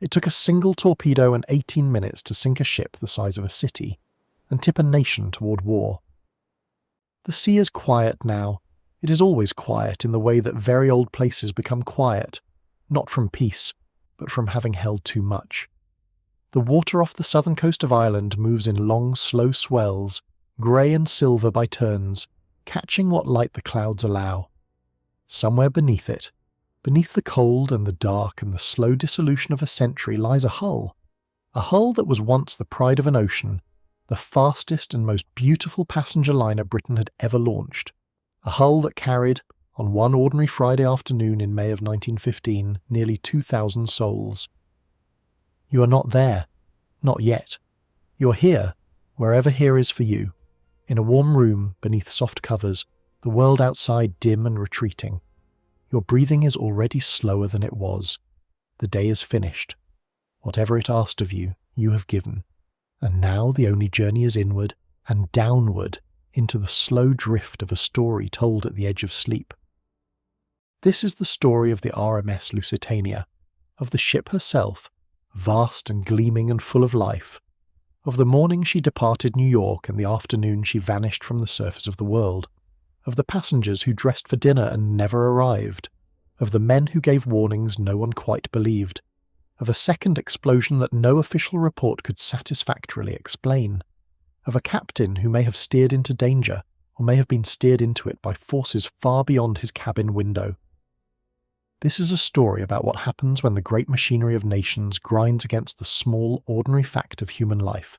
It took a single torpedo and 18 minutes to sink a ship the size of a city and tip a nation toward war. The sea is quiet now. It is always quiet in the way that very old places become quiet, not from peace, but from having held too much. The water off the southern coast of Ireland moves in long, slow swells, grey and silver by turns, catching what light the clouds allow. Somewhere beneath it, beneath the cold and the dark and the slow dissolution of a century, lies a hull that was once the pride of an ocean, the fastest and most beautiful passenger liner Britain had ever launched. A hull that carried, on one ordinary Friday afternoon in May of 1915, nearly 2,000 souls. You are not there. Not yet. You're here, wherever here is for you, in a warm room beneath soft covers, the world outside dim and retreating. Your breathing is already slower than it was. The day is finished. Whatever it asked of you, you have given. And now the only journey is inward and downward into the slow drift of a story told at the edge of sleep. This is the story of the RMS Lusitania, of the ship herself, vast and gleaming and full of life, of the morning she departed New York and the afternoon she vanished from the surface of the world, of the passengers who dressed for dinner and never arrived, of the men who gave warnings no one quite believed, of a second explosion that no official report could satisfactorily explain, of a captain who may have steered into danger or may have been steered into it by forces far beyond his cabin window. This is a story about what happens when the great machinery of nations grinds against the small, ordinary fact of human life.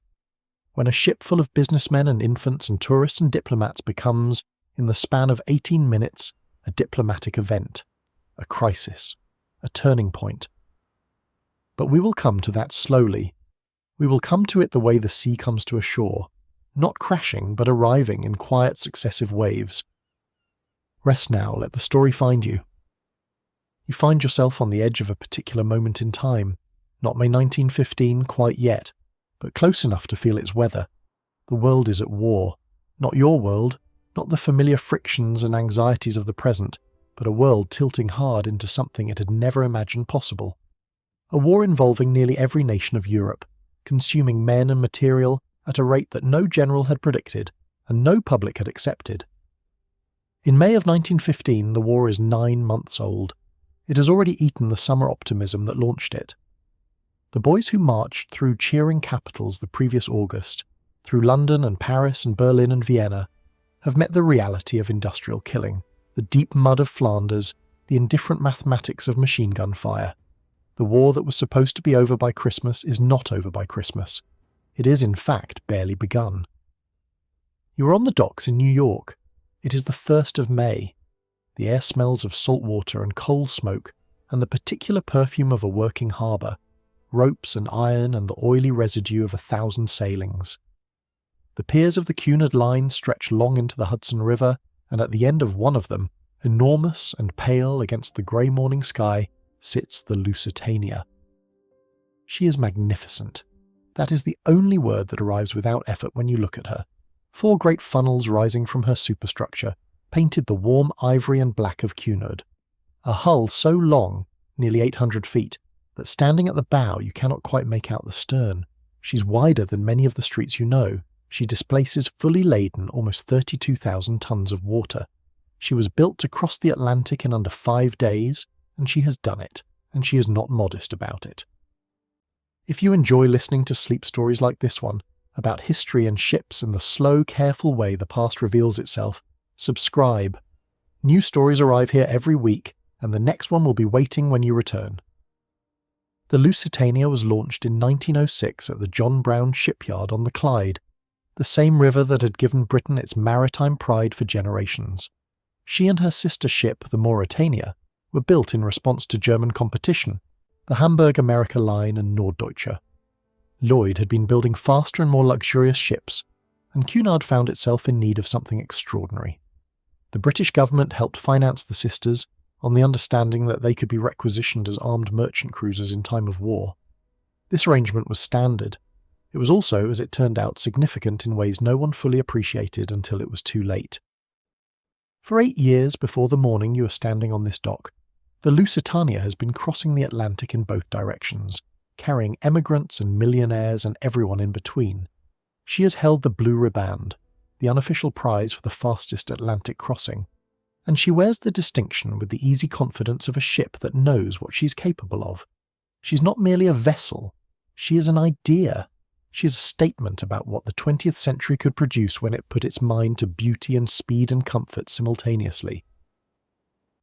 When a ship full of businessmen and infants and tourists and diplomats becomes, in the span of 18 minutes, a diplomatic event, a crisis, a turning point. But we will come to that slowly. We will come to it the way the sea comes to a shore, not crashing but arriving in quiet successive waves. Rest now, let the story find you. You find yourself on the edge of a particular moment in time, not May 1915 quite yet, but close enough to feel its weather. The world is at war, not your world, not the familiar frictions and anxieties of the present, but a world tilting hard into something it had never imagined possible. A war involving nearly every nation of Europe, consuming men and material at a rate that no general had predicted and no public had accepted. In May of 1915, the war is 9 months old. It has already eaten the summer optimism that launched it. The boys who marched through cheering capitals the previous August, through London and Paris and Berlin and Vienna, have met the reality of industrial killing, the deep mud of Flanders, the indifferent mathematics of machine gun fire. The war that was supposed to be over by Christmas is not over by Christmas. It is, in fact, barely begun. You are on the docks in New York. It is the 1st of May. The air smells of salt water and coal smoke, and the particular perfume of a working harbour, ropes and iron and the oily residue of 1,000 sailings. The piers of the Cunard line stretch long into the Hudson River, and at the end of one of them, enormous and pale against the grey morning sky, sits the Lusitania. She is magnificent. That is the only word that arrives without effort when you look at her. 4 great funnels rising from her superstructure, painted the warm ivory and black of Cunard. A hull so long, nearly 800 feet, that standing at the bow you cannot quite make out the stern. She's wider than many of the streets you know. She displaces fully laden almost 32,000 tons of water. She was built to cross the Atlantic in under 5 days, and she has done it, and she is not modest about it. If you enjoy listening to sleep stories like this one, about history and ships and the slow, careful way the past reveals itself, subscribe. New stories arrive here every week, and the next one will be waiting when you return. The Lusitania was launched in 1906 at the John Brown shipyard on the Clyde, the same river that had given Britain its maritime pride for generations. She and her sister ship, the Mauretania, were built in response to German competition, the Hamburg America Line and Norddeutsche. Lloyd had been building faster and more luxurious ships, and Cunard found itself in need of something extraordinary. The British government helped finance the sisters on the understanding that they could be requisitioned as armed merchant cruisers in time of war. This arrangement was standard. It was also, as it turned out, significant in ways no one fully appreciated until it was too late. For 8 years before the morning you are standing on this dock, the Lusitania has been crossing the Atlantic in both directions, carrying emigrants and millionaires and everyone in between. She has held the blue riband, the unofficial prize for the fastest Atlantic crossing, and she wears the distinction with the easy confidence of a ship that knows what she's capable of. She's not merely a vessel, she is an idea. She is a statement about what the 20th century could produce when it put its mind to beauty and speed and comfort simultaneously.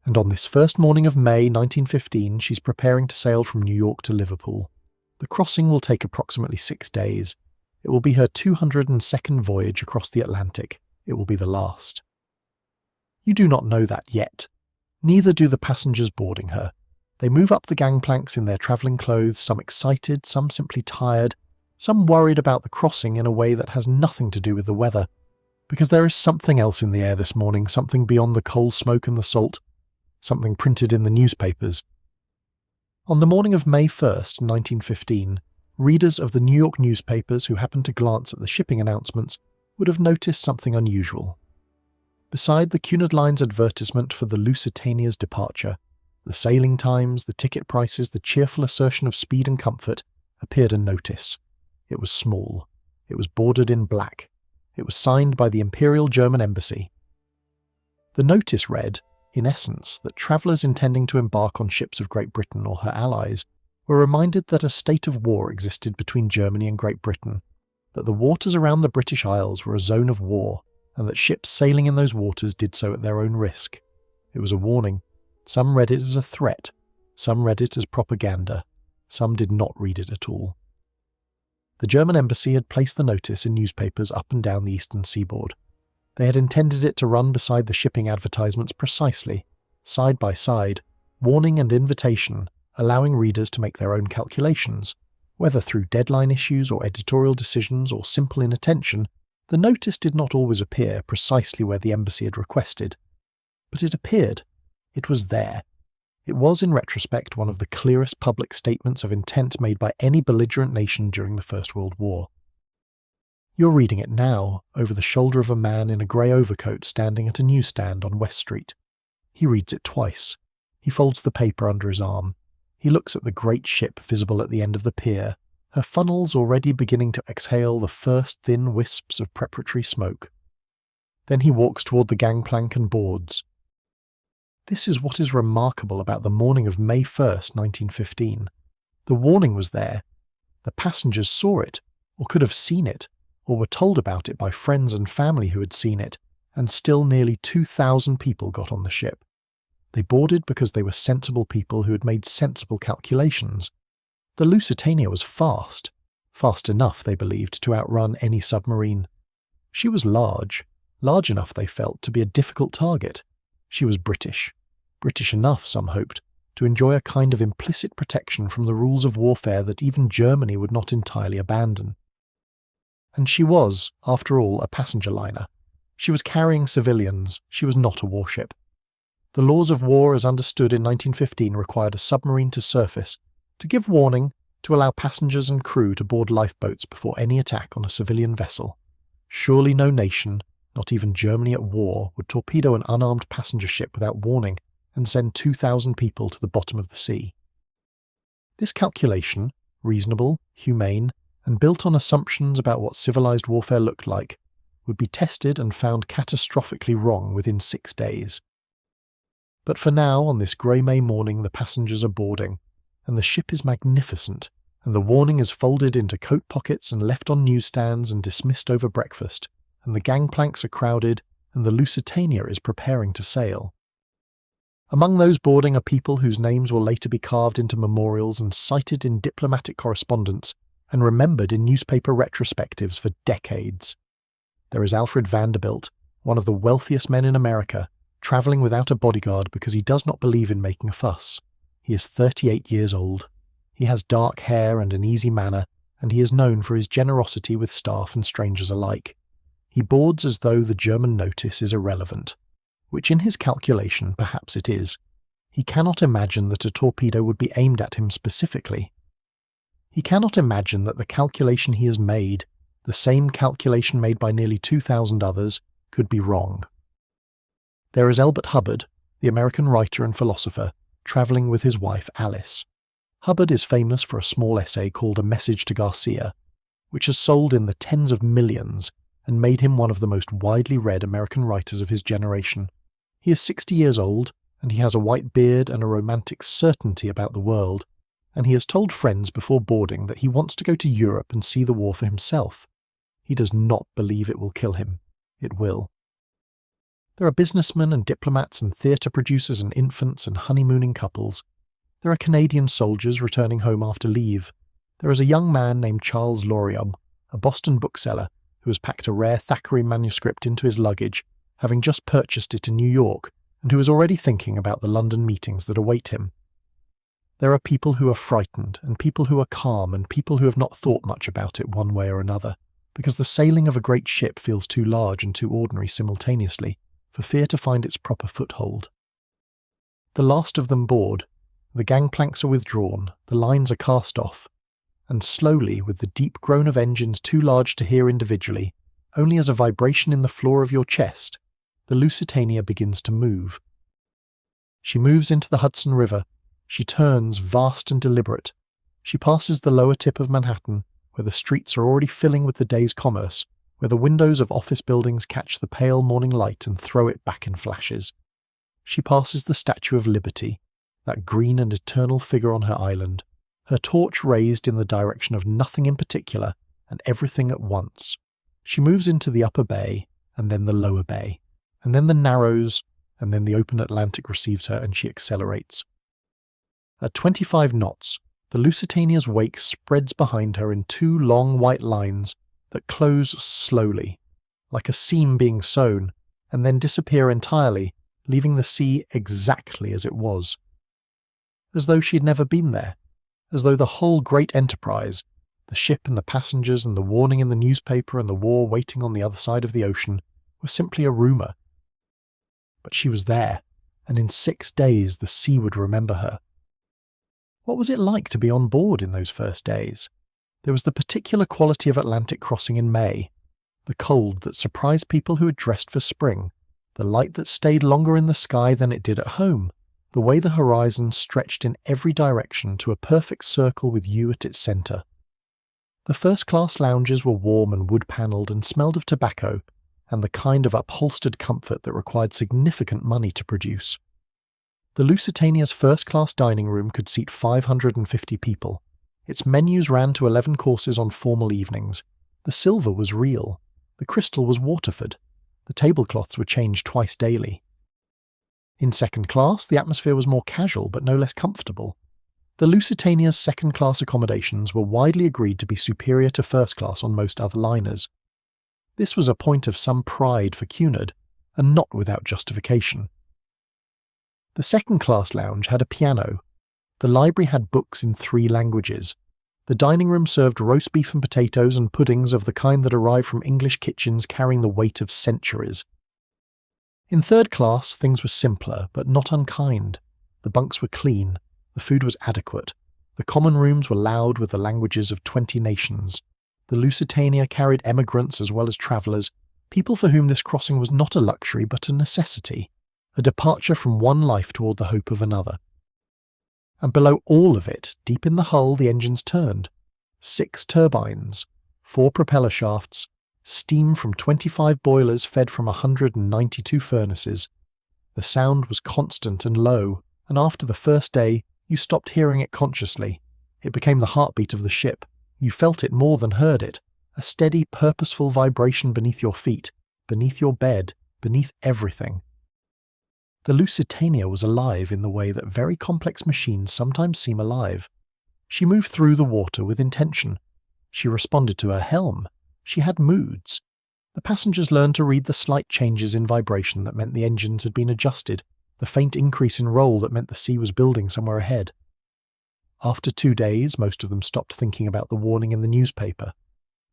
And on this first morning of May 1915, she's preparing to sail from New York to Liverpool. The crossing will take approximately 6 days. It will be her 202nd voyage across the Atlantic. It will be the last. You do not know that yet. Neither do the passengers boarding her. They move up the gangplanks in their travelling clothes, some excited, some simply tired, some worried about the crossing in a way that has nothing to do with the weather. Because there is something else in the air this morning, something beyond the coal smoke and the salt, something printed in the newspapers. On the morning of May 1st, 1915, readers of the New York newspapers who happened to glance at the shipping announcements would have noticed something unusual. Beside the Cunard Line's advertisement for the Lusitania's departure, the sailing times, the ticket prices, the cheerful assertion of speed and comfort, appeared a notice. It was small. It was bordered in black. It was signed by the Imperial German Embassy. The notice read, in essence, that travellers intending to embark on ships of Great Britain or her allies were reminded that a state of war existed between Germany and Great Britain, that the waters around the British Isles were a zone of war, and that ships sailing in those waters did so at their own risk. It was a warning. Some read it as a threat. Some read it as propaganda. Some did not read it at all. The German embassy had placed the notice in newspapers up and down the eastern seaboard. They had intended it to run beside the shipping advertisements precisely, side by side, warning and invitation, allowing readers to make their own calculations. Whether through deadline issues or editorial decisions or simple inattention, the notice did not always appear precisely where the embassy had requested. But it appeared. It was there. It was, in retrospect, one of the clearest public statements of intent made by any belligerent nation during the First World War. You're reading it now, over the shoulder of a man in a grey overcoat standing at a newsstand on West Street. He reads it twice. He folds the paper under his arm. He looks at the great ship visible at the end of the pier, her funnels already beginning to exhale the first thin wisps of preparatory smoke. Then he walks toward the gangplank and boards. This is what is remarkable about the morning of May 1st, 1915. The warning was there. The passengers saw it, or could have seen it, or were told about it by friends and family who had seen it, and still nearly 2,000 people got on the ship. They boarded because they were sensible people who had made sensible calculations. The Lusitania was fast enough, they believed, to outrun any submarine. She was large enough, they felt, to be a difficult target. She was British enough, some hoped, to enjoy a kind of implicit protection from the rules of warfare that even Germany would not entirely abandon. And she was, after all, a passenger liner. She was carrying civilians. She was not a warship. The laws of war as understood in 1915 required a submarine to surface, to give warning, to allow passengers and crew to board lifeboats before any attack on a civilian vessel. Surely no nation, not even Germany at war, would torpedo an unarmed passenger ship without warning and send 2,000 people to the bottom of the sea. This calculation, reasonable, humane, and built on assumptions about what civilized warfare looked like, would be tested and found catastrophically wrong within 6 days. But for now, on this grey May morning, the passengers are boarding, and the ship is magnificent, and the warning is folded into coat pockets and left on newsstands and dismissed over breakfast, and the gangplanks are crowded, and the Lusitania is preparing to sail. Among those boarding are people whose names will later be carved into memorials and cited in diplomatic correspondence and remembered in newspaper retrospectives for decades. There is Alfred Vanderbilt, one of the wealthiest men in America, travelling without a bodyguard because he does not believe in making a fuss. He is 38 years old. He has dark hair and an easy manner, and he is known for his generosity with staff and strangers alike. He boards as though the German notice is irrelevant, which in his calculation perhaps it is. He cannot imagine that a torpedo would be aimed at him specifically. He cannot imagine that the calculation he has made, the same calculation made by nearly 2,000 others, could be wrong. There is Elbert Hubbard, the American writer and philosopher, travelling with his wife Alice. Hubbard is famous for a small essay called A Message to Garcia, which has sold in the tens of millions and made him one of the most widely read American writers of his generation. He is 60 years old, and he has a white beard and a romantic certainty about the world, and he has told friends before boarding that he wants to go to Europe and see the war for himself. He does not believe it will kill him. It will. There are businessmen and diplomats and theatre producers and infants and honeymooning couples. There are Canadian soldiers returning home after leave. There is a young man named Charles Lorion, a Boston bookseller, who has packed a rare Thackeray manuscript into his luggage, having just purchased it in New York, and who is already thinking about the London meetings that await him. There are people who are frightened, and people who are calm, and people who have not thought much about it one way or another, because the sailing of a great ship feels too large and too ordinary simultaneously, for fear to find its proper foothold. The last of them board, the gangplanks are withdrawn, the lines are cast off, and slowly, with the deep groan of engines too large to hear individually, only as a vibration in the floor of your chest, the Lusitania begins to move. She moves into the Hudson River. She turns, vast and deliberate. She passes the lower tip of Manhattan, where the streets are already filling with the day's commerce, where the windows of office buildings catch the pale morning light and throw it back in flashes. She passes the Statue of Liberty, that green and eternal figure on her island, her torch raised in the direction of nothing in particular and everything at once. She moves into the upper bay, and then the lower bay, and then the narrows, and then the open Atlantic receives her and she accelerates. At 25 knots, the Lusitania's wake spreads behind her in two long white lines that close slowly, like a seam being sewn, and then disappear entirely, leaving the sea exactly as it was. As though she had never been there, as though the whole great enterprise, the ship and the passengers and the warning in the newspaper and the war waiting on the other side of the ocean, were simply a rumour. But she was there, and in 6 days the sea would remember her. What was it like to be on board in those first days? There was the particular quality of Atlantic crossing in May, the cold that surprised people who had dressed for spring, the light that stayed longer in the sky than it did at home, the way the horizon stretched in every direction to a perfect circle with you at its centre. The first-class lounges were warm and wood-panelled and smelled of tobacco, and the kind of upholstered comfort that required significant money to produce. The Lusitania's first-class dining room could seat 550 people. Its menus ran to 11 courses on formal evenings. The silver was real. The crystal was Waterford. The tablecloths were changed twice daily. In second class, the atmosphere was more casual but no less comfortable. The Lusitania's second-class accommodations were widely agreed to be superior to first class on most other liners. This was a point of some pride for Cunard, and not without justification. The second-class lounge had a piano. The library had books in 3 languages. The dining room served roast beef and potatoes and puddings of the kind that arrive from English kitchens carrying the weight of centuries. In third class, things were simpler, but not unkind. The bunks were clean. The food was adequate. The common rooms were loud with the languages of 20 nations. The Lusitania carried emigrants as well as travellers, people for whom this crossing was not a luxury but a necessity, a departure from one life toward the hope of another. And below all of it, deep in the hull, the engines turned. 6 turbines, 4 propeller shafts, steam from 25 boilers fed from 192 furnaces. The sound was constant and low, and after the first day, you stopped hearing it consciously. It became the heartbeat of the ship. You felt it more than heard it, a steady, purposeful vibration beneath your feet, beneath your bed, beneath everything. The Lusitania was alive in the way that very complex machines sometimes seem alive. She moved through the water with intention. She responded to her helm. She had moods. The passengers learned to read the slight changes in vibration that meant the engines had been adjusted, the faint increase in roll that meant the sea was building somewhere ahead. After 2 days, most of them stopped thinking about the warning in the newspaper.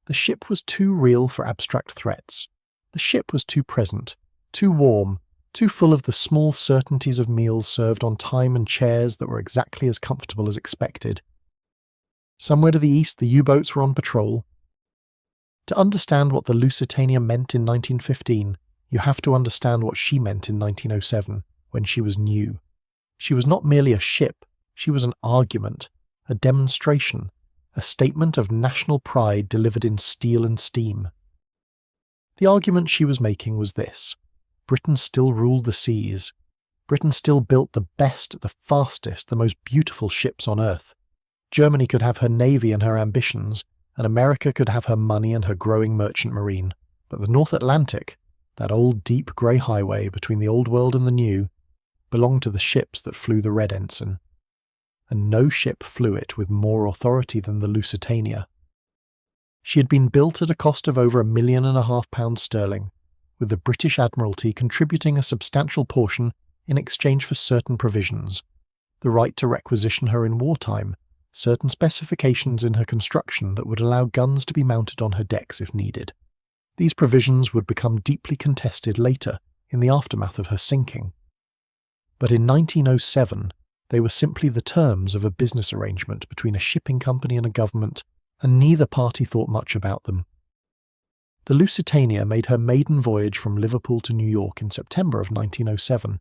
The ship was too real for abstract threats. The ship was too present, too warm, too full of the small certainties of meals served on time and chairs that were exactly as comfortable as expected. Somewhere to the east, the U-boats were on patrol. To understand what the Lusitania meant in 1915, you have to understand what she meant in 1907, when she was new. She was not merely a ship, she was an argument, a demonstration, a statement of national pride delivered in steel and steam. The argument she was making was this: Britain still ruled the seas. Britain still built the best, the fastest, the most beautiful ships on earth. Germany could have her navy and her ambitions, and America could have her money and her growing merchant marine. But the North Atlantic, that old deep grey highway between the old world and the new, belonged to the ships that flew the Red Ensign. And no ship flew it with more authority than the Lusitania. She had been built at a cost of over £1.5 million sterling, with the British Admiralty contributing a substantial portion in exchange for certain provisions: the right to requisition her in wartime, certain specifications in her construction that would allow guns to be mounted on her decks if needed. These provisions would become deeply contested later, in the aftermath of her sinking. But in 1907, they were simply the terms of a business arrangement between a shipping company and a government, and neither party thought much about them. The Lusitania made her maiden voyage from Liverpool to New York in September of 1907.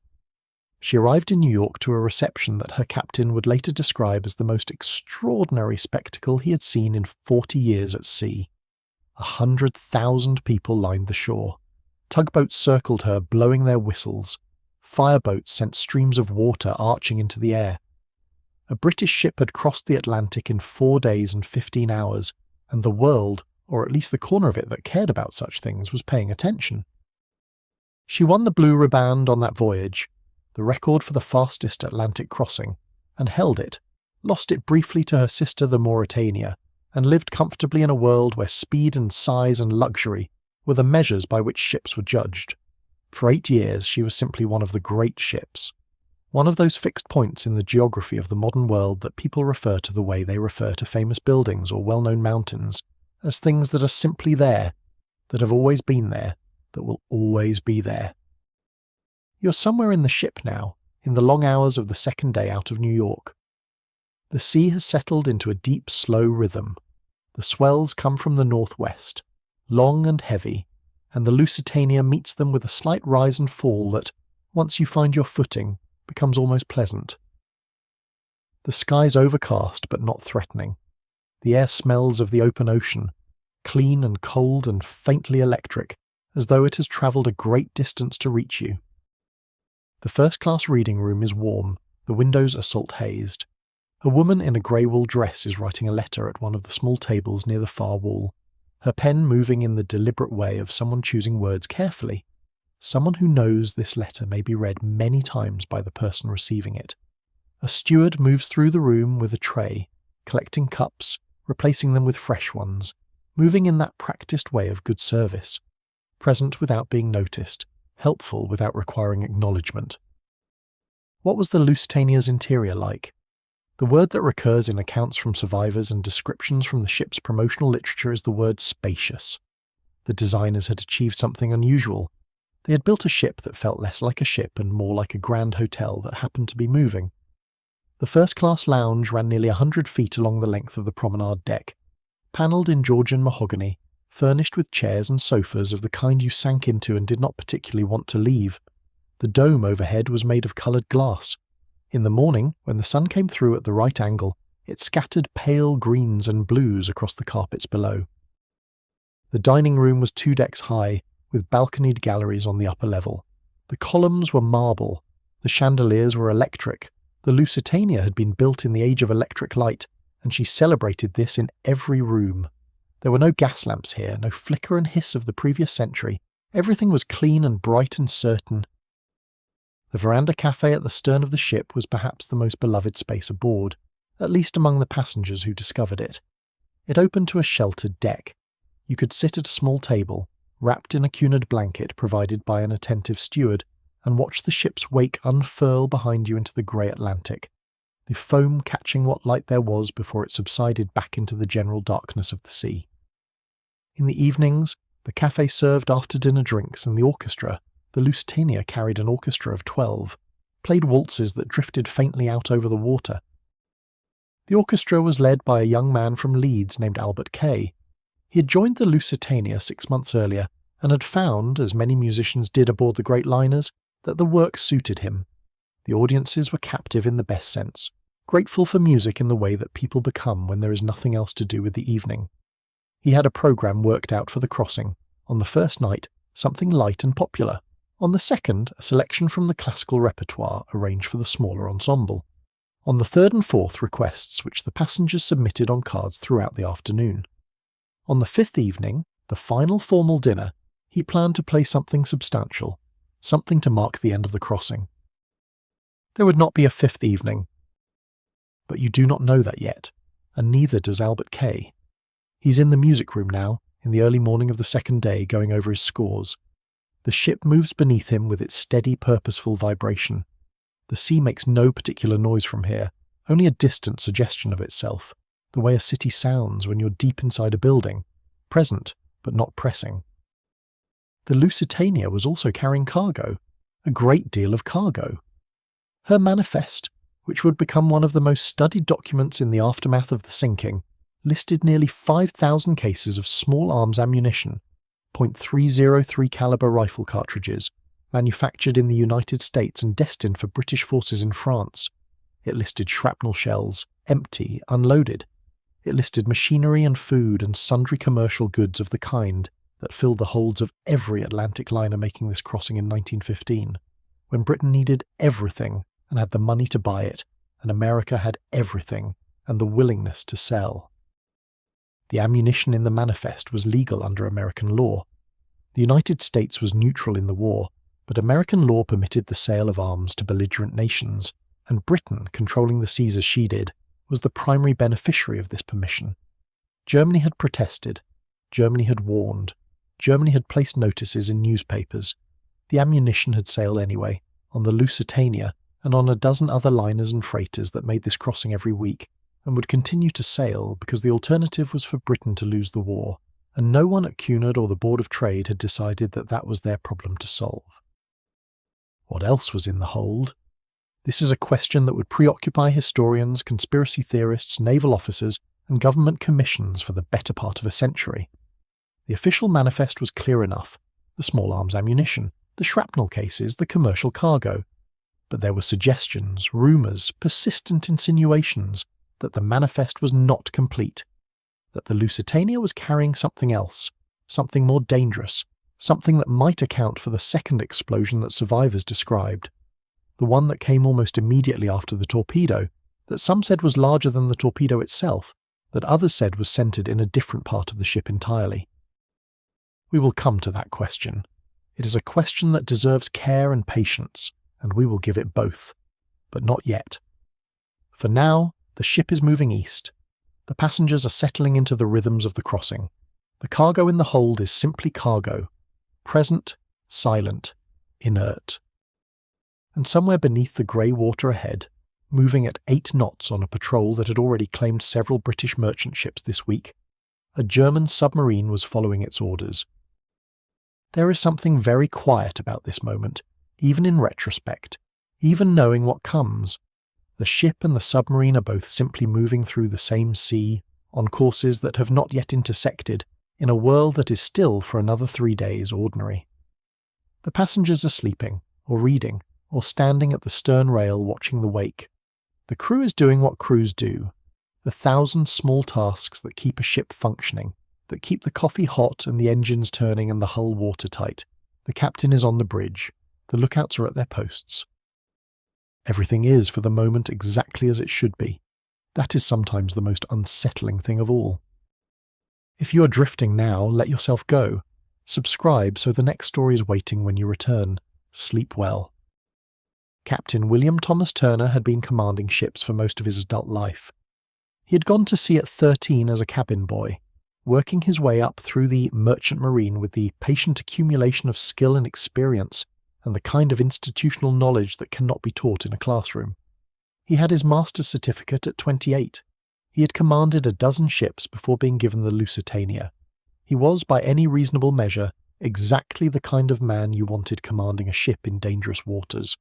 She arrived in New York to a reception that her captain would later describe as the most extraordinary spectacle he had seen in 40 years at sea. 100,000 people lined the shore. Tugboats circled her, blowing their whistles. Fireboats sent streams of water arching into the air. A British ship had crossed the Atlantic in 4 days and 15 hours, and the world, or at least the corner of it that cared about such things, was paying attention. She won the Blue Riband on that voyage, the record for the fastest Atlantic crossing, and held it, lost it briefly to her sister the Mauretania, and lived comfortably in a world where speed and size and luxury were the measures by which ships were judged. For 8 years she was simply one of the great ships, one of those fixed points in the geography of the modern world that people refer to the way they refer to famous buildings or well-known mountains, as things that are simply there, that have always been there, that will always be there. You're somewhere in the ship now, in the long hours of the second day out of New York. The sea has settled into a deep, slow rhythm. The swells come from the northwest, long and heavy, and the Lusitania meets them with a slight rise and fall that, once you find your footing, becomes almost pleasant. The sky's overcast but not threatening. The air smells of the open ocean, clean and cold and faintly electric, as though it has travelled a great distance to reach you. The first-class reading room is warm, the windows are salt-hazed. A woman in a grey wool dress is writing a letter at one of the small tables near the far wall, her pen moving in the deliberate way of someone choosing words carefully, someone who knows this letter may be read many times by the person receiving it. A steward moves through the room with a tray, collecting cups, replacing them with fresh ones, moving in that practised way of good service, present without being noticed, helpful without requiring acknowledgement. What was the Lusitania's interior like? The word that recurs in accounts from survivors and descriptions from the ship's promotional literature is the word spacious. The designers had achieved something unusual. They had built a ship that felt less like a ship and more like a grand hotel that happened to be moving. The first-class lounge ran nearly 100 feet along the length of the promenade deck, panelled in Georgian mahogany, furnished with chairs and sofas of the kind you sank into and did not particularly want to leave. The dome overhead was made of coloured glass. In the morning, when the sun came through at the right angle, it scattered pale greens and blues across the carpets below. The dining room was 2 decks high, with balconied galleries on the upper level. The columns were marble, the chandeliers were electric. The Lusitania had been built in the age of electric light, and she celebrated this in every room. There were no gas lamps here, no flicker and hiss of the previous century. Everything was clean and bright and certain. The veranda cafe at the stern of the ship was perhaps the most beloved space aboard, at least among the passengers who discovered it. It opened to a sheltered deck. You could sit at a small table, wrapped in a cunard blanket provided by an attentive steward, and watch the ship's wake unfurl behind you into the grey Atlantic, the foam catching what light there was before it subsided back into the general darkness of the sea. In the evenings, the cafe served after-dinner drinks, and the orchestra, the Lusitania carried an orchestra of 12, played waltzes that drifted faintly out over the water. The orchestra was led by a young man from Leeds named Albert Kay. He had joined the Lusitania 6 months earlier and had found, as many musicians did aboard the great liners, that the work suited him. The audiences were captive in the best sense, grateful for music in the way that people become when there is nothing else to do with the evening. He had a program worked out for the crossing. On the first night, something light and popular. On the second, a selection from the classical repertoire arranged for the smaller ensemble. On the third and fourth, requests which the passengers submitted on cards throughout the afternoon. On the fifth evening, the final formal dinner, he planned to play something substantial, something to mark the end of the crossing. There would not be a fifth evening. But you do not know that yet, and neither does Albert Kay. He's in the music room now, in the early morning of the second day, going over his scores. The ship moves beneath him with its steady, purposeful vibration. The sea makes no particular noise from here, only a distant suggestion of itself, the way a city sounds when you're deep inside a building, present but not pressing. The Lusitania was also carrying cargo, a great deal of cargo. Her manifest, which would become one of the most studied documents in the aftermath of the sinking, listed nearly 5,000 cases of small arms ammunition, .303 caliber rifle cartridges, manufactured in the United States and destined for British forces in France. It listed shrapnel shells, empty, unloaded. It listed machinery and food and sundry commercial goods of the kind that filled the holds of every Atlantic liner making this crossing in 1915, when Britain needed everything and had the money to buy it, and America had everything and the willingness to sell. The ammunition in the manifest was legal under American law. The United States was neutral in the war, but American law permitted the sale of arms to belligerent nations, and Britain, controlling the seas as she did, was the primary beneficiary of this permission. Germany had protested. Germany had warned. Germany had placed notices in newspapers. The ammunition had sailed anyway, on the Lusitania and on a dozen other liners and freighters that made this crossing every week, and would continue to sail because the alternative was for Britain to lose the war, and no one at Cunard or the Board of Trade had decided that that was their problem to solve. What else was in the hold? This is a question that would preoccupy historians, conspiracy theorists, naval officers, and government commissions for the better part of a century. The official manifest was clear enough: the small arms ammunition, the shrapnel cases, the commercial cargo. But there were suggestions, rumours, persistent insinuations that the manifest was not complete, that the Lusitania was carrying something else, something more dangerous, something that might account for the second explosion that survivors described, the one that came almost immediately after the torpedo, that some said was larger than the torpedo itself, that others said was centred in a different part of the ship entirely. We will come to that question. It is a question that deserves care and patience, and we will give it both, but not yet. For now, the ship is moving east. The passengers are settling into the rhythms of the crossing. The cargo in the hold is simply cargo, present, silent, inert. And somewhere beneath the grey water ahead, moving at 8 knots on a patrol that had already claimed several British merchant ships this week, a German submarine was following its orders. There is something very quiet about this moment, even in retrospect, even knowing what comes. The ship and the submarine are both simply moving through the same sea, on courses that have not yet intersected, in a world that is still for another 3 days ordinary. The passengers are sleeping, or reading, or standing at the stern rail watching the wake. The crew is doing what crews do, the 1,000 small tasks that keep a ship functioning, that keep the coffee hot and the engines turning and the hull watertight. The captain is on the bridge. The lookouts are at their posts. Everything is, for the moment, exactly as it should be. That is sometimes the most unsettling thing of all. If you are drifting now, let yourself go. Subscribe so the next story is waiting when you return. Sleep well. Captain William Thomas Turner had been commanding ships for most of his adult life. He had gone to sea at 13 as a cabin boy, working his way up through the merchant marine with the patient accumulation of skill and experience and the kind of institutional knowledge that cannot be taught in a classroom. He had his master's certificate at 28. He had commanded a dozen ships before being given the Lusitania. He was, by any reasonable measure, exactly the kind of man you wanted commanding a ship in dangerous waters.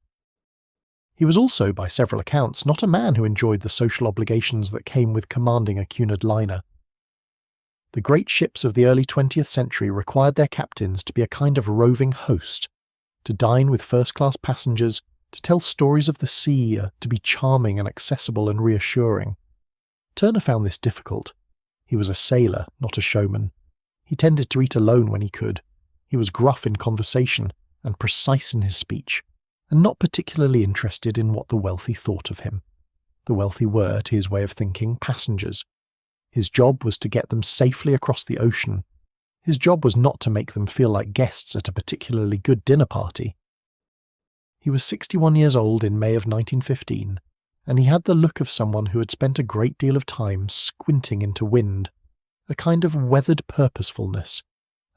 He was also, by several accounts, not a man who enjoyed the social obligations that came with commanding a Cunard liner. The great ships of the early 20th century required their captains to be a kind of roving host, to dine with first-class passengers, to tell stories of the sea, to be charming and accessible and reassuring. Turner found this difficult. He was a sailor, not a showman. He tended to eat alone when he could. He was gruff in conversation and precise in his speech, and not particularly interested in what the wealthy thought of him. The wealthy were, to his way of thinking, passengers. His job was to get them safely across the ocean. His job was not to make them feel like guests at a particularly good dinner party. He was 61 years old in May of 1915, and he had the look of someone who had spent a great deal of time squinting into wind, a kind of weathered purposefulness,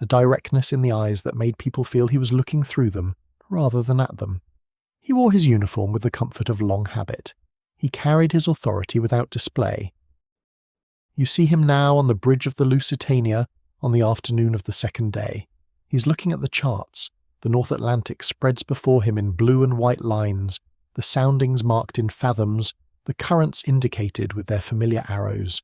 a directness in the eyes that made people feel he was looking through them rather than at them. He wore his uniform with the comfort of long habit. He carried his authority without display. You see him now on the bridge of the Lusitania on the afternoon of the second day. He's looking at the charts. The North Atlantic spreads before him in blue and white lines, the soundings marked in fathoms, the currents indicated with their familiar arrows.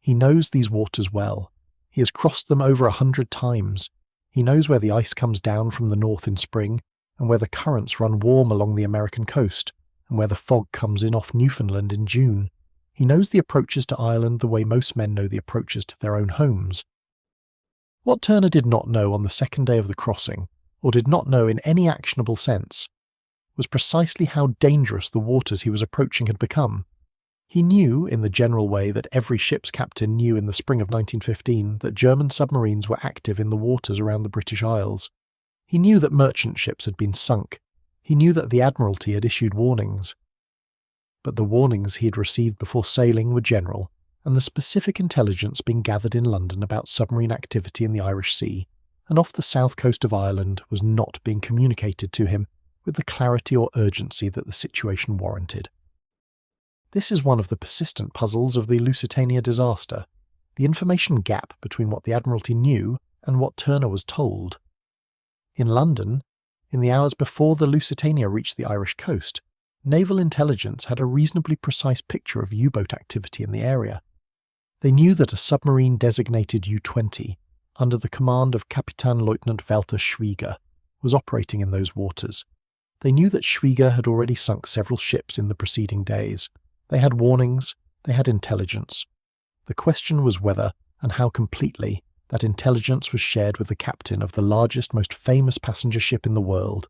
He knows these waters well. He has crossed them over 100 times. He knows where the ice comes down from the north in spring, and where the currents run warm along the American coast, and where the fog comes in off Newfoundland in June. He knows the approaches to Ireland the way most men know the approaches to their own homes. What Turner did not know on the second day of the crossing, or did not know in any actionable sense, was precisely how dangerous the waters he was approaching had become. He knew, in the general way that every ship's captain knew in the spring of 1915, that German submarines were active in the waters around the British Isles. He knew that merchant ships had been sunk. He knew that the Admiralty had issued warnings. But the warnings he had received before sailing were general, and the specific intelligence being gathered in London about submarine activity in the Irish Sea and off the south coast of Ireland was not being communicated to him with the clarity or urgency that the situation warranted. This is one of the persistent puzzles of the Lusitania disaster, the information gap between what the Admiralty knew and what Turner was told. In London, in the hours before the Lusitania reached the Irish coast, naval intelligence had a reasonably precise picture of U-boat activity in the area. They knew that a submarine designated U-20, under the command of Kapitänleutnant Walter Schwieger, was operating in those waters. They knew that Schwieger had already sunk several ships in the preceding days. They had warnings, they had intelligence. The question was whether, and how completely, that intelligence was shared with the captain of the largest, most famous passenger ship in the world.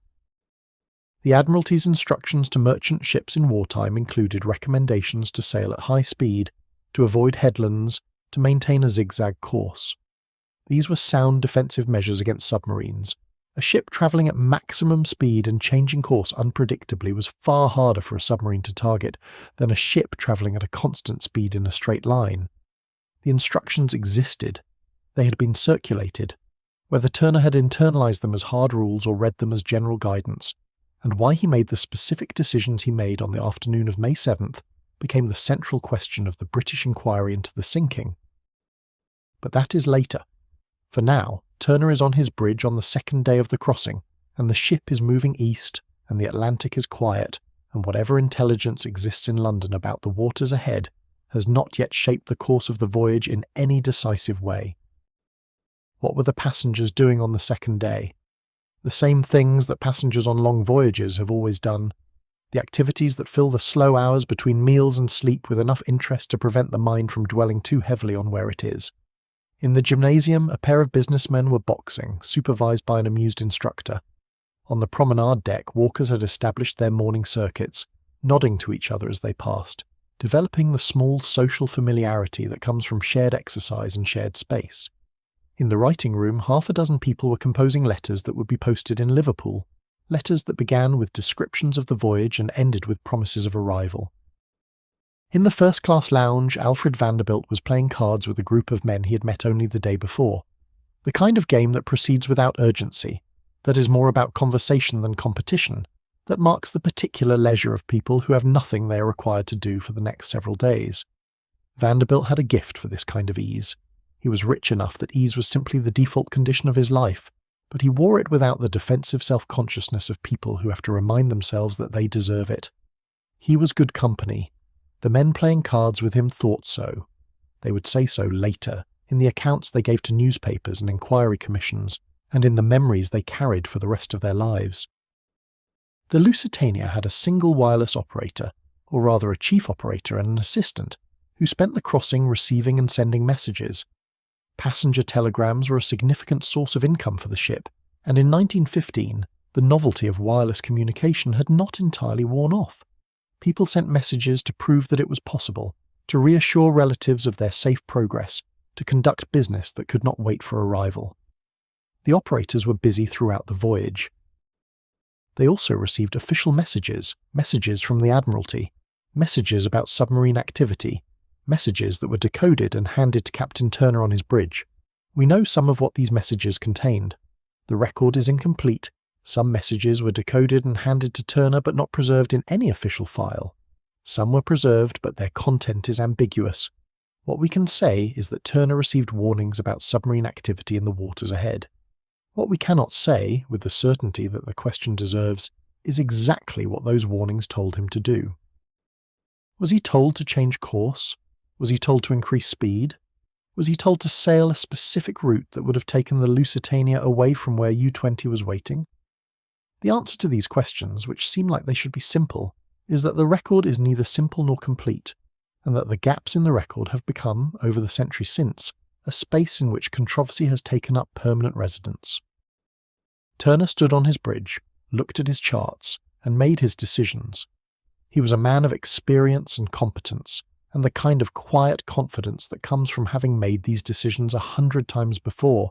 The Admiralty's instructions to merchant ships in wartime included recommendations to sail at high speed, to avoid headlands, to maintain a zigzag course. These were sound defensive measures against submarines. A ship travelling at maximum speed and changing course unpredictably was far harder for a submarine to target than a ship travelling at a constant speed in a straight line. The instructions existed. They had been circulated. Whether Turner had internalised them as hard rules or read them as general guidance, and why he made the specific decisions he made on the afternoon of May 7th became the central question of the British inquiry into the sinking. But that is later. For now, Turner is on his bridge on the second day of the crossing, and the ship is moving east, and the Atlantic is quiet, and whatever intelligence exists in London about the waters ahead has not yet shaped the course of the voyage in any decisive way. What were the passengers doing on the second day? The same things that passengers on long voyages have always done. The activities that fill the slow hours between meals and sleep with enough interest to prevent the mind from dwelling too heavily on where it is. In the gymnasium, a pair of businessmen were boxing, supervised by an amused instructor. On the promenade deck, walkers had established their morning circuits, nodding to each other as they passed, developing the small social familiarity that comes from shared exercise and shared space. In the writing room, half a dozen people were composing letters that would be posted in Liverpool, letters that began with descriptions of the voyage and ended with promises of arrival. In the first-class lounge, Alfred Vanderbilt was playing cards with a group of men he had met only the day before. The kind of game that proceeds without urgency, that is more about conversation than competition, that marks the particular leisure of people who have nothing they are required to do for the next several days. Vanderbilt had a gift for this kind of ease. He was rich enough that ease was simply the default condition of his life, but he wore it without the defensive self-consciousness of people who have to remind themselves that they deserve it. He was good company. The men playing cards with him thought so. They would say so later, in the accounts they gave to newspapers and inquiry commissions, and in the memories they carried for the rest of their lives. The Lusitania had a single wireless operator, or rather a chief operator and an assistant, who spent the crossing receiving and sending messages. Passenger telegrams were a significant source of income for the ship, and in 1915, the novelty of wireless communication had not entirely worn off. People sent messages to prove that it was possible, to reassure relatives of their safe progress, to conduct business that could not wait for arrival. The operators were busy throughout the voyage. They also received official messages from the Admiralty, messages about submarine activity, messages that were decoded and handed to Captain Turner on his bridge. We know some of what these messages contained. The record is incomplete. Some messages were decoded and handed to Turner but not preserved in any official file. Some were preserved, but their content is ambiguous. What we can say is that Turner received warnings about submarine activity in the waters ahead. What we cannot say, with the certainty that the question deserves, is exactly what those warnings told him to do. Was he told to change course? Was he told to increase speed? Was he told to sail a specific route that would have taken the Lusitania away from where U-20 was waiting? The answer to these questions, which seem like they should be simple, is that the record is neither simple nor complete, and that the gaps in the record have become, over the century since, a space in which controversy has taken up permanent residence. Turner stood on his bridge, looked at his charts, and made his decisions. He was a man of experience and competence, and the kind of quiet confidence that comes from having made these decisions 100 times before,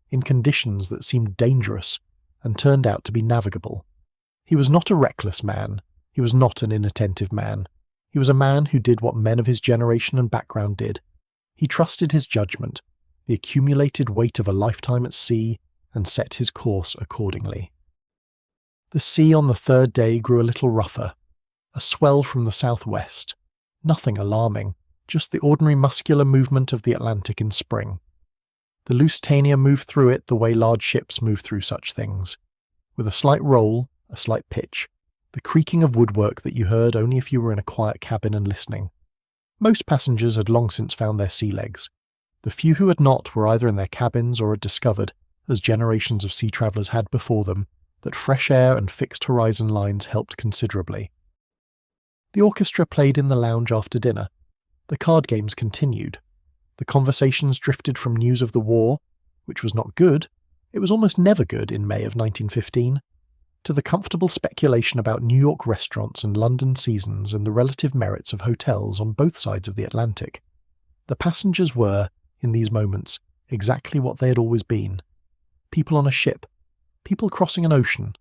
in conditions that seemed dangerous and turned out to be navigable. He was not a reckless man. He was not an inattentive man. He was a man who did what men of his generation and background did. He trusted his judgment, the accumulated weight of a lifetime at sea, and set his course accordingly. The sea on the third day grew a little rougher, a swell from the southwest. Nothing alarming, just the ordinary muscular movement of the Atlantic in spring. The Lusitania moved through it the way large ships move through such things, with a slight roll, a slight pitch, the creaking of woodwork that you heard only if you were in a quiet cabin and listening. Most passengers had long since found their sea legs. The few who had not were either in their cabins or had discovered, as generations of sea travellers had before them, that fresh air and fixed horizon lines helped considerably. The orchestra played in the lounge after dinner. The card games continued. The conversations drifted from news of the war, which was not good, it was almost never good in May of 1915, to the comfortable speculation about New York restaurants and London seasons and the relative merits of hotels on both sides of the Atlantic. The passengers were, in these moments, exactly what they had always been. People on a ship, people crossing an ocean,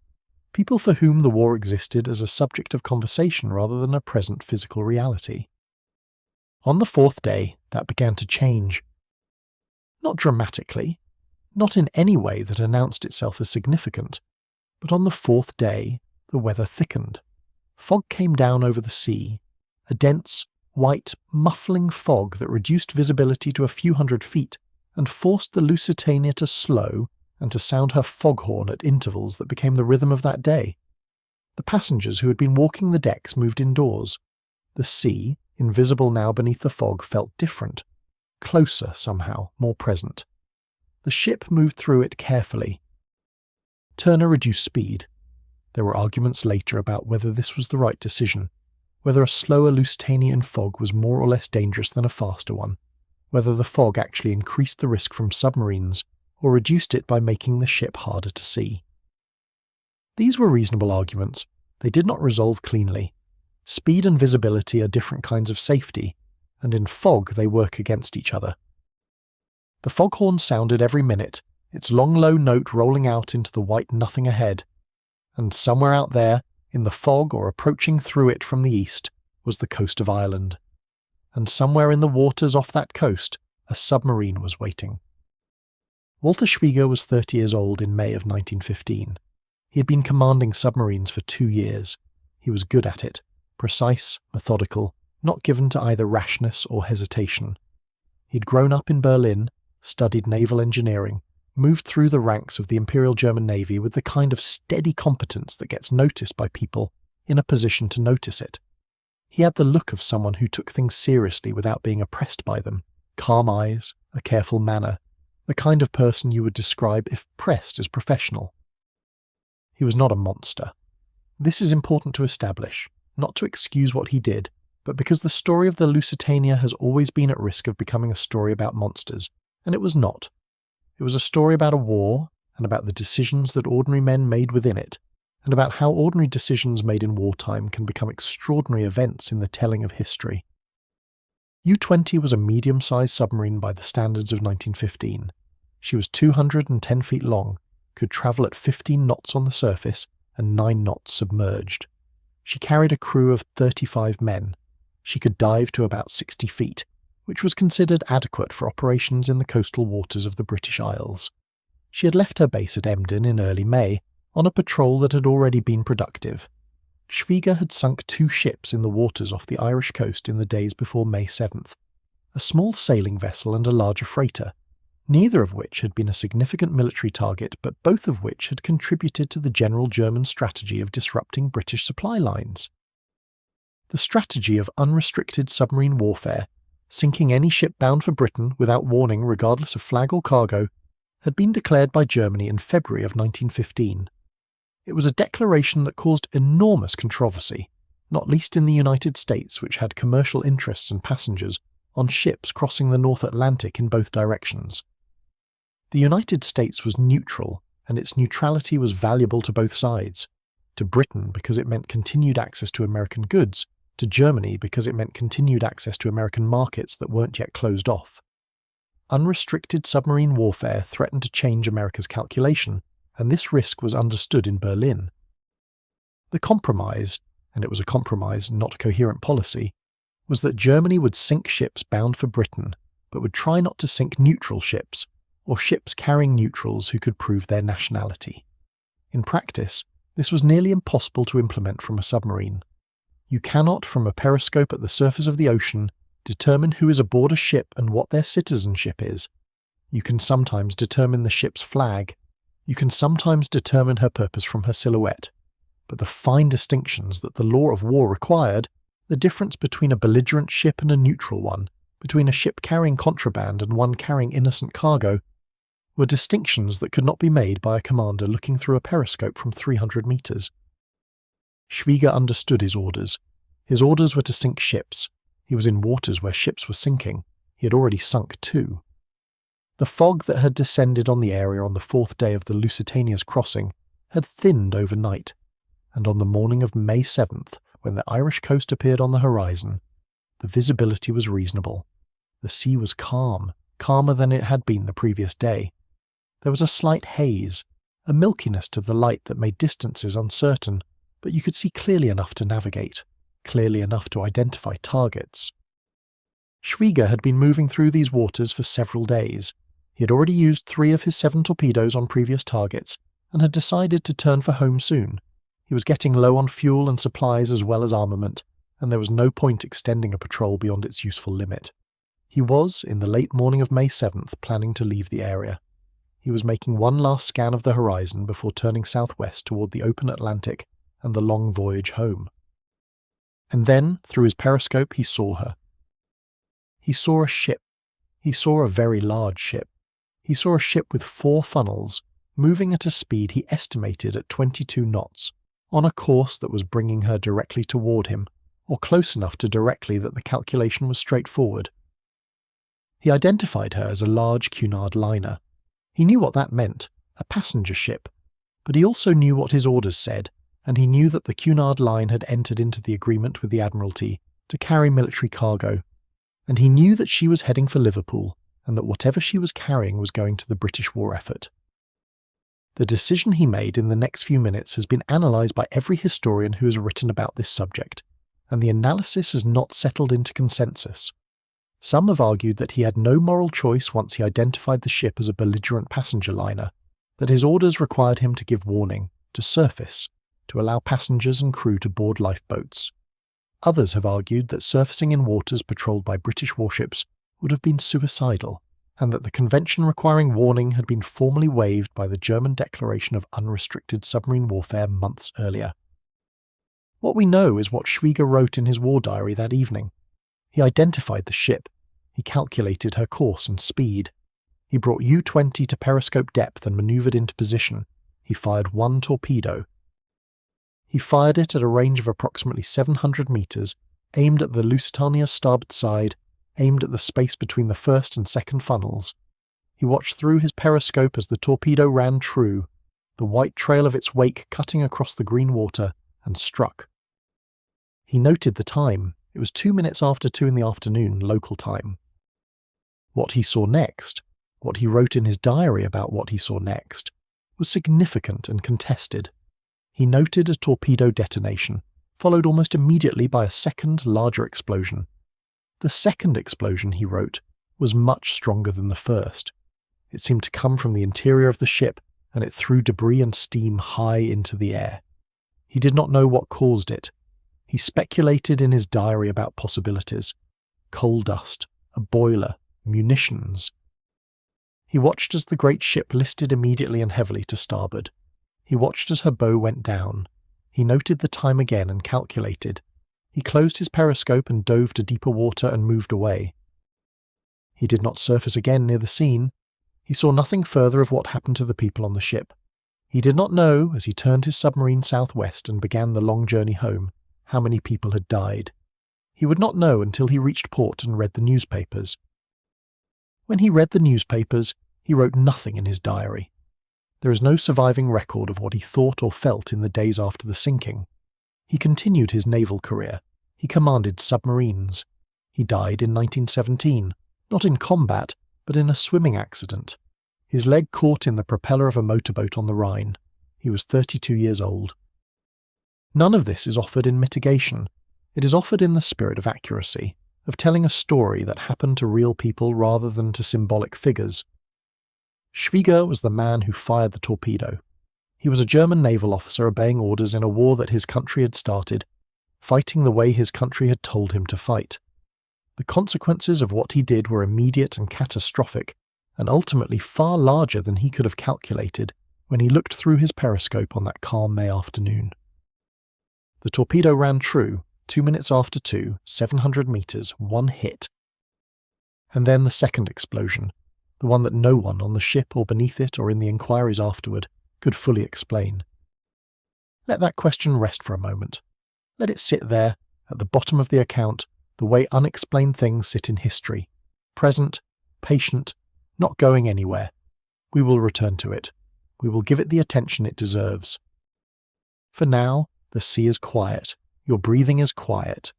people for whom the war existed as a subject of conversation rather than a present physical reality. On the fourth day, that began to change. Not dramatically, not in any way that announced itself as significant, but on the fourth day, the weather thickened. Fog came down over the sea, a dense, white, muffling fog that reduced visibility to a few hundred feet and forced the Lusitania to slow and to sound her foghorn at intervals that became the rhythm of that day. The passengers who had been walking the decks moved indoors. The sea, invisible now beneath the fog, felt different, closer somehow, more present. The ship moved through it carefully. Turner reduced speed. There were arguments later about whether this was the right decision, whether a slower Lusitania in fog was more or less dangerous than a faster one, whether the fog actually increased the risk from submarines or reduced it by making the ship harder to see. These were reasonable arguments. They did not resolve cleanly. Speed and visibility are different kinds of safety, and in fog they work against each other. The foghorn sounded every minute, its long low note rolling out into the white nothing ahead, and somewhere out there, in the fog or approaching through it from the east, was the coast of Ireland. And somewhere in the waters off that coast, a submarine was waiting. Walter Schwieger was 30 years old in May of 1915. He had been commanding submarines for 2 years. He was good at it, precise, methodical, not given to either rashness or hesitation. He'd grown up in Berlin, studied naval engineering, moved through the ranks of the Imperial German Navy with the kind of steady competence that gets noticed by people in a position to notice it. He had the look of someone who took things seriously without being oppressed by them, calm eyes, a careful manner, the kind of person you would describe if pressed as professional. He was not a monster. This is important to establish, not to excuse what he did, but because the story of the Lusitania has always been at risk of becoming a story about monsters, and it was not. It was a story about a war, and about the decisions that ordinary men made within it, and about how ordinary decisions made in wartime can become extraordinary events in the telling of history. U-20 was a medium-sized submarine by the standards of 1915. She was 210 feet long, could travel at 15 knots on the surface and 9 knots submerged. She carried a crew of 35 men. She could dive to about 60 feet, which was considered adequate for operations in the coastal waters of the British Isles. She had left her base at Emden in early May, on a patrol that had already been productive. Schwieger had sunk 2 ships in the waters off the Irish coast in the days before May 7th, a small sailing vessel and a larger freighter, neither of which had been a significant military target, but both of which had contributed to the general German strategy of disrupting British supply lines. The strategy of unrestricted submarine warfare, sinking any ship bound for Britain without warning regardless of flag or cargo, had been declared by Germany in February of 1915. It was a declaration that caused enormous controversy, not least in the United States, which had commercial interests and passengers on ships crossing the North Atlantic in both directions. The United States was neutral, and its neutrality was valuable to both sides. To Britain because it meant continued access to American goods, to Germany because it meant continued access to American markets that weren't yet closed off. Unrestricted submarine warfare threatened to change America's calculation, and this risk was understood in Berlin. The compromise, and it was a compromise, not a coherent policy, was that Germany would sink ships bound for Britain, but would try not to sink neutral ships, or ships carrying neutrals who could prove their nationality. In practice, this was nearly impossible to implement from a submarine. You cannot, from a periscope at the surface of the ocean, determine who is aboard a ship and what their citizenship is. You can sometimes determine the ship's flag. You can sometimes determine her purpose from her silhouette. But the fine distinctions that the law of war required, the difference between a belligerent ship and a neutral one, between a ship carrying contraband and one carrying innocent cargo, were distinctions that could not be made by a commander looking through a periscope from 300 meters. Schwieger understood his orders. His orders were to sink ships. He was in waters where ships were sinking. He had already sunk 2. The fog that had descended on the area on the 4th day of the Lusitania's crossing had thinned overnight, and on the morning of May 7th, when the Irish coast appeared on the horizon, the visibility was reasonable. The sea was calm, calmer than it had been the previous day. There was a slight haze, a milkiness to the light that made distances uncertain, but you could see clearly enough to navigate, clearly enough to identify targets. Schwieger had been moving through these waters for several days. He had already used 3 of his 7 torpedoes on previous targets, and had decided to turn for home soon. He was getting low on fuel and supplies as well as armament, and there was no point extending a patrol beyond its useful limit. He was, in the late morning of May 7th, planning to leave the area. He was making one last scan of the horizon before turning southwest toward the open Atlantic and the long voyage home. And then, through his periscope, he saw her. He saw a ship. He saw a very large ship. He saw a ship with 4 funnels, moving at a speed he estimated at 22 knots, on a course that was bringing her directly toward him, or close enough to directly that the calculation was straightforward. He identified her as a large Cunard liner. He knew what that meant, a passenger ship, but he also knew what his orders said, and he knew that the Cunard line had entered into the agreement with the Admiralty to carry military cargo, and he knew that she was heading for Liverpool, and that whatever she was carrying was going to the British war effort. The decision he made in the next few minutes has been analysed by every historian who has written about this subject, and the analysis has not settled into consensus. Some have argued that he had no moral choice once he identified the ship as a belligerent passenger liner, that his orders required him to give warning, to surface, to allow passengers and crew to board lifeboats. Others have argued that surfacing in waters patrolled by British warships would have been suicidal, and that the convention requiring warning had been formally waived by the German declaration of unrestricted submarine warfare months earlier. What we know is what Schwieger wrote in his war diary that evening. He identified the ship. He calculated her course and speed. He brought U-20 to periscope depth and manoeuvred into position. He fired 1 torpedo. He fired it at a range of approximately 700 meters, aimed at the Lusitania's starboard side, aimed at the space between the first and second funnels. He watched through his periscope as the torpedo ran true, the white trail of its wake cutting across the green water, and struck. He noted the time. It was 2 minutes after 2 in the afternoon, local time. What he saw next, what he wrote in his diary about what he saw next, was significant and contested. He noted a torpedo detonation, followed almost immediately by a second, larger explosion. The second explosion, he wrote, was much stronger than the first. It seemed to come from the interior of the ship, and it threw debris and steam high into the air. He did not know what caused it. He speculated in his diary about possibilities. Coal dust, a boiler, munitions. He watched as the great ship listed immediately and heavily to starboard. He watched as her bow went down. He noted the time again and calculated. He closed his periscope and dove to deeper water and moved away. He did not surface again near the scene. He saw nothing further of what happened to the people on the ship. He did not know, as he turned his submarine southwest and began the long journey home, how many people had died. He would not know until he reached port and read the newspapers. When he read the newspapers, he wrote nothing in his diary. There is no surviving record of what he thought or felt in the days after the sinking. He continued his naval career. He commanded submarines. He died in 1917, not in combat, but in a swimming accident. His leg caught in the propeller of a motorboat on the Rhine. He was 32 years old. None of this is offered in mitigation. It is offered in the spirit of accuracy, of telling a story that happened to real people rather than to symbolic figures. Schwieger was the man who fired the torpedo. He was a German naval officer obeying orders in a war that his country had started, fighting the way his country had told him to fight. The consequences of what he did were immediate and catastrophic, and ultimately far larger than he could have calculated when he looked through his periscope on that calm May afternoon. The torpedo ran true, 2 minutes after 2, 700 meters, one hit. And then the second explosion, the one that no one on the ship or beneath it or in the inquiries afterward could fully explain. Let that question rest for a moment. Let it sit there, at the bottom of the account, the way unexplained things sit in history, present, patient, not going anywhere. We will return to it. We will give it the attention it deserves. For now, the sea is quiet. Your breathing is quiet.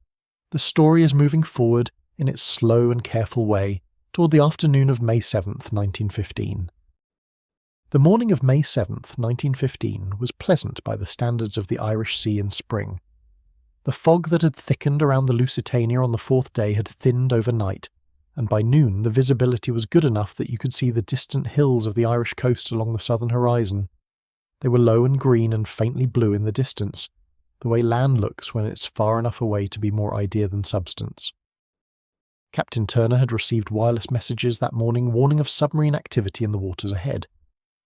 The story is moving forward in its slow and careful way toward the afternoon of May 7th, 1915. The morning of May 7th, 1915 was pleasant by the standards of the Irish Sea in spring. The fog that had thickened around the Lusitania on the fourth day had thinned overnight, and by noon the visibility was good enough that you could see the distant hills of the Irish coast along the southern horizon. They were low and green and faintly blue in the distance, the way land looks when it's far enough away to be more idea than substance. Captain Turner had received wireless messages that morning warning of submarine activity in the waters ahead.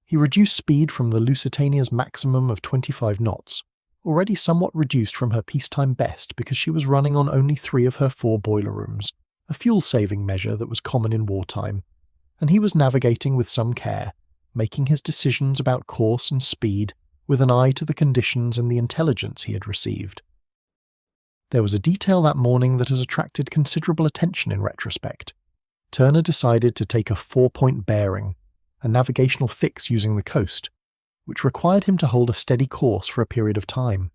He reduced speed from the Lusitania's maximum of 25 knots, already somewhat reduced from her peacetime best because she was running on only 3 of her 4 boiler rooms, a fuel-saving measure that was common in wartime, and he was navigating with some care, making his decisions about course and speed with an eye to the conditions and the intelligence he had received. There was a detail that morning that has attracted considerable attention in retrospect. Turner decided to take a 4-point bearing, a navigational fix using the coast, which required him to hold a steady course for a period of time.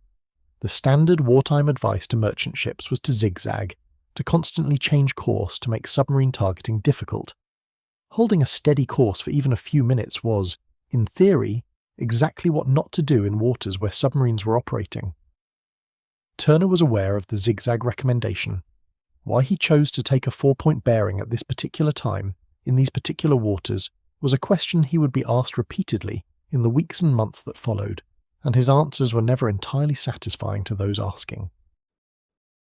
The standard wartime advice to merchant ships was to zigzag, to constantly change course to make submarine targeting difficult. Holding a steady course for even a few minutes was, in theory, exactly what not to do in waters where submarines were operating. Turner was aware of the zigzag recommendation. Why he chose to take a 4-point bearing at this particular time, in these particular waters, was a question he would be asked repeatedly in the weeks and months that followed, and his answers were never entirely satisfying to those asking.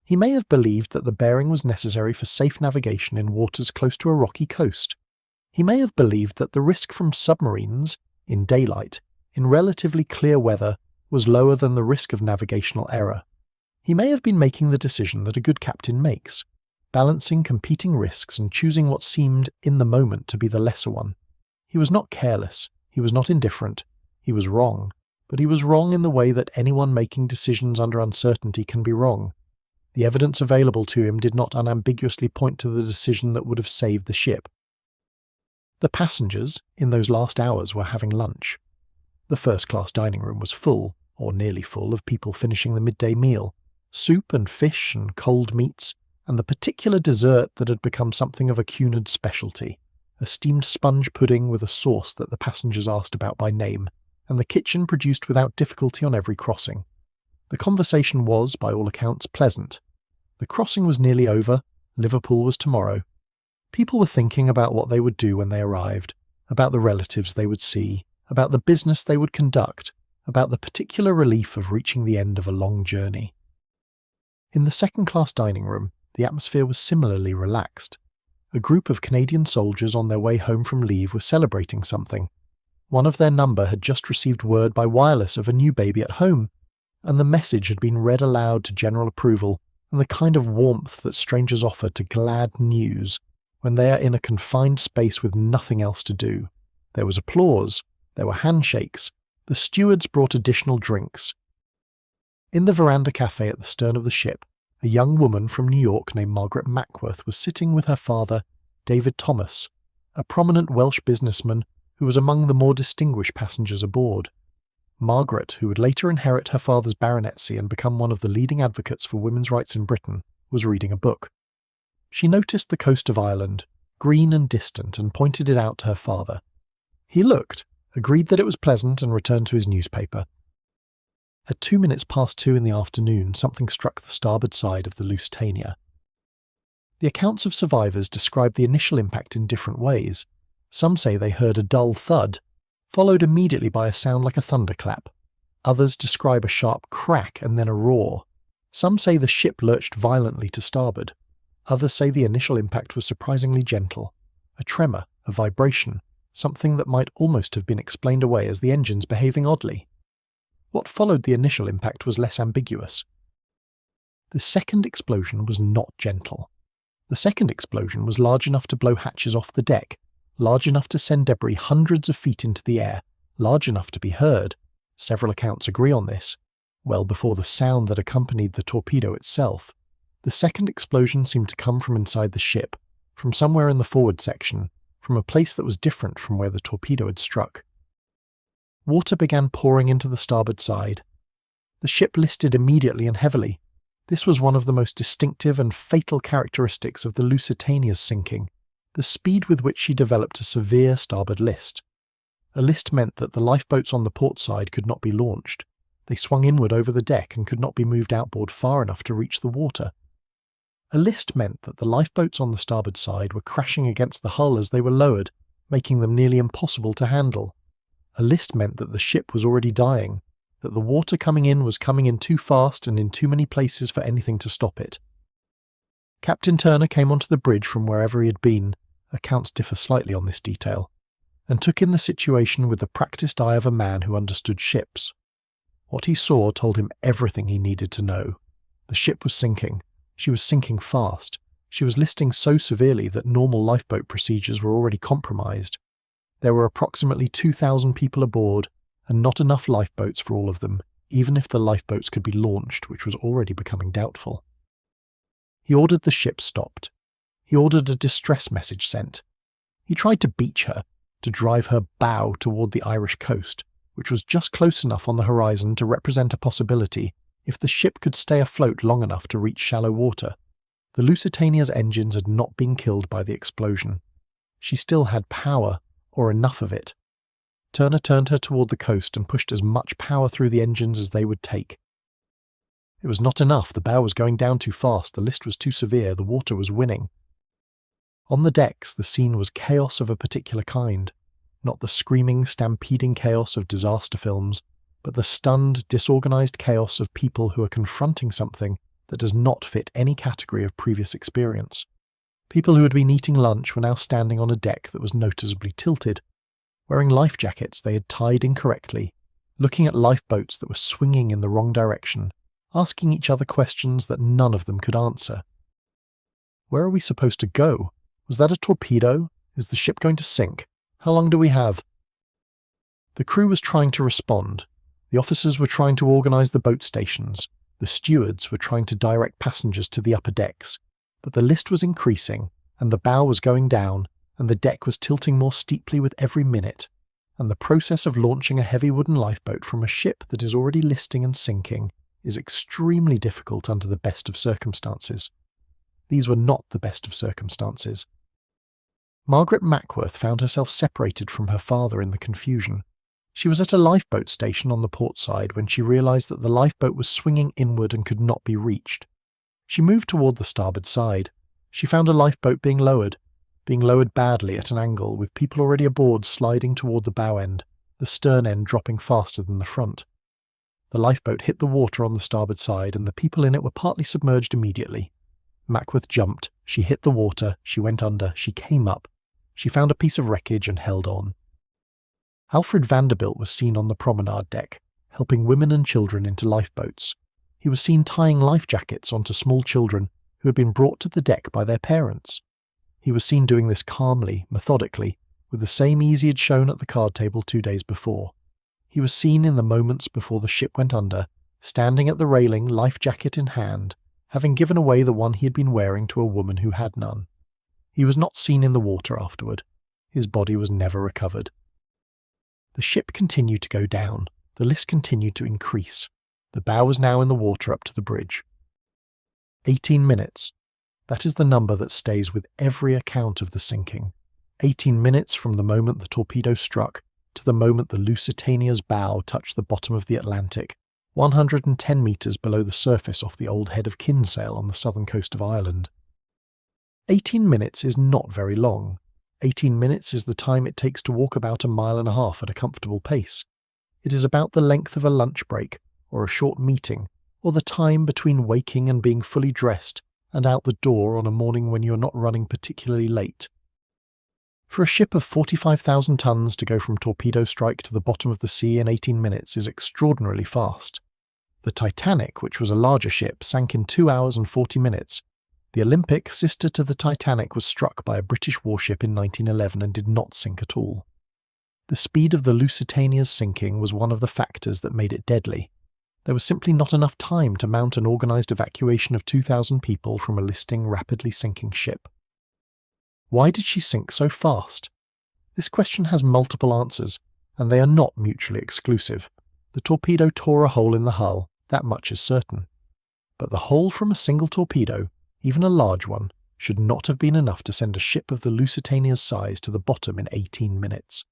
He may have believed that the bearing was necessary for safe navigation in waters close to a rocky coast. He may have believed that the risk from submarines, in daylight, in relatively clear weather, was lower than the risk of navigational error. He may have been making the decision that a good captain makes, balancing competing risks and choosing what seemed, in the moment, to be the lesser one. He was not careless. He was not indifferent. He was wrong. But he was wrong in the way that anyone making decisions under uncertainty can be wrong. The evidence available to him did not unambiguously point to the decision that would have saved the ship. The passengers, in those last hours, were having lunch. The first-class dining room was full, or nearly full, of people finishing the midday meal. Soup and fish and cold meats, and the particular dessert that had become something of a Cunard specialty, a steamed sponge pudding with a sauce that the passengers asked about by name, and the kitchen produced without difficulty on every crossing. The conversation was, by all accounts, pleasant. The crossing was nearly over. Liverpool was tomorrow. People were thinking about what they would do when they arrived, about the relatives they would see, about the business they would conduct, about the particular relief of reaching the end of a long journey. In the second-class dining room, the atmosphere was similarly relaxed. A group of Canadian soldiers on their way home from leave were celebrating something. One of their number had just received word by wireless of a new baby at home, and the message had been read aloud to general approval and the kind of warmth that strangers offer to glad news when they are in a confined space with nothing else to do. There was applause, there were handshakes, the stewards brought additional drinks. In the veranda cafe at the stern of the ship, a young woman from New York named Margaret Mackworth was sitting with her father, David Thomas, a prominent Welsh businessman who was among the more distinguished passengers aboard. Margaret, who would later inherit her father's baronetcy and become one of the leading advocates for women's rights in Britain, was reading a book. She noticed the coast of Ireland, green and distant, and pointed it out to her father. He looked, agreed that it was pleasant, and returned to his newspaper. At 2:02 in the afternoon, something struck the starboard side of the Lusitania. The accounts of survivors describe the initial impact in different ways. Some say they heard a dull thud, followed immediately by a sound like a thunderclap. Others describe a sharp crack and then a roar. Some say the ship lurched violently to starboard. Others say the initial impact was surprisingly gentle. A tremor, a vibration, something that might almost have been explained away as the engines behaving oddly. What followed the initial impact was less ambiguous. The second explosion was not gentle. The second explosion was large enough to blow hatches off the deck, large enough to send debris hundreds of feet into the air, large enough to be heard. Several accounts agree on this. Well before the sound that accompanied the torpedo itself, the second explosion seemed to come from inside the ship, from somewhere in the forward section, from a place that was different from where the torpedo had struck. Water began pouring into the starboard side. The ship listed immediately and heavily. This was one of the most distinctive and fatal characteristics of the Lusitania's sinking, the speed with which she developed a severe starboard list. A list meant that the lifeboats on the port side could not be launched. They swung inward over the deck and could not be moved outboard far enough to reach the water. A list meant that the lifeboats on the starboard side were crashing against the hull as they were lowered, making them nearly impossible to handle. A list meant that the ship was already dying, that the water coming in was coming in too fast and in too many places for anything to stop it. Captain Turner came onto the bridge from wherever he had been, accounts differ slightly on this detail, and took in the situation with the practiced eye of a man who understood ships. What he saw told him everything he needed to know. The ship was sinking. She was sinking fast. She was listing so severely that normal lifeboat procedures were already compromised. There were approximately 2,000 people aboard, and not enough lifeboats for all of them, even if the lifeboats could be launched, which was already becoming doubtful. He ordered the ship stopped. He ordered a distress message sent. He tried to beach her, to drive her bow toward the Irish coast, which was just close enough on the horizon to represent a possibility if the ship could stay afloat long enough to reach shallow water. The Lusitania's engines had not been killed by the explosion. She still had power, or enough of it. Turner turned her toward the coast and pushed as much power through the engines as they would take. It was not enough. The bow was going down too fast, the list was too severe, the water was winning. On the decks, the scene was chaos of a particular kind, not the screaming, stampeding chaos of disaster films, but the stunned, disorganized chaos of people who are confronting something that does not fit any category of previous experience. People who had been eating lunch were now standing on a deck that was noticeably tilted, wearing life jackets they had tied incorrectly, looking at lifeboats that were swinging in the wrong direction, asking each other questions that none of them could answer. Where are we supposed to go? Was that a torpedo? Is the ship going to sink? How long do we have? The crew was trying to respond. The officers were trying to organise the boat stations, the stewards were trying to direct passengers to the upper decks, but the list was increasing, and the bow was going down, and the deck was tilting more steeply with every minute, and the process of launching a heavy wooden lifeboat from a ship that is already listing and sinking is extremely difficult under the best of circumstances. These were not the best of circumstances. Margaret Mackworth found herself separated from her father in the confusion. She was at a lifeboat station on the port side when she realised that the lifeboat was swinging inward and could not be reached. She moved toward the starboard side. She found a lifeboat being lowered badly at an angle, with people already aboard sliding toward the bow end, the stern end dropping faster than the front. The lifeboat hit the water on the starboard side, and the people in it were partly submerged immediately. Mackworth jumped, she hit the water, she went under, she came up. She found a piece of wreckage and held on. Alfred Vanderbilt was seen on the promenade deck, helping women and children into lifeboats. He was seen tying life jackets onto small children who had been brought to the deck by their parents. He was seen doing this calmly, methodically, with the same ease he had shown at the card table 2 days before. He was seen in the moments before the ship went under, standing at the railing, life jacket in hand, having given away the one he had been wearing to a woman who had none. He was not seen in the water afterward. His body was never recovered. The ship continued to go down. The list continued to increase. The bow was now in the water up to the bridge. 18 minutes. That is the number that stays with every account of the sinking. 18 minutes from the moment the torpedo struck to the moment the Lusitania's bow touched the bottom of the Atlantic, 110 metres below the surface off the old head of Kinsale on the southern coast of Ireland. 18 minutes is not very long. 18 minutes is the time it takes to walk about 1.5 miles at a comfortable pace. It is about the length of a lunch break, or a short meeting, or the time between waking and being fully dressed and out the door on a morning when you are not running particularly late. For a ship of 45,000 tons to go from torpedo strike to the bottom of the sea in 18 minutes is extraordinarily fast. The Titanic, which was a larger ship, sank in 2 hours and 40 minutes. The Olympic, sister to the Titanic, was struck by a British warship in 1911 and did not sink at all. The speed of the Lusitania's sinking was one of the factors that made it deadly. There was simply not enough time to mount an organised evacuation of 2,000 people from a listing, rapidly sinking ship. Why did she sink so fast? This question has multiple answers, and they are not mutually exclusive. The torpedo tore a hole in the hull, that much is certain. But the hole from a single torpedo, even a large one, should not have been enough to send a ship of the Lusitania's size to the bottom in 18 minutes.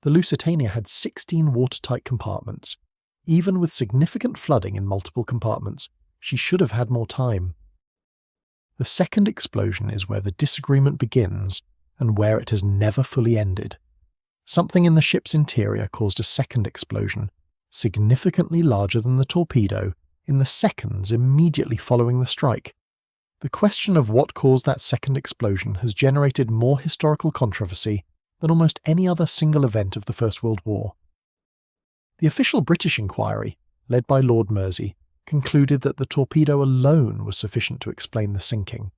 The Lusitania had 16 watertight compartments. Even with significant flooding in multiple compartments, she should have had more time. The second explosion is where the disagreement begins and where it has never fully ended. Something in the ship's interior caused a second explosion, significantly larger than the torpedo, in the seconds immediately following the strike. The question of what caused that second explosion has generated more historical controversy than almost any other single event of the First World War. The official British inquiry, led by Lord Mersey, concluded that the torpedo alone was sufficient to explain the sinking.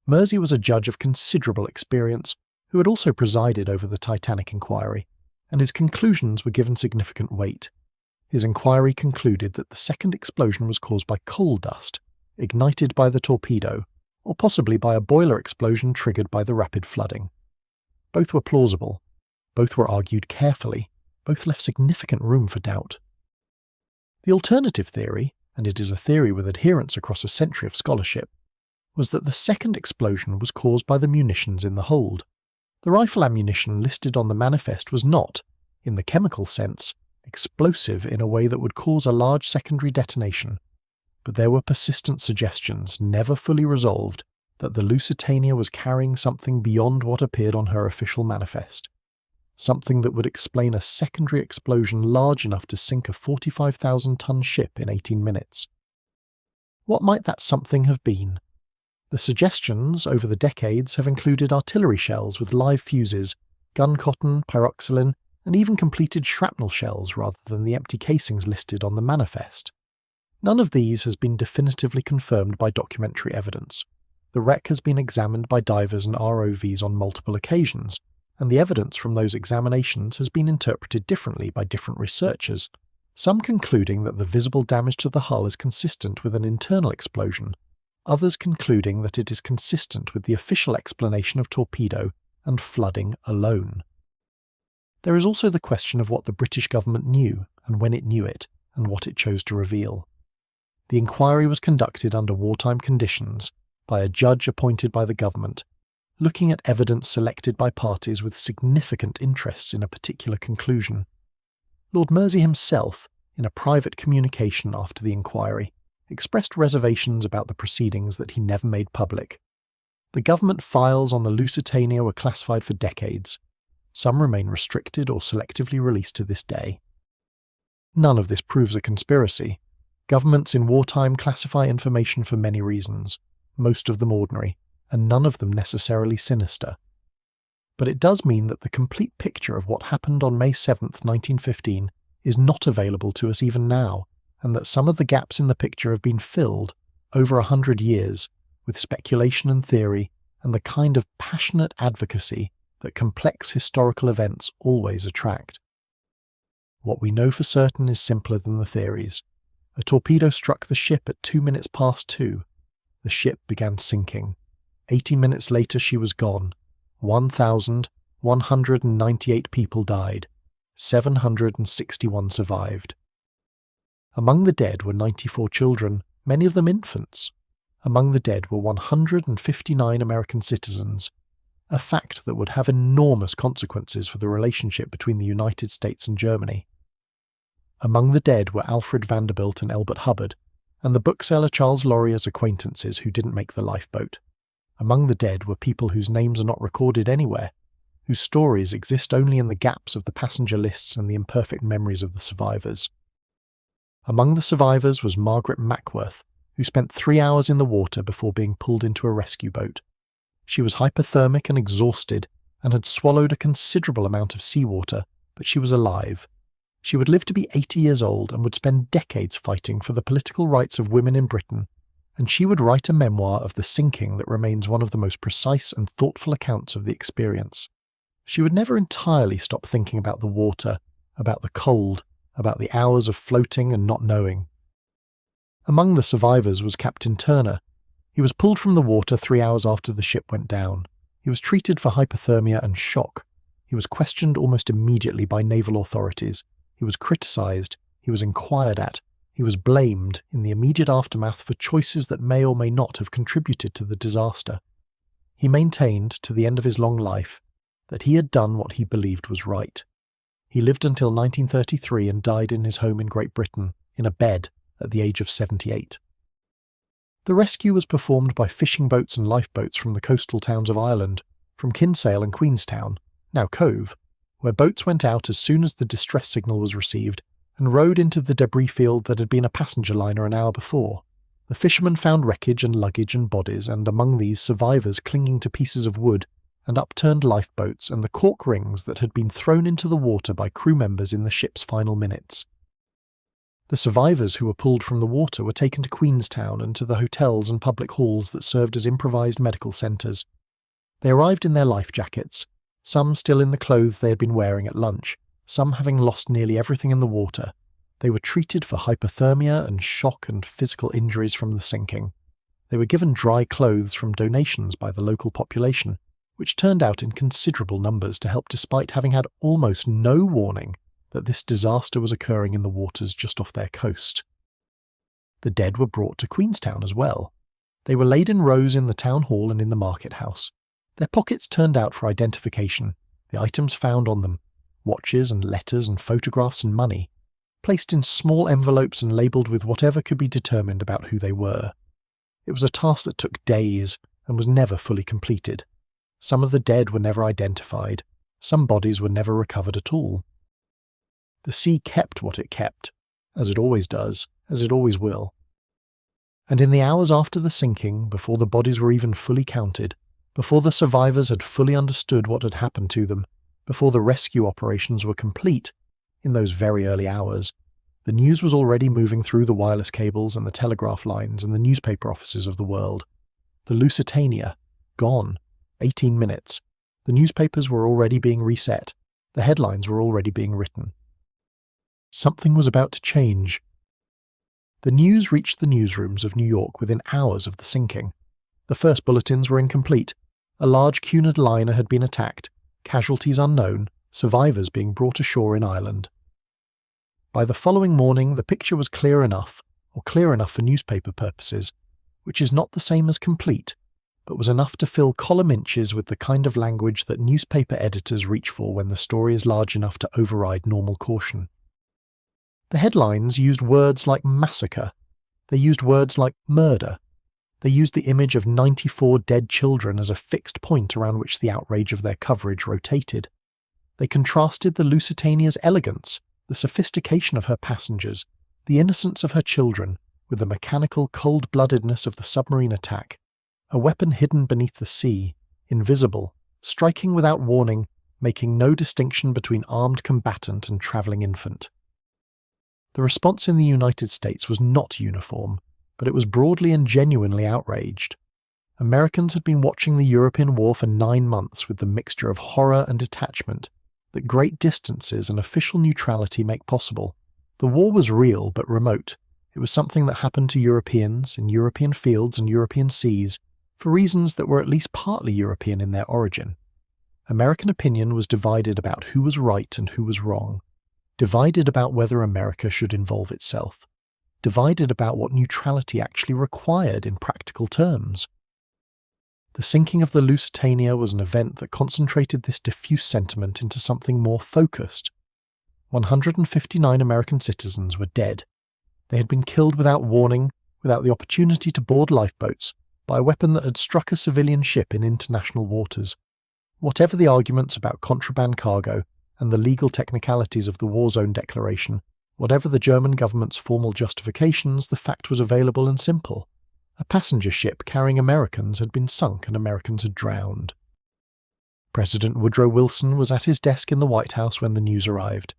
Mersey was a judge of considerable experience who had also presided over the Titanic inquiry, and his conclusions were given significant weight. His inquiry concluded that the second explosion was caused by coal dust, ignited by the torpedo, or possibly by a boiler explosion triggered by the rapid flooding. Both were plausible. Both were argued carefully. Both left significant room for doubt. The alternative theory, and it is a theory with adherents across a century of scholarship, was that the second explosion was caused by the munitions in the hold. The rifle ammunition listed on the manifest was not, in the chemical sense, explosive in a way that would cause a large secondary detonation, but there were persistent suggestions, never fully resolved, that the Lusitania was carrying something beyond what appeared on her official manifest. Something that would explain a secondary explosion large enough to sink a 45,000-ton ship in 18 minutes. What might that something have been? The suggestions over the decades have included artillery shells with live fuses, gun cotton, pyroxylin, and even completed shrapnel shells rather than the empty casings listed on the manifest. None of these has been definitively confirmed by documentary evidence. The wreck has been examined by divers and ROVs on multiple occasions, and the evidence from those examinations has been interpreted differently by different researchers. some concluding that the visible damage to the hull is consistent with an internal explosion, others concluding that it is consistent with the official explanation of torpedo and flooding alone. There is also the question of what the British government knew and when it knew it, and what it chose to reveal. The inquiry was conducted under wartime conditions by a judge appointed by the government, looking at evidence selected by parties with significant interests in a particular conclusion. Lord Mersey himself, in a private communication after the inquiry, expressed reservations about the proceedings that he never made public. The government files on the Lusitania were classified for decades. Some remain restricted or selectively released to this day. None of this proves a conspiracy. Governments in wartime classify information for many reasons, most of them ordinary, and none of them necessarily sinister. But it does mean that the complete picture of what happened on May 7, 1915 is not available to us even now, and that some of the gaps in the picture have been filled, over 100 years, with speculation and theory and the kind of passionate advocacy that complex historical events always attract. What we know for certain is simpler than the theories. A torpedo struck the ship at 2 minutes past 2. The ship began sinking. 80 minutes later she was gone. 1,198 people died. 761 survived. Among the dead were 94 children, many of them infants. Among the dead were 159 American citizens, a fact that would have enormous consequences for the relationship between the United States and Germany. Among the dead were Alfred Vanderbilt and Elbert Hubbard, and the bookseller Charles Laurier's acquaintances who didn't make the lifeboat. Among the dead were people whose names are not recorded anywhere, whose stories exist only in the gaps of the passenger lists and the imperfect memories of the survivors. Among the survivors was Margaret Mackworth, who spent 3 hours in the water before being pulled into a rescue boat. She was hypothermic and exhausted, and had swallowed a considerable amount of seawater, but she was alive. She would live to be 80 years old and would spend decades fighting for the political rights of women in Britain, and she would write a memoir of the sinking that remains one of the most precise and thoughtful accounts of the experience. She would never entirely stop thinking about the water, about the cold, about the hours of floating and not knowing. Among the survivors was Captain Turner. He was pulled from the water 3 hours after the ship went down. He was treated for hypothermia and shock. He was questioned almost immediately by naval authorities. He was criticised. He was inquired at. He was blamed in the immediate aftermath for choices that may or may not have contributed to the disaster. He maintained, to the end of his long life, that he had done what he believed was right. He lived until 1933 and died in his home in Great Britain, in a bed, at the age of 78. The rescue was performed by fishing boats and lifeboats from the coastal towns of Ireland, from Kinsale and Queenstown, now Cove, where boats went out as soon as the distress signal was received and rowed into the debris field that had been a passenger liner an hour before. The fishermen found wreckage and luggage and bodies, and among these survivors clinging to pieces of wood and upturned lifeboats and the cork rings that had been thrown into the water by crew members in the ship's final minutes. The survivors who were pulled from the water were taken to Queenstown and to the hotels and public halls that served as improvised medical centres. They arrived in their life jackets, some still in the clothes they had been wearing at lunch, some having lost nearly everything in the water. They were treated for hypothermia and shock and physical injuries from the sinking. They were given dry clothes from donations by the local population, which turned out in considerable numbers to help despite having had almost no warning that this disaster was occurring in the waters just off their coast. The dead were brought to Queenstown as well. They were laid in rows in the town hall and in the market house. Their pockets turned out for identification, the items found on them, watches and letters and photographs and money, placed in small envelopes and labelled with whatever could be determined about who they were. It was a task that took days and was never fully completed. Some of the dead were never identified. Some bodies were never recovered at all. The sea kept what it kept, as it always does, as it always will. And in the hours after the sinking, before the bodies were even fully counted, before the survivors had fully understood what had happened to them, before the rescue operations were complete, in those very early hours, the news was already moving through the wireless cables and the telegraph lines and the newspaper offices of the world. The Lusitania, gone, 18 minutes. The newspapers were already being reset. The headlines were already being written. Something was about to change. The news reached the newsrooms of New York within hours of the sinking. The first bulletins were incomplete. A large Cunard liner had been attacked, casualties unknown, survivors being brought ashore in Ireland. By the following morning, the picture was clear enough for newspaper purposes, which is not the same as complete, but was enough to fill column inches with the kind of language that newspaper editors reach for when the story is large enough to override normal caution. The headlines used words like massacre. They used words like murder. They used the image of 94 dead children as a fixed point around which the outrage of their coverage rotated. They contrasted the Lusitania's elegance, the sophistication of her passengers, the innocence of her children, with the mechanical cold-bloodedness of the submarine attack, a weapon hidden beneath the sea, invisible, striking without warning, making no distinction between armed combatant and travelling infant. The response in the United States was not uniform, but it was broadly and genuinely outraged. Americans had been watching the European war for 9 months with the mixture of horror and detachment that great distances and official neutrality make possible. The war was real but remote. It was something that happened to Europeans in European fields and European seas for reasons that were at least partly European in their origin. American opinion was divided about who was right and who was wrong, divided about whether America should involve itself, divided about what neutrality actually required in practical terms. The sinking of the Lusitania was an event that concentrated this diffuse sentiment into something more focused. 159 American citizens were dead. They had been killed without warning, without the opportunity to board lifeboats, by a weapon that had struck a civilian ship in international waters. Whatever the arguments about contraband cargo and the legal technicalities of the war zone declaration, whatever the German government's formal justifications, the fact was available and simple. A passenger ship carrying Americans had been sunk and Americans had drowned. President Woodrow Wilson was at his desk in the White House when the news arrived.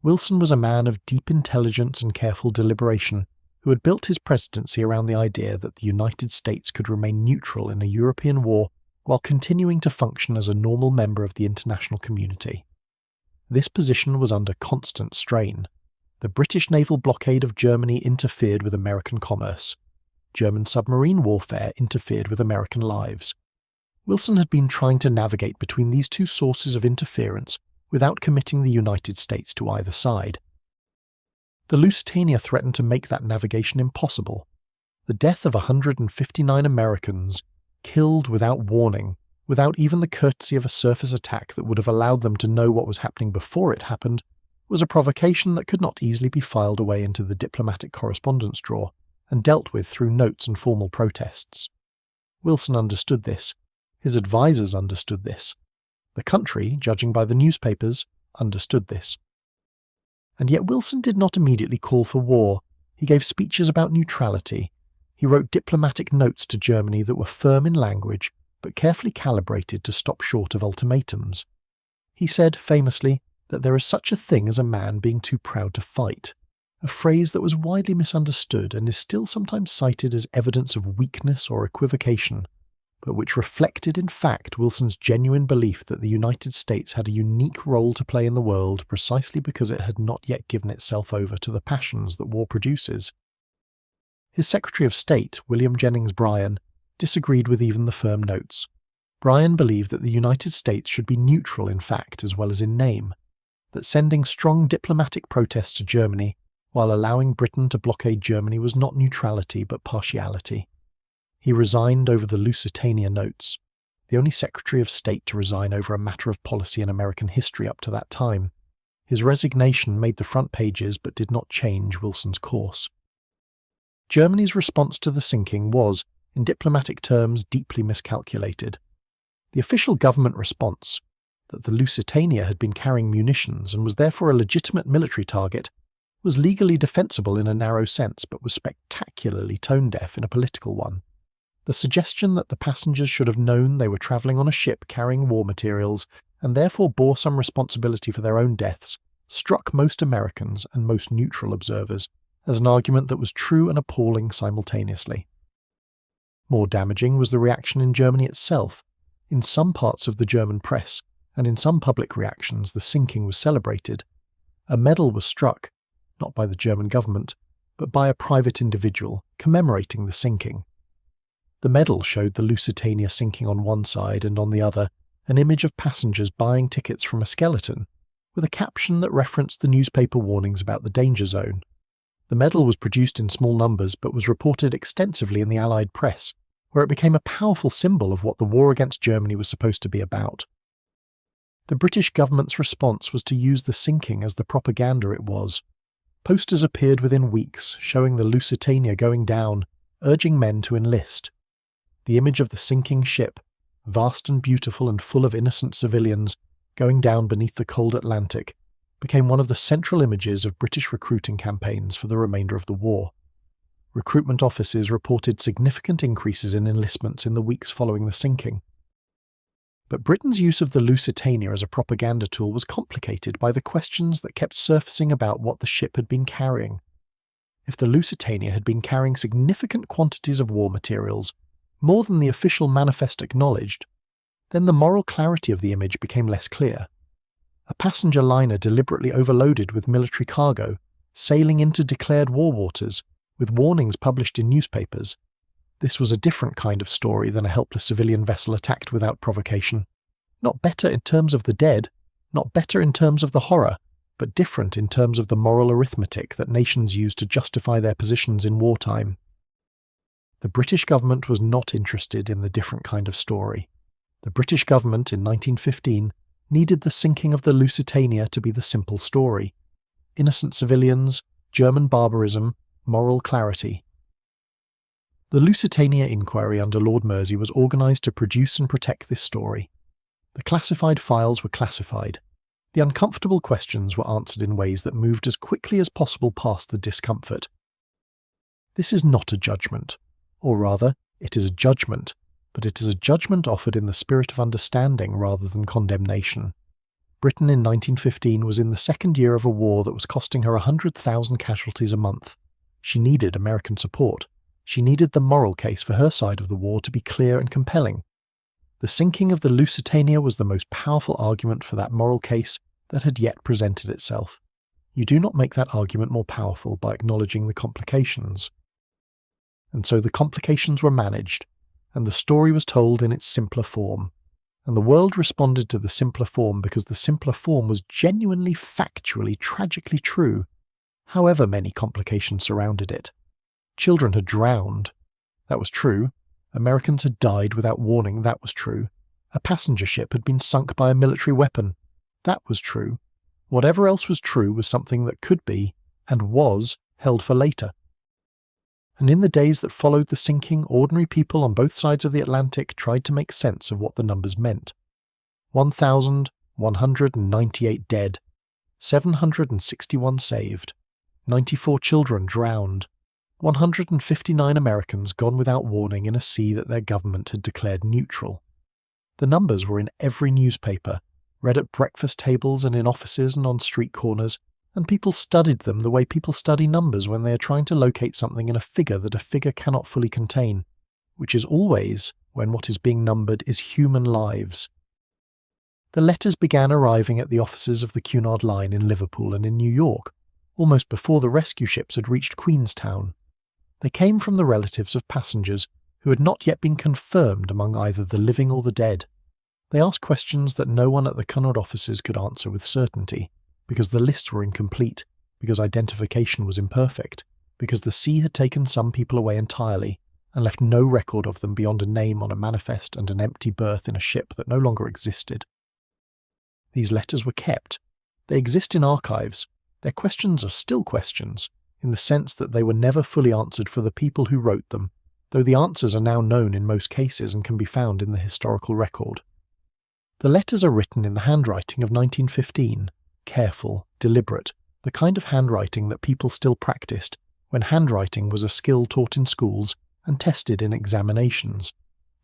Wilson was a man of deep intelligence and careful deliberation, who had built his presidency around the idea that the United States could remain neutral in a European war while continuing to function as a normal member of the international community. This position was under constant strain. The British naval blockade of Germany interfered with American commerce. German submarine warfare interfered with American lives. Wilson had been trying to navigate between these two sources of interference without committing the United States to either side. The Lusitania threatened to make that navigation impossible. The death of 159 Americans, killed without warning, without even the courtesy of a surface attack that would have allowed them to know what was happening before it happened, was a provocation that could not easily be filed away into the diplomatic correspondence drawer and dealt with through notes and formal protests. Wilson understood this. His advisers understood this. The country, judging by the newspapers, understood this. And yet Wilson did not immediately call for war. He gave speeches about neutrality. He wrote diplomatic notes to Germany that were firm in language, but carefully calibrated to stop short of ultimatums. He said, famously, that there is such a thing as a man being too proud to fight, a phrase that was widely misunderstood and is still sometimes cited as evidence of weakness or equivocation, but which reflected in fact Wilson's genuine belief that the United States had a unique role to play in the world precisely because it had not yet given itself over to the passions that war produces. His Secretary of State, William Jennings Bryan, disagreed with even the firm notes. Bryan believed that the United States should be neutral in fact as well as in name, that sending strong diplomatic protests to Germany while allowing Britain to blockade Germany was not neutrality but partiality. He resigned over the Lusitania notes, the only Secretary of State to resign over a matter of policy in American history up to that time. His resignation made the front pages but did not change Wilson's course. Germany's response to the sinking was, in diplomatic terms, deeply miscalculated. The official government response, that the Lusitania had been carrying munitions and was therefore a legitimate military target, was legally defensible in a narrow sense but was spectacularly tone-deaf in a political one. The suggestion that the passengers should have known they were travelling on a ship carrying war materials and therefore bore some responsibility for their own deaths struck most Americans and most neutral observers as an argument that was true and appalling simultaneously. More damaging was the reaction in Germany itself. In some parts of the German press, and in some public reactions, the sinking was celebrated. A medal was struck, not by the German government, but by a private individual, commemorating the sinking. The medal showed the Lusitania sinking on one side and on the other an image of passengers buying tickets from a skeleton, with a caption that referenced the newspaper warnings about the danger zone. The medal was produced in small numbers but was reported extensively in the Allied press, where it became a powerful symbol of what the war against Germany was supposed to be about. The British government's response was to use the sinking as the propaganda it was. Posters appeared within weeks showing the Lusitania going down, urging men to enlist. The image of the sinking ship, vast and beautiful and full of innocent civilians, going down beneath the cold Atlantic, became one of the central images of British recruiting campaigns for the remainder of the war. Recruitment offices reported significant increases in enlistments in the weeks following the sinking. But Britain's use of the Lusitania as a propaganda tool was complicated by the questions that kept surfacing about what the ship had been carrying. If the Lusitania had been carrying significant quantities of war materials, more than the official manifest acknowledged, then the moral clarity of the image became less clear. A passenger liner deliberately overloaded with military cargo, sailing into declared war waters, with warnings published in newspapers. This was a different kind of story than a helpless civilian vessel attacked without provocation. Not better in terms of the dead, not better in terms of the horror, but different in terms of the moral arithmetic that nations use to justify their positions in wartime. The British government was not interested in the different kind of story. The British government in 1915 needed the sinking of the Lusitania to be the simple story. Innocent civilians, German barbarism, moral clarity. The Lusitania inquiry under Lord Mersey was organised to produce and protect this story. The classified files were classified. The uncomfortable questions were answered in ways that moved as quickly as possible past the discomfort. This is not a judgment, or rather, it is a judgment, but it is a judgment offered in the spirit of understanding rather than condemnation. Britain in 1915 was in the second year of a war that was costing her 100,000 casualties a month. She needed American support. She needed the moral case for her side of the war to be clear and compelling. The sinking of the Lusitania was the most powerful argument for that moral case that had yet presented itself. You do not make that argument more powerful by acknowledging the complications. And so the complications were managed, and the story was told in its simpler form. And the world responded to the simpler form because the simpler form was genuinely, factually, tragically true, however many complications surrounded it. Children had drowned. That was true. Americans had died without warning. That was true. A passenger ship had been sunk by a military weapon. That was true. Whatever else was true was something that could be, and was, held for later. And in the days that followed the sinking, ordinary people on both sides of the Atlantic tried to make sense of what the numbers meant. 1,198 dead, 761 saved, 94 children drowned, 159 Americans gone without warning in a sea that their government had declared neutral. The numbers were in every newspaper, read at breakfast tables and in offices and on street corners, and people studied them the way people study numbers when they are trying to locate something in a figure that a figure cannot fully contain, which is always when what is being numbered is human lives. The letters began arriving at the offices of the Cunard Line in Liverpool and in New York, almost before the rescue ships had reached Queenstown. They came from the relatives of passengers who had not yet been confirmed among either the living or the dead. They asked questions that no one at the Cunard offices could answer with certainty, because the lists were incomplete, because identification was imperfect, because the sea had taken some people away entirely and left no record of them beyond a name on a manifest and an empty berth in a ship that no longer existed. These letters were kept. They exist in archives. Their questions are still questions, in the sense that they were never fully answered for the people who wrote them, though the answers are now known in most cases and can be found in the historical record. The letters are written in the handwriting of 1915, careful, deliberate, the kind of handwriting that people still practiced when handwriting was a skill taught in schools and tested in examinations.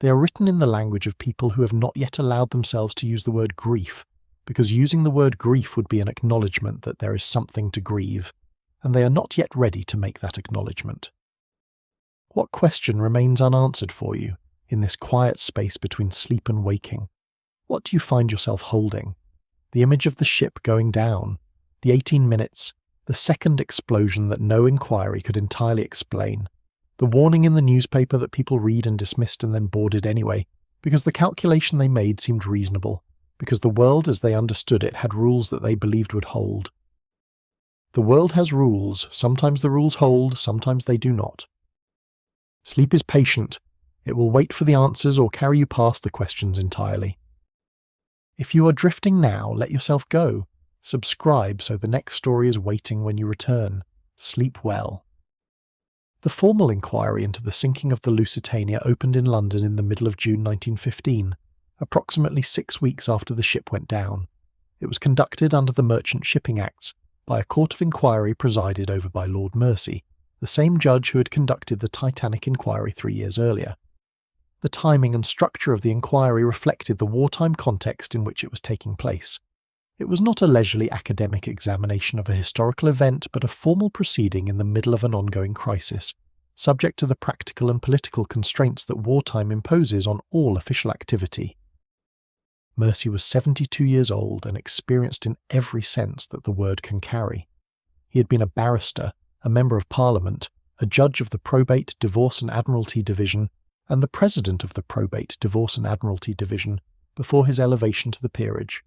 They are written in the language of people who have not yet allowed themselves to use the word grief, because using the word grief would be an acknowledgement that there is something to grieve, and they are not yet ready to make that acknowledgement. What question remains unanswered for you in this quiet space between sleep and waking? What do you find yourself holding? The image of the ship going down, the 18 minutes, the second explosion that no inquiry could entirely explain, the warning in the newspaper that people read and dismissed and then boarded anyway, because the calculation they made seemed reasonable, because the world as they understood it had rules that they believed would hold. The world has rules, sometimes the rules hold, sometimes they do not. Sleep is patient, it will wait for the answers or carry you past the questions entirely. If you are drifting now, let yourself go. Subscribe so the next story is waiting when you return. Sleep well. The formal inquiry into the sinking of the Lusitania opened in London in the middle of June 1915, approximately 6 weeks after the ship went down. It was conducted under the Merchant Shipping Acts by a court of inquiry presided over by Lord Mersey, the same judge who had conducted the Titanic inquiry 3 years earlier. The timing and structure of the inquiry reflected the wartime context in which it was taking place. It was not a leisurely academic examination of a historical event, but a formal proceeding in the middle of an ongoing crisis, subject to the practical and political constraints that wartime imposes on all official activity. Mersey was 72 years old and experienced in every sense that the word can carry. He had been a barrister, a member of Parliament, a judge of the Probate, Divorce and Admiralty Division, and the president of the Probate, Divorce and Admiralty Division before his elevation to the peerage.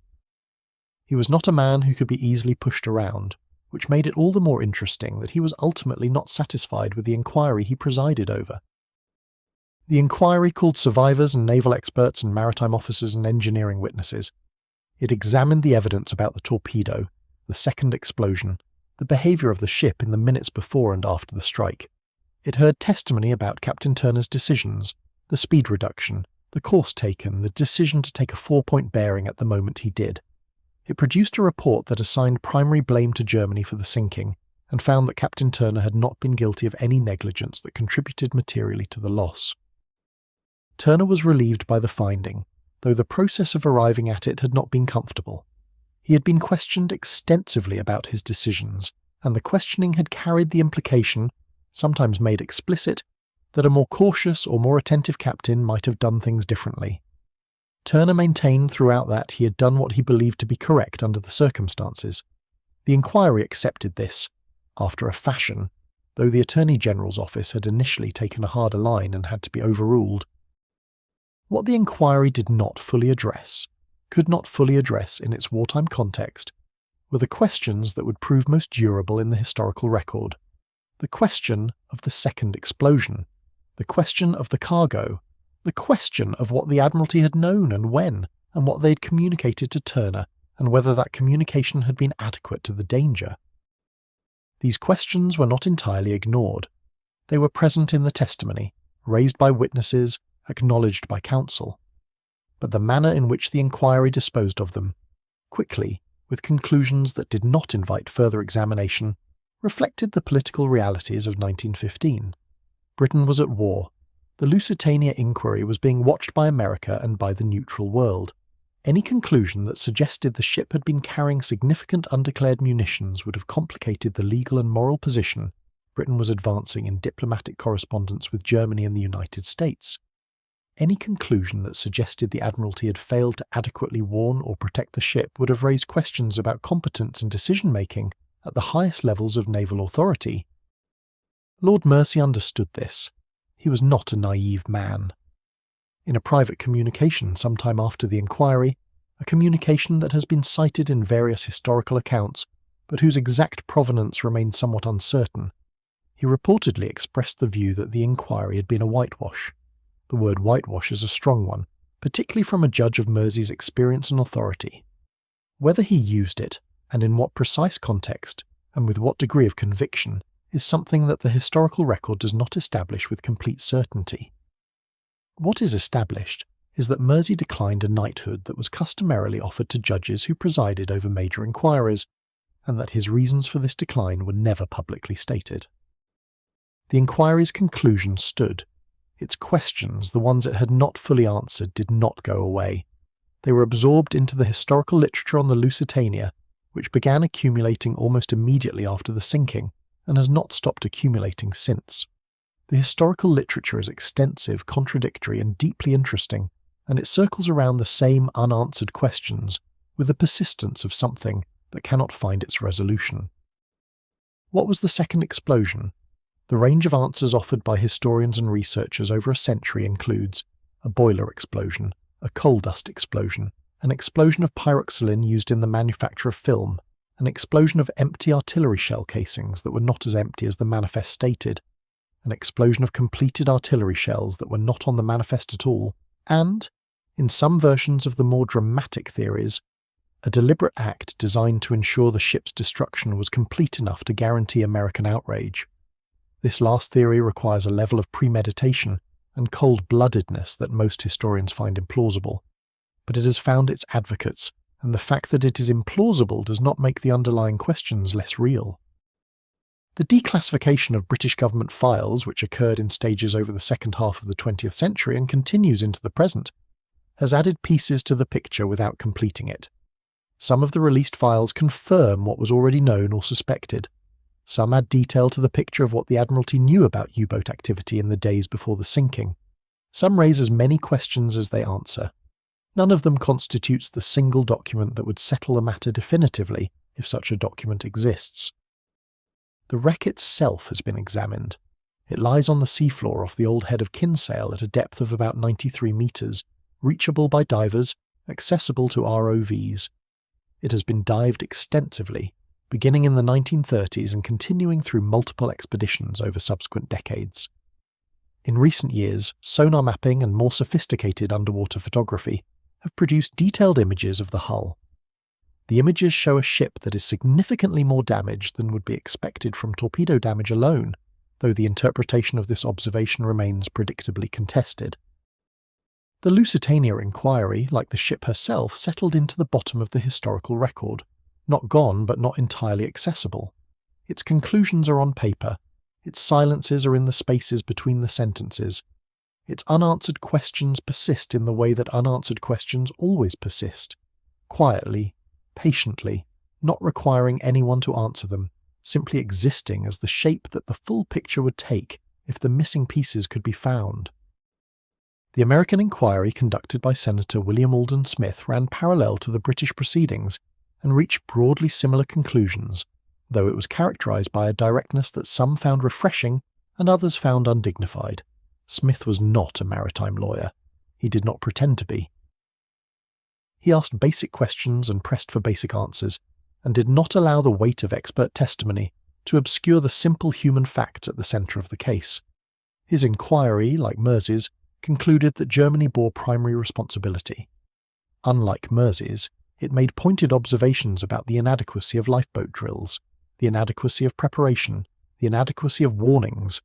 He was not a man who could be easily pushed around, which made it all the more interesting that he was ultimately not satisfied with the inquiry he presided over. The inquiry called survivors and naval experts and maritime officers and engineering witnesses. It examined the evidence about the torpedo, the second explosion, the behaviour of the ship in the minutes before and after the strike. It heard testimony about Captain Turner's decisions, the speed reduction, the course taken, the decision to take a 4-point bearing at the moment he did. It produced a report that assigned primary blame to Germany for the sinking and found that Captain Turner had not been guilty of any negligence that contributed materially to the loss. Turner was relieved by the finding, though the process of arriving at it had not been comfortable. He had been questioned extensively about his decisions, and the questioning had carried the implication, sometimes made explicit, that a more cautious or more attentive captain might have done things differently. Turner maintained throughout that he had done what he believed to be correct under the circumstances. The inquiry accepted this, after a fashion, though the Attorney General's office had initially taken a harder line and had to be overruled. What the inquiry did not fully address, could not fully address in its wartime context, were the questions that would prove most durable in the historical record. The question of the second explosion, the question of the cargo, the question of what the Admiralty had known and when, and what they had communicated to Turner, and whether that communication had been adequate to the danger. These questions were not entirely ignored. They were present in the testimony, raised by witnesses, acknowledged by counsel. But the manner in which the inquiry disposed of them, quickly, with conclusions that did not invite further examination, reflected the political realities of 1915. Britain was at war. The Lusitania inquiry was being watched by America and by the neutral world. Any conclusion that suggested the ship had been carrying significant undeclared munitions would have complicated the legal and moral position Britain was advancing in diplomatic correspondence with Germany and the United States. Any conclusion that suggested the Admiralty had failed to adequately warn or protect the ship would have raised questions about competence and decision-making at the highest levels of naval authority. Lord Mersey understood this. He was not a naive man. In a private communication sometime after the inquiry, a communication that has been cited in various historical accounts, but whose exact provenance remains somewhat uncertain, he reportedly expressed the view that the inquiry had been a whitewash. The word whitewash is a strong one, particularly from a judge of Mersey's experience and authority. Whether he used it, and in what precise context, and with what degree of conviction, is something that the historical record does not establish with complete certainty. What is established is that Mersey declined a knighthood that was customarily offered to judges who presided over major inquiries, and that his reasons for this decline were never publicly stated. The inquiry's conclusion stood. Its questions, the ones it had not fully answered, did not go away. They were absorbed into the historical literature on the Lusitania, which began accumulating almost immediately after the sinking, and has not stopped accumulating since. The historical literature is extensive, contradictory, and deeply interesting, and it circles around the same unanswered questions with the persistence of something that cannot find its resolution. What was the second explosion? The range of answers offered by historians and researchers over a century includes a boiler explosion, a coal dust explosion, an explosion of pyroxylin used in the manufacture of film, an explosion of empty artillery shell casings that were not as empty as the manifest stated, an explosion of completed artillery shells that were not on the manifest at all, and, in some versions of the more dramatic theories, a deliberate act designed to ensure the ship's destruction was complete enough to guarantee American outrage. This last theory requires a level of premeditation and cold-bloodedness that most historians find implausible, but it has found its advocates, and the fact that it is implausible does not make the underlying questions less real. The declassification of British government files, which occurred in stages over the second half of the 20th century and continues into the present, has added pieces to the picture without completing it. Some of the released files confirm what was already known or suspected. Some add detail to the picture of what the Admiralty knew about U-boat activity in the days before the sinking. Some raise as many questions as they answer. None of them constitutes the single document that would settle the matter definitively if such a document exists. The wreck itself has been examined. It lies on the seafloor off the old head of Kinsale at a depth of about 93 metres, reachable by divers, accessible to ROVs. It has been dived extensively, beginning in the 1930s and continuing through multiple expeditions over subsequent decades. In recent years, sonar mapping and more sophisticated underwater photography have produced detailed images of the hull. The images show a ship that is significantly more damaged than would be expected from torpedo damage alone, though the interpretation of this observation remains predictably contested. The Lusitania inquiry, like the ship herself, settled into the bottom of the historical record, not gone but not entirely accessible. Its conclusions are on paper, its silences are in the spaces between the sentences. Its unanswered questions persist in the way that unanswered questions always persist, quietly, patiently, not requiring anyone to answer them, simply existing as the shape that the full picture would take if the missing pieces could be found. The American inquiry conducted by Senator William Alden Smith ran parallel to the British proceedings and reached broadly similar conclusions, though it was characterized by a directness that some found refreshing and others found undignified. Smith was not a maritime lawyer. He did not pretend to be. He asked basic questions and pressed for basic answers, and did not allow the weight of expert testimony to obscure the simple human facts at the centre of the case. His inquiry, like Mersey's, concluded that Germany bore primary responsibility. Unlike Mersey's, it made pointed observations about the inadequacy of lifeboat drills, the inadequacy of preparation, the inadequacy of warnings,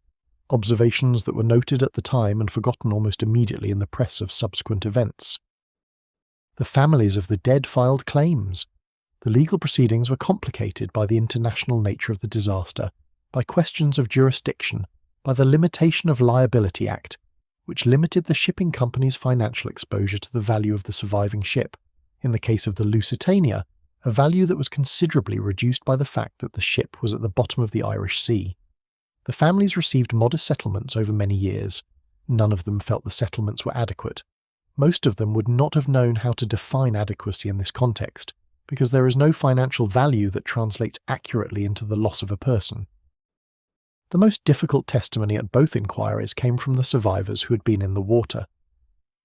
observations that were noted at the time and forgotten almost immediately in the press of subsequent events. The families of the dead filed claims. The legal proceedings were complicated by the international nature of the disaster, by questions of jurisdiction, by the Limitation of Liability Act, which limited the shipping company's financial exposure to the value of the surviving ship. In the case of the Lusitania, a value that was considerably reduced by the fact that the ship was at the bottom of the Irish Sea. The families received modest settlements over many years. None of them felt the settlements were adequate. Most of them would not have known how to define adequacy in this context, because there is no financial value that translates accurately into the loss of a person. The most difficult testimony at both inquiries came from the survivors who had been in the water.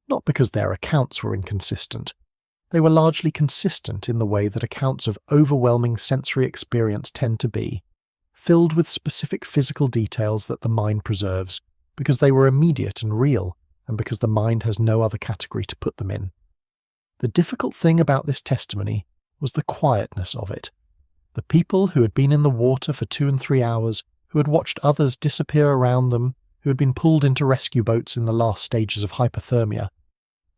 Not because their accounts were inconsistent. They were largely consistent in the way that accounts of overwhelming sensory experience tend to be, filled with specific physical details that the mind preserves, because they were immediate and real, and because the mind has no other category to put them in. The difficult thing about this testimony was the quietness of it. The people who had been in the water for 2 and 3 hours, who had watched others disappear around them, who had been pulled into rescue boats in the last stages of hypothermia,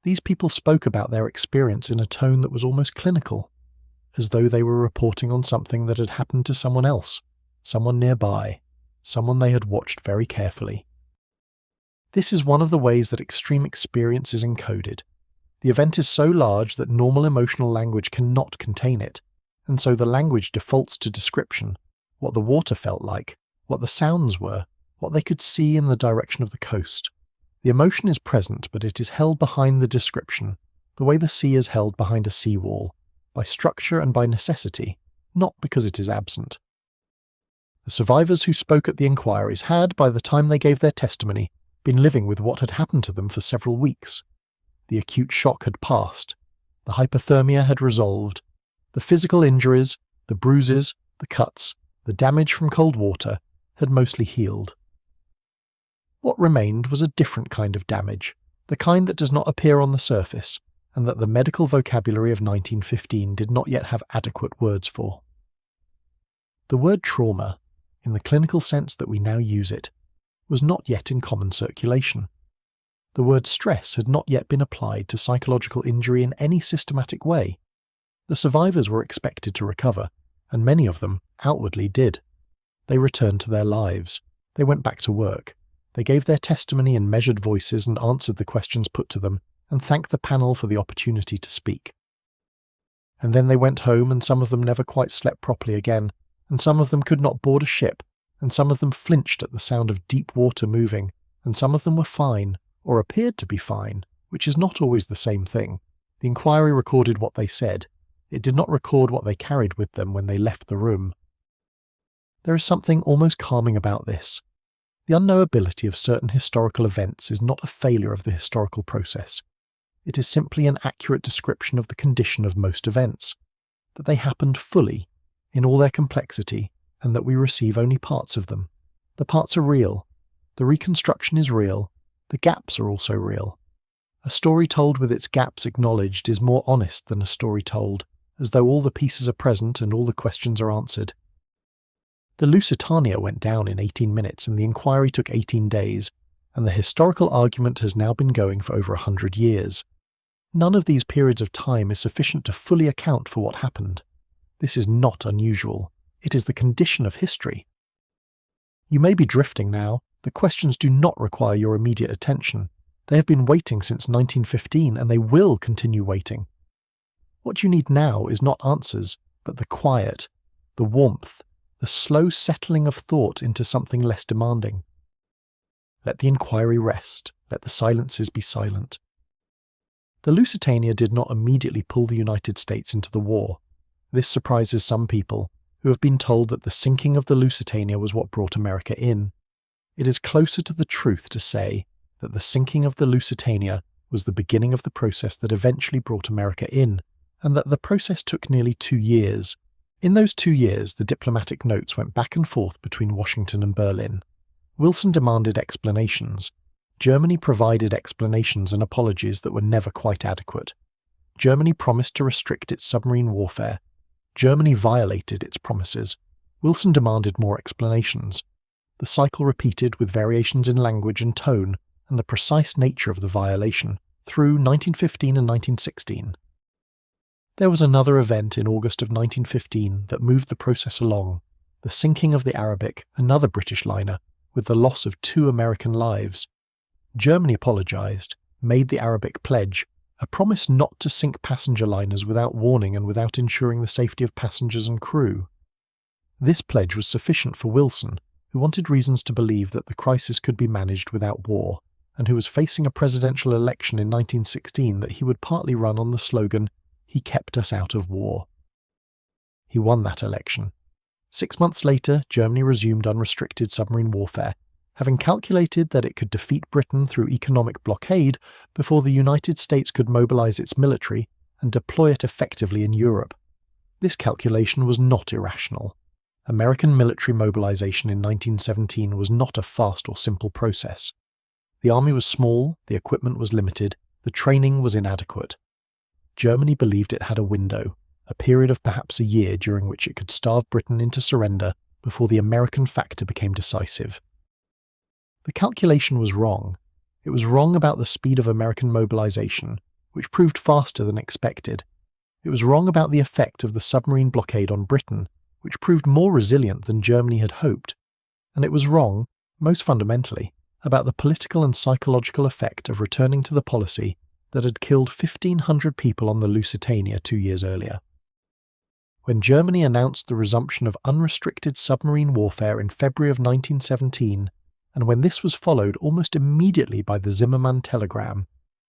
these people spoke about their experience in a tone that was almost clinical, as though they were reporting on something that had happened to someone else, someone nearby, someone they had watched very carefully. This is one of the ways that extreme experience is encoded. The event is so large that normal emotional language cannot contain it, and so the language defaults to description, what the water felt like, what the sounds were, what they could see in the direction of the coast. The emotion is present, but it is held behind the description, the way the sea is held behind a seawall, by structure and by necessity, not because it is absent. The survivors who spoke at the inquiries had, by the time they gave their testimony, been living with what had happened to them for several weeks. The acute shock had passed. The hypothermia had resolved. The physical injuries, the bruises, the cuts, the damage from cold water had mostly healed. What remained was a different kind of damage, the kind that does not appear on the surface, and that the medical vocabulary of 1915 did not yet have adequate words for. The word trauma, in the clinical sense that we now use it, was not yet in common circulation. The word stress had not yet been applied to psychological injury in any systematic way. The survivors were expected to recover, and many of them outwardly did. They returned to their lives. They went back to work. They gave their testimony in measured voices and answered the questions put to them, and thanked the panel for the opportunity to speak. And then they went home, and some of them never quite slept properly again, and some of them could not board a ship, and some of them flinched at the sound of deep water moving, and some of them were fine, or appeared to be fine, which is not always the same thing. The inquiry recorded what they said. It did not record what they carried with them when they left the room. There is something almost calming about this. The unknowability of certain historical events is not a failure of the historical process. It is simply an accurate description of the condition of most events, that they happened fully, in all their complexity, and that we receive only parts of them. The parts are real. The reconstruction is real. The gaps are also real. A story told with its gaps acknowledged is more honest than a story told, as though all the pieces are present and all the questions are answered. The Lusitania went down in 18 minutes and the inquiry took 18 days, and the historical argument has now been going for over 100 years. None of these periods of time is sufficient to fully account for what happened. This is not unusual. It is the condition of history. You may be drifting now. The questions do not require your immediate attention. They have been waiting since 1915 and they will continue waiting. What you need now is not answers, but the quiet, the warmth, the slow settling of thought into something less demanding. Let the inquiry rest. Let the silences be silent. The Lusitania did not immediately pull the United States into the war. This surprises some people, who have been told that the sinking of the Lusitania was what brought America in. It is closer to the truth to say that the sinking of the Lusitania was the beginning of the process that eventually brought America in, and that the process took nearly 2 years. In those 2 years, the diplomatic notes went back and forth between Washington and Berlin. Wilson demanded explanations. Germany provided explanations and apologies that were never quite adequate. Germany promised to restrict its submarine warfare. Germany violated its promises. Wilson demanded more explanations. The cycle repeated with variations in language and tone and the precise nature of the violation through 1915 and 1916. There was another event in August of 1915 that moved the process along, the sinking of the Arabic, another British liner, with the loss of 2 American lives. Germany apologized, made the Arabic pledge, a promise not to sink passenger liners without warning and without ensuring the safety of passengers and crew. This pledge was sufficient for Wilson, who wanted reasons to believe that the crisis could be managed without war, and who was facing a presidential election in 1916 that he would partly run on the slogan, "He kept us out of war." He won that election. 6 months later, Germany resumed unrestricted submarine warfare, having calculated that it could defeat Britain through economic blockade before the United States could mobilize its military and deploy it effectively in Europe. This calculation was not irrational. American military mobilization in 1917 was not a fast or simple process. The army was small, the equipment was limited, the training was inadequate. Germany believed it had a window, a period of perhaps a year during which it could starve Britain into surrender before the American factor became decisive. The calculation was wrong. It was wrong about the speed of American mobilization, which proved faster than expected. It was wrong about the effect of the submarine blockade on Britain, which proved more resilient than Germany had hoped. And it was wrong, most fundamentally, about the political and psychological effect of returning to the policy that had killed 1,500 people on the Lusitania 2 years earlier. When Germany announced the resumption of unrestricted submarine warfare in February of 1917, and when this was followed almost immediately by the Zimmermann telegram,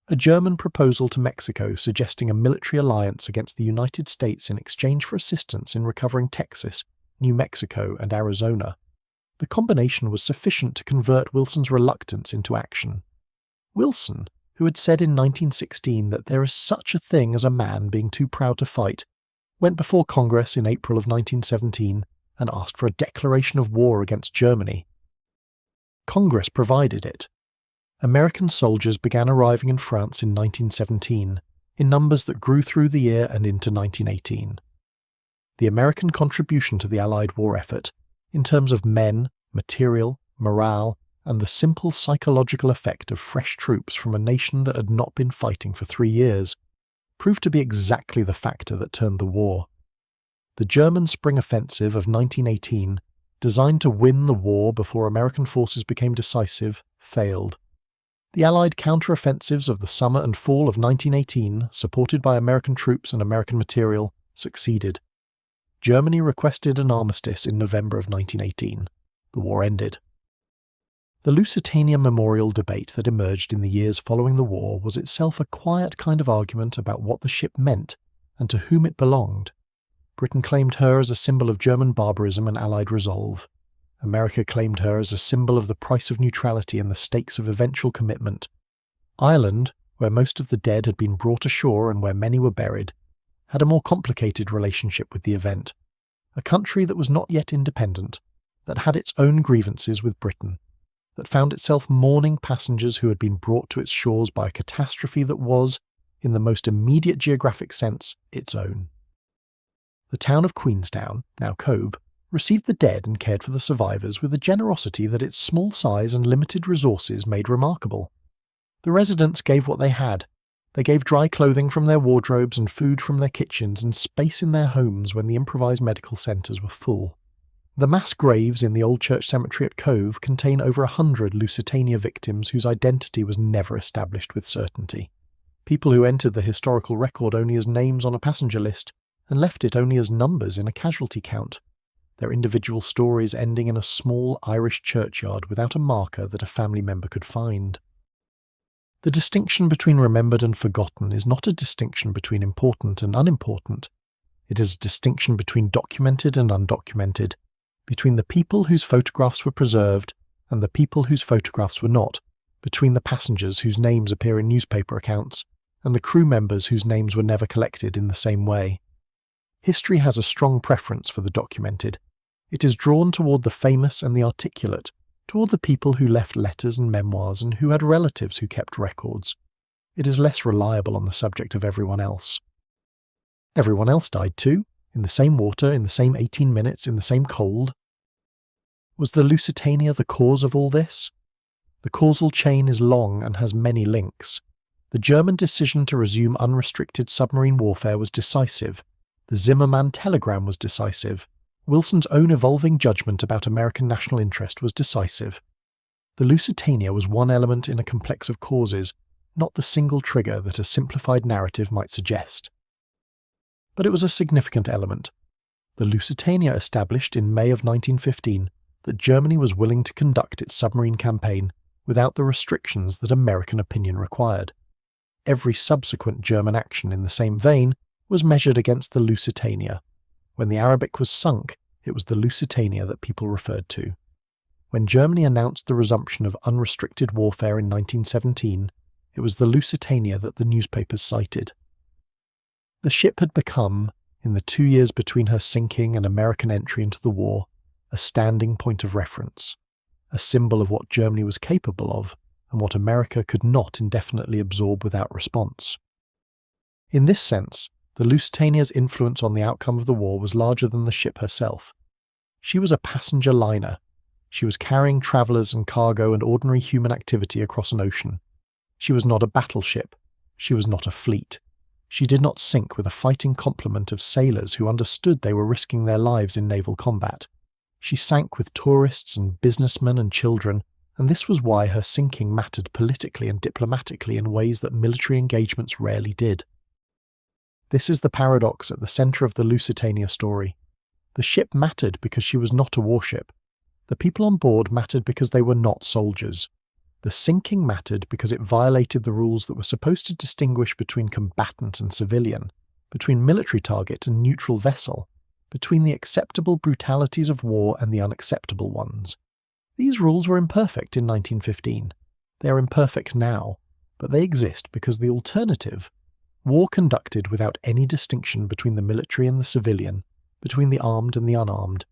a German proposal to Mexico suggesting a military alliance against the United States in exchange for assistance in recovering Texas, New Mexico, and Arizona, The combination was sufficient to convert Wilson's reluctance into action. Wilson, who had said in 1916 that there is such a thing as a man being too proud to fight, went before Congress in April of 1917 and asked for a declaration of war against Germany. Congress provided it. American soldiers began arriving in France in 1917, in numbers that grew through the year and into 1918. The American contribution to the Allied war effort, in terms of men, material, morale, and the simple psychological effect of fresh troops from a nation that had not been fighting for 3 years, proved to be exactly the factor that turned the war. The German spring offensive of 1918, designed to win the war before American forces became decisive, failed. The Allied counter-offensives of the summer and fall of 1918, supported by American troops and American material, succeeded. Germany requested an armistice in November of 1918. The war ended. The Lusitania memorial debate that emerged in the years following the war was itself a quiet kind of argument about what the ship meant and to whom it belonged. Britain claimed her as a symbol of German barbarism and Allied resolve. America claimed her as a symbol of the price of neutrality and the stakes of eventual commitment. Ireland, where most of the dead had been brought ashore and where many were buried, had a more complicated relationship with the event. A country that was not yet independent, that had its own grievances with Britain, that found itself mourning passengers who had been brought to its shores by a catastrophe that was, in the most immediate geographic sense, its own. The town of Queenstown, now Cove, received the dead and cared for the survivors with a generosity that its small size and limited resources made remarkable. The residents gave what they had. They gave dry clothing from their wardrobes and food from their kitchens and space in their homes when the improvised medical centres were full. The mass graves in the Old Church Cemetery at Cove contain over 100 Lusitania victims whose identity was never established with certainty. People who entered the historical record only as names on a passenger list and left it only as numbers in a casualty count, their individual stories ending in a small Irish churchyard without a marker that a family member could find. The distinction between remembered and forgotten is not a distinction between important and unimportant. It is a distinction between documented and undocumented, between the people whose photographs were preserved and the people whose photographs were not, between the passengers whose names appear in newspaper accounts and the crew members whose names were never collected in the same way. History has a strong preference for the documented. It is drawn toward the famous and the articulate, toward the people who left letters and memoirs and who had relatives who kept records. It is less reliable on the subject of everyone else. Everyone else died too, in the same water, in the same 18 minutes, in the same cold. Was the Lusitania the cause of all this? The causal chain is long and has many links. The German decision to resume unrestricted submarine warfare was decisive. The Zimmermann telegram was decisive. Wilson's own evolving judgment about American national interest was decisive. The Lusitania was one element in a complex of causes, not the single trigger that a simplified narrative might suggest. But it was a significant element. The Lusitania established in May of 1915 that Germany was willing to conduct its submarine campaign without the restrictions that American opinion required. Every subsequent German action in the same vein was measured against the Lusitania. When the Arabic was sunk, it was the Lusitania that people referred to. When Germany announced the resumption of unrestricted warfare in 1917, it was the Lusitania that the newspapers cited. The ship had become, in the 2 years between her sinking and American entry into the war, a standing point of reference, a symbol of what Germany was capable of and what America could not indefinitely absorb without response. In this sense, the Lusitania's influence on the outcome of the war was larger than the ship herself. She was a passenger liner. She was carrying travellers and cargo and ordinary human activity across an ocean. She was not a battleship. She was not a fleet. She did not sink with a fighting complement of sailors who understood they were risking their lives in naval combat. She sank with tourists and businessmen and children, and this was why her sinking mattered politically and diplomatically in ways that military engagements rarely did. This is the paradox at the centre of the Lusitania story. The ship mattered because she was not a warship. The people on board mattered because they were not soldiers. The sinking mattered because it violated the rules that were supposed to distinguish between combatant and civilian, between military target and neutral vessel, between the acceptable brutalities of war and the unacceptable ones. These rules were imperfect in 1915. They are imperfect now, but they exist because the alternative, war conducted without any distinction between the military and the civilian, between the armed and the unarmed,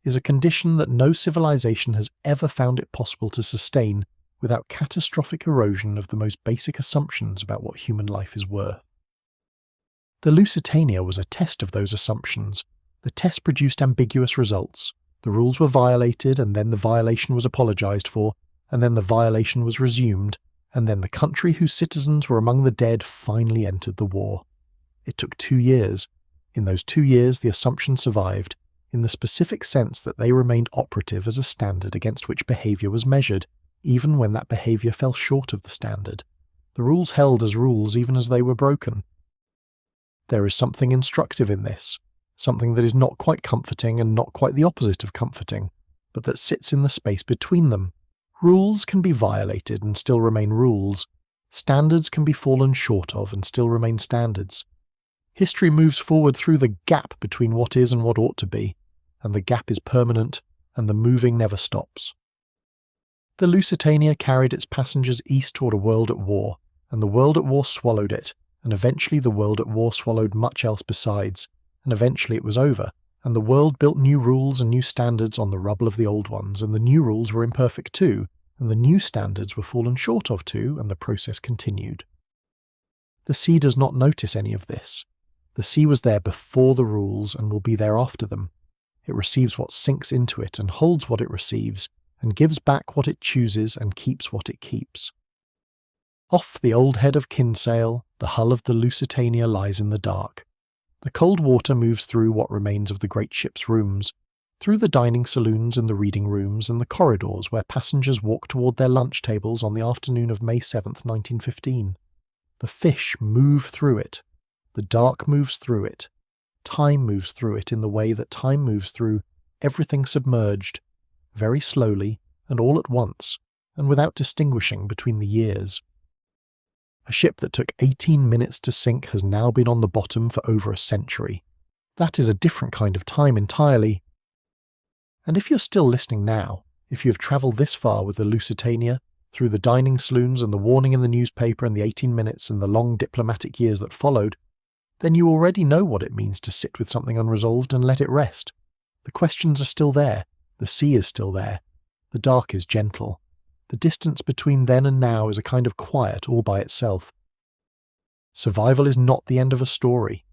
is a condition that no civilization has ever found it possible to sustain without catastrophic erosion of the most basic assumptions about what human life is worth. The Lusitania was a test of those assumptions. The test produced ambiguous results. The rules were violated, and then the violation was apologized for, and then the violation was resumed, and then the country whose citizens were among the dead finally entered the war. It took 2 years. In those 2 years, the assumption survived, in the specific sense that they remained operative as a standard against which behavior was measured, even when that behavior fell short of the standard. The rules held as rules even as they were broken. There is something instructive in this, something that is not quite comforting and not quite the opposite of comforting, but that sits in the space between them. Rules can be violated and still remain rules. Standards can be fallen short of and still remain standards. History moves forward through the gap between what is and what ought to be, and the gap is permanent, and the moving never stops. The Lusitania carried its passengers east toward a world at war, and the world at war swallowed it, and eventually the world at war swallowed much else besides, and eventually it was over, and the world built new rules and new standards on the rubble of the old ones, and the new rules were imperfect too, and the new standards were fallen short of too, and the process continued. The sea does not notice any of this. The sea was there before the rules and will be there after them. It receives what sinks into it and holds what it receives, and gives back what it chooses and keeps what it keeps. Off the old head of Kinsale, the hull of the Lusitania lies in the dark. The cold water moves through what remains of the great ship's rooms, through the dining saloons and the reading rooms and the corridors where passengers walk toward their lunch tables on the afternoon of May 7th, 1915. The fish move through it. The dark moves through it. Time moves through it in the way that time moves through everything submerged, very slowly and all at once, and without distinguishing between the years. A ship that took 18 minutes to sink has now been on the bottom for over a century. That is a different kind of time entirely. And if you're still listening now, if you have travelled this far with the Lusitania, through the dining saloons and the warning in the newspaper and the 18 minutes and the long diplomatic years that followed, then you already know what it means to sit with something unresolved and let it rest. The questions are still there. The sea is still there. The dark is gentle. The distance between then and now is a kind of quiet all by itself. Survival is not the end of a story.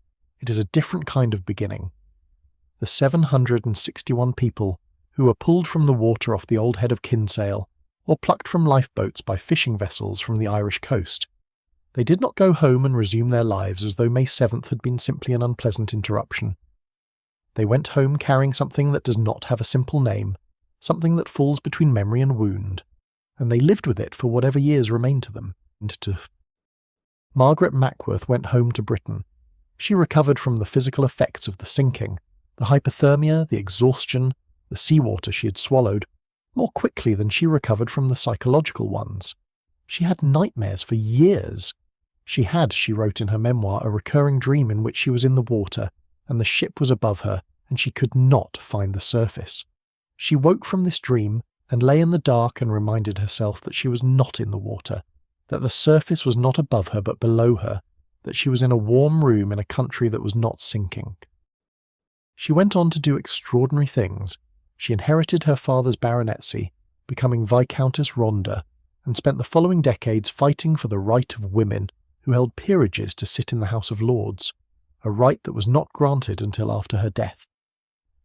It is a different kind of beginning. The 761 people who were pulled from the water off the old head of Kinsale, or plucked from lifeboats by fishing vessels from the Irish coast. They did not go home and resume their lives as though May 7th had been simply an unpleasant interruption. They went home carrying something that does not have a simple name, something that falls between memory and wound, and they lived with it for whatever years remained to them. Margaret Mackworth went home to Britain. She recovered from the physical effects of the sinking, the hypothermia, the exhaustion, the seawater she had swallowed, more quickly than she recovered from the psychological ones. She had nightmares for years. She had, she wrote in her memoir, a recurring dream in which she was in the water, and the ship was above her, and she could not find the surface. She woke from this dream, and lay in the dark and reminded herself that she was not in the water, that the surface was not above her but below her, that she was in a warm room in a country that was not sinking. She went on to do extraordinary things. She inherited her father's baronetcy, becoming Viscountess Ronda, and spent the following decades fighting for the right of women who held peerages to sit in the House of Lords, a right that was not granted until after her death.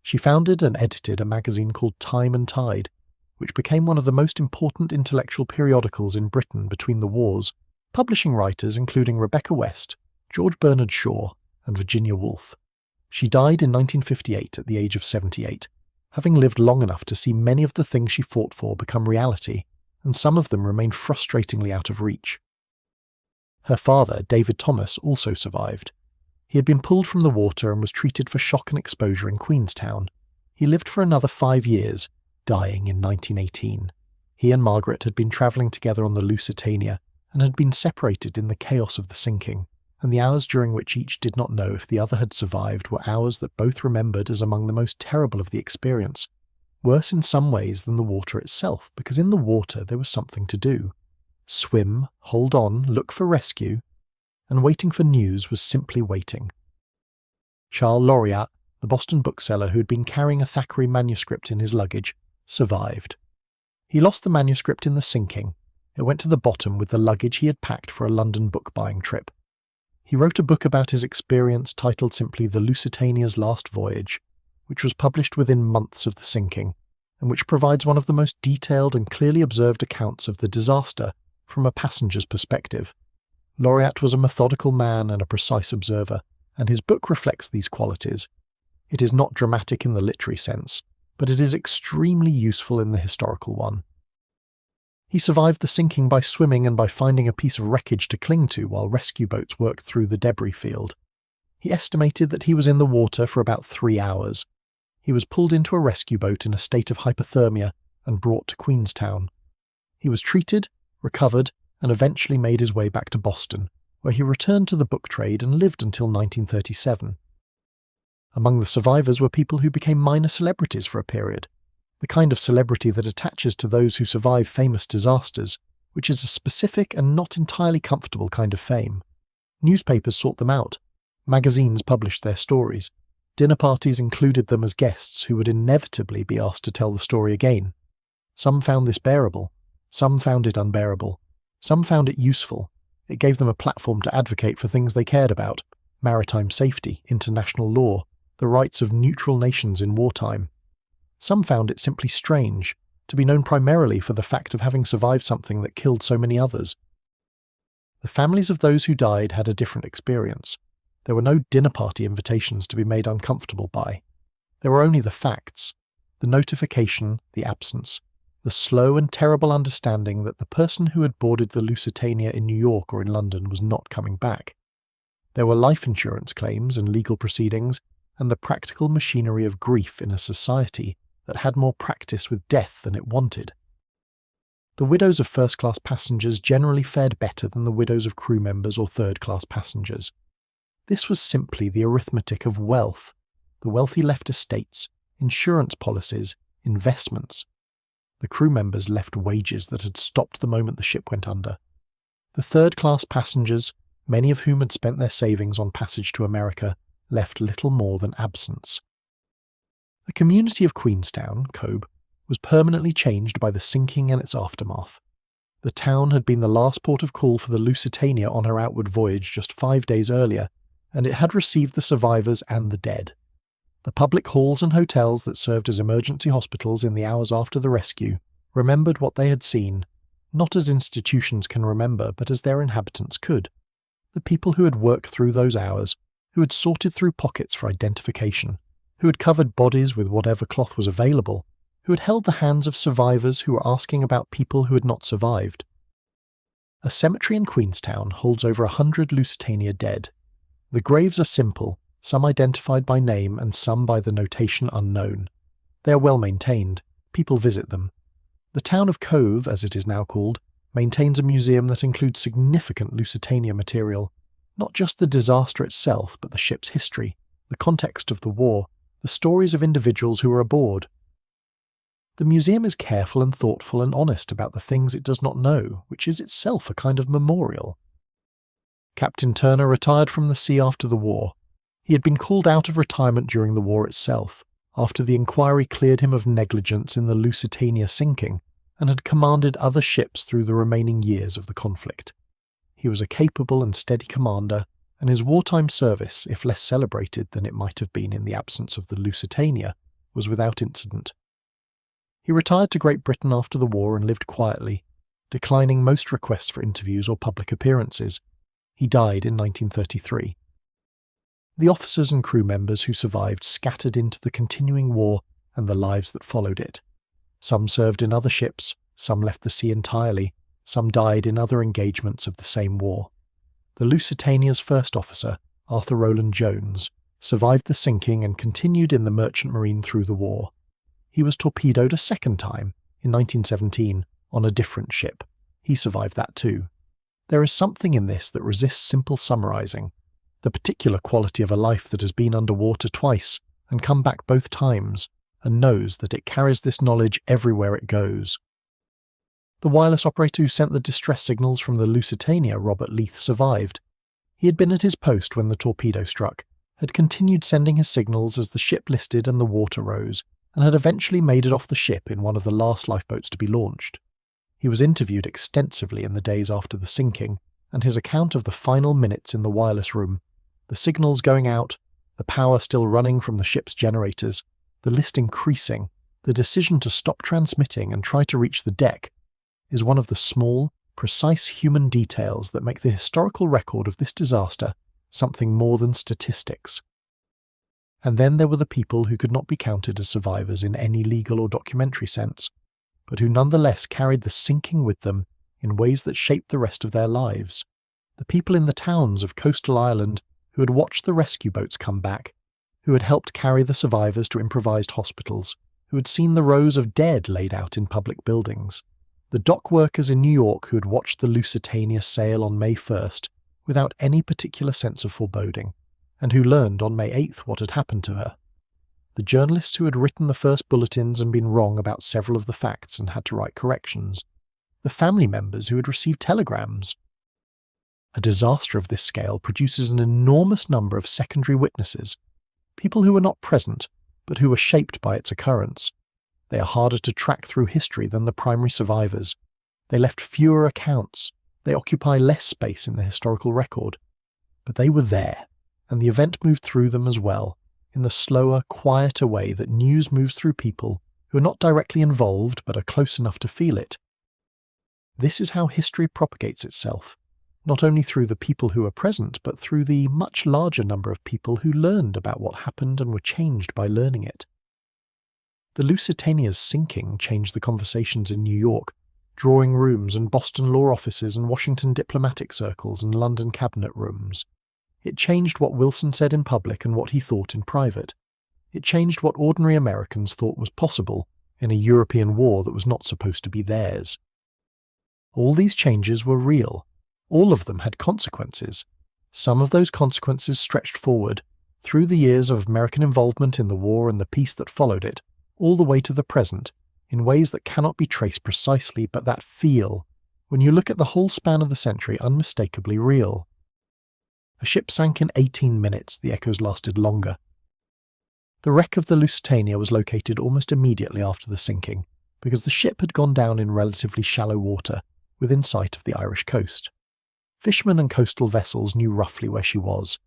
She founded and edited a magazine called Time and Tide, which became one of the most important intellectual periodicals in Britain between the wars, publishing writers including Rebecca West, George Bernard Shaw, and Virginia Woolf. She died in 1958 at the age of 78, having lived long enough to see many of the things she fought for become reality, and some of them remained frustratingly out of reach. Her father, David Thomas, also survived. He had been pulled from the water and was treated for shock and exposure in Queenstown. He lived for another 5 years, dying in 1918. He and Margaret had been travelling together on the Lusitania and had been separated in the chaos of the sinking, and the hours during which each did not know if the other had survived were hours that both remembered as among the most terrible of the experience, Worse in some ways than the water itself, because in the water there was something to do. Swim, hold on, look for rescue, and waiting for news was simply waiting. Charles Laureat, the Boston bookseller who had been carrying a Thackeray manuscript in his luggage, survived. He lost the manuscript in the sinking. It went to the bottom with the luggage he had packed for a London book-buying trip. He wrote a book about his experience titled simply The Lusitania's Last Voyage, which was published within months of the sinking, and which provides one of the most detailed and clearly observed accounts of the disaster from a passenger's perspective. Laureat was a methodical man and a precise observer, and his book reflects these qualities. It is not dramatic in the literary sense, but it is extremely useful in the historical one. He survived the sinking by swimming and by finding a piece of wreckage to cling to while rescue boats worked through the debris field. He estimated that he was in the water for about 3 hours. He was pulled into a rescue boat in a state of hypothermia and brought to Queenstown. He was treated, recovered, and eventually made his way back to Boston, where he returned to the book trade and lived until 1937. Among the survivors were people who became minor celebrities for a period, the kind of celebrity that attaches to those who survive famous disasters, which is a specific and not entirely comfortable kind of fame. Newspapers sought them out. Magazines published their stories. Dinner parties included them as guests who would inevitably be asked to tell the story again. Some found this bearable. Some found it unbearable. Some found it useful. It gave them a platform to advocate for things they cared about: maritime safety, international law, the rights of neutral nations in wartime. Some found it simply strange, to be known primarily for the fact of having survived something that killed so many others. The families of those who died had a different experience. There were no dinner party invitations to be made uncomfortable by. There were only the facts, the notification, the absence, the slow and terrible understanding that the person who had boarded the Lusitania in New York or in London was not coming back. There were life insurance claims and legal proceedings, and the practical machinery of grief in a society that had more practice with death than it wanted. The widows of first-class passengers generally fared better than the widows of crew members or third-class passengers. This was simply the arithmetic of wealth. The wealthy left estates, insurance policies, investments. The crew members left wages that had stopped the moment the ship went under. The third-class passengers, many of whom had spent their savings on passage to America, left little more than absence. The community of Queenstown, Cobh, was permanently changed by the sinking and its aftermath. The town had been the last port of call for the Lusitania on her outward voyage just 5 days earlier, and it had received the survivors and the dead. The public halls and hotels that served as emergency hospitals in the hours after the rescue remembered what they had seen, not as institutions can remember, but as their inhabitants could. The people who had worked through those hours, who had sorted through pockets for identification, who had covered bodies with whatever cloth was available, who had held the hands of survivors who were asking about people who had not survived. A cemetery in Queenstown holds over 100 Lusitania dead. The graves are simple, some identified by name and some by the notation unknown. They are well maintained. People visit them. The town of Cobh, as it is now called, maintains a museum that includes significant Lusitania material, not just the disaster itself, but the ship's history, the context of the war, the stories of individuals who were aboard. The museum is careful and thoughtful and honest about the things it does not know, which is itself a kind of memorial. Captain Turner retired from the sea after the war. He had been called out of retirement during the war itself, after the inquiry cleared him of negligence in the Lusitania sinking, and had commanded other ships through the remaining years of the conflict. He was a capable and steady commander, and his wartime service, if less celebrated than it might have been in the absence of the Lusitania, was without incident. He retired to Great Britain after the war and lived quietly, declining most requests for interviews or public appearances. He died in 1933. The officers and crew members who survived scattered into the continuing war and the lives that followed it. Some served in other ships, some left the sea entirely, some died in other engagements of the same war. The Lusitania's first officer, Arthur Rowland Jones, survived the sinking and continued in the merchant marine through the war. He was torpedoed a second time, in 1917, on a different ship. He survived that too. There is something in this that resists simple summarizing, the particular quality of a life that has been underwater twice and come back both times, and knows that it carries this knowledge everywhere it goes. The wireless operator who sent the distress signals from the Lusitania, Robert Leith, survived. He had been at his post when the torpedo struck, had continued sending his signals as the ship listed and the water rose, and had eventually made it off the ship in one of the last lifeboats to be launched. He was interviewed extensively in the days after the sinking, and his account of the final minutes in the wireless room, the signals going out, the power still running from the ship's generators, the list increasing, the decision to stop transmitting and try to reach the deck, is one of the small, precise human details that make the historical record of this disaster something more than statistics. And then there were the people who could not be counted as survivors in any legal or documentary sense, but who nonetheless carried the sinking with them in ways that shaped the rest of their lives. The people in the towns of coastal Ireland who had watched the rescue boats come back, who had helped carry the survivors to improvised hospitals, who had seen the rows of dead laid out in public buildings. The dock workers in New York who had watched the Lusitania sail on May 1st without any particular sense of foreboding, and who learned on May 8th what had happened to her. The journalists who had written the first bulletins and been wrong about several of the facts and had to write corrections. The family members who had received telegrams. A disaster of this scale produces an enormous number of secondary witnesses, people who were not present, but who were shaped by its occurrence. They are harder to track through history than the primary survivors. They left fewer accounts. They occupy less space in the historical record. But they were there, and the event moved through them as well, in the slower, quieter way that news moves through people who are not directly involved but are close enough to feel it. This is how history propagates itself, not only through the people who are present, but through the much larger number of people who learned about what happened and were changed by learning it. The Lusitania's sinking changed the conversations in New York, drawing rooms and Boston law offices and Washington diplomatic circles and London cabinet rooms. It changed what Wilson said in public and what he thought in private. It changed what ordinary Americans thought was possible in a European war that was not supposed to be theirs. All these changes were real. All of them had consequences. Some of those consequences stretched forward, through the years of American involvement in the war and the peace that followed it, all the way to the present, in ways that cannot be traced precisely but that feel, when you look at the whole span of the century, unmistakably real. A ship sank in 18 minutes, the echoes lasted longer. The wreck of the Lusitania was located almost immediately after the sinking, because the ship had gone down in relatively shallow water, within sight of the Irish coast. Fishermen and coastal vessels knew roughly where she was.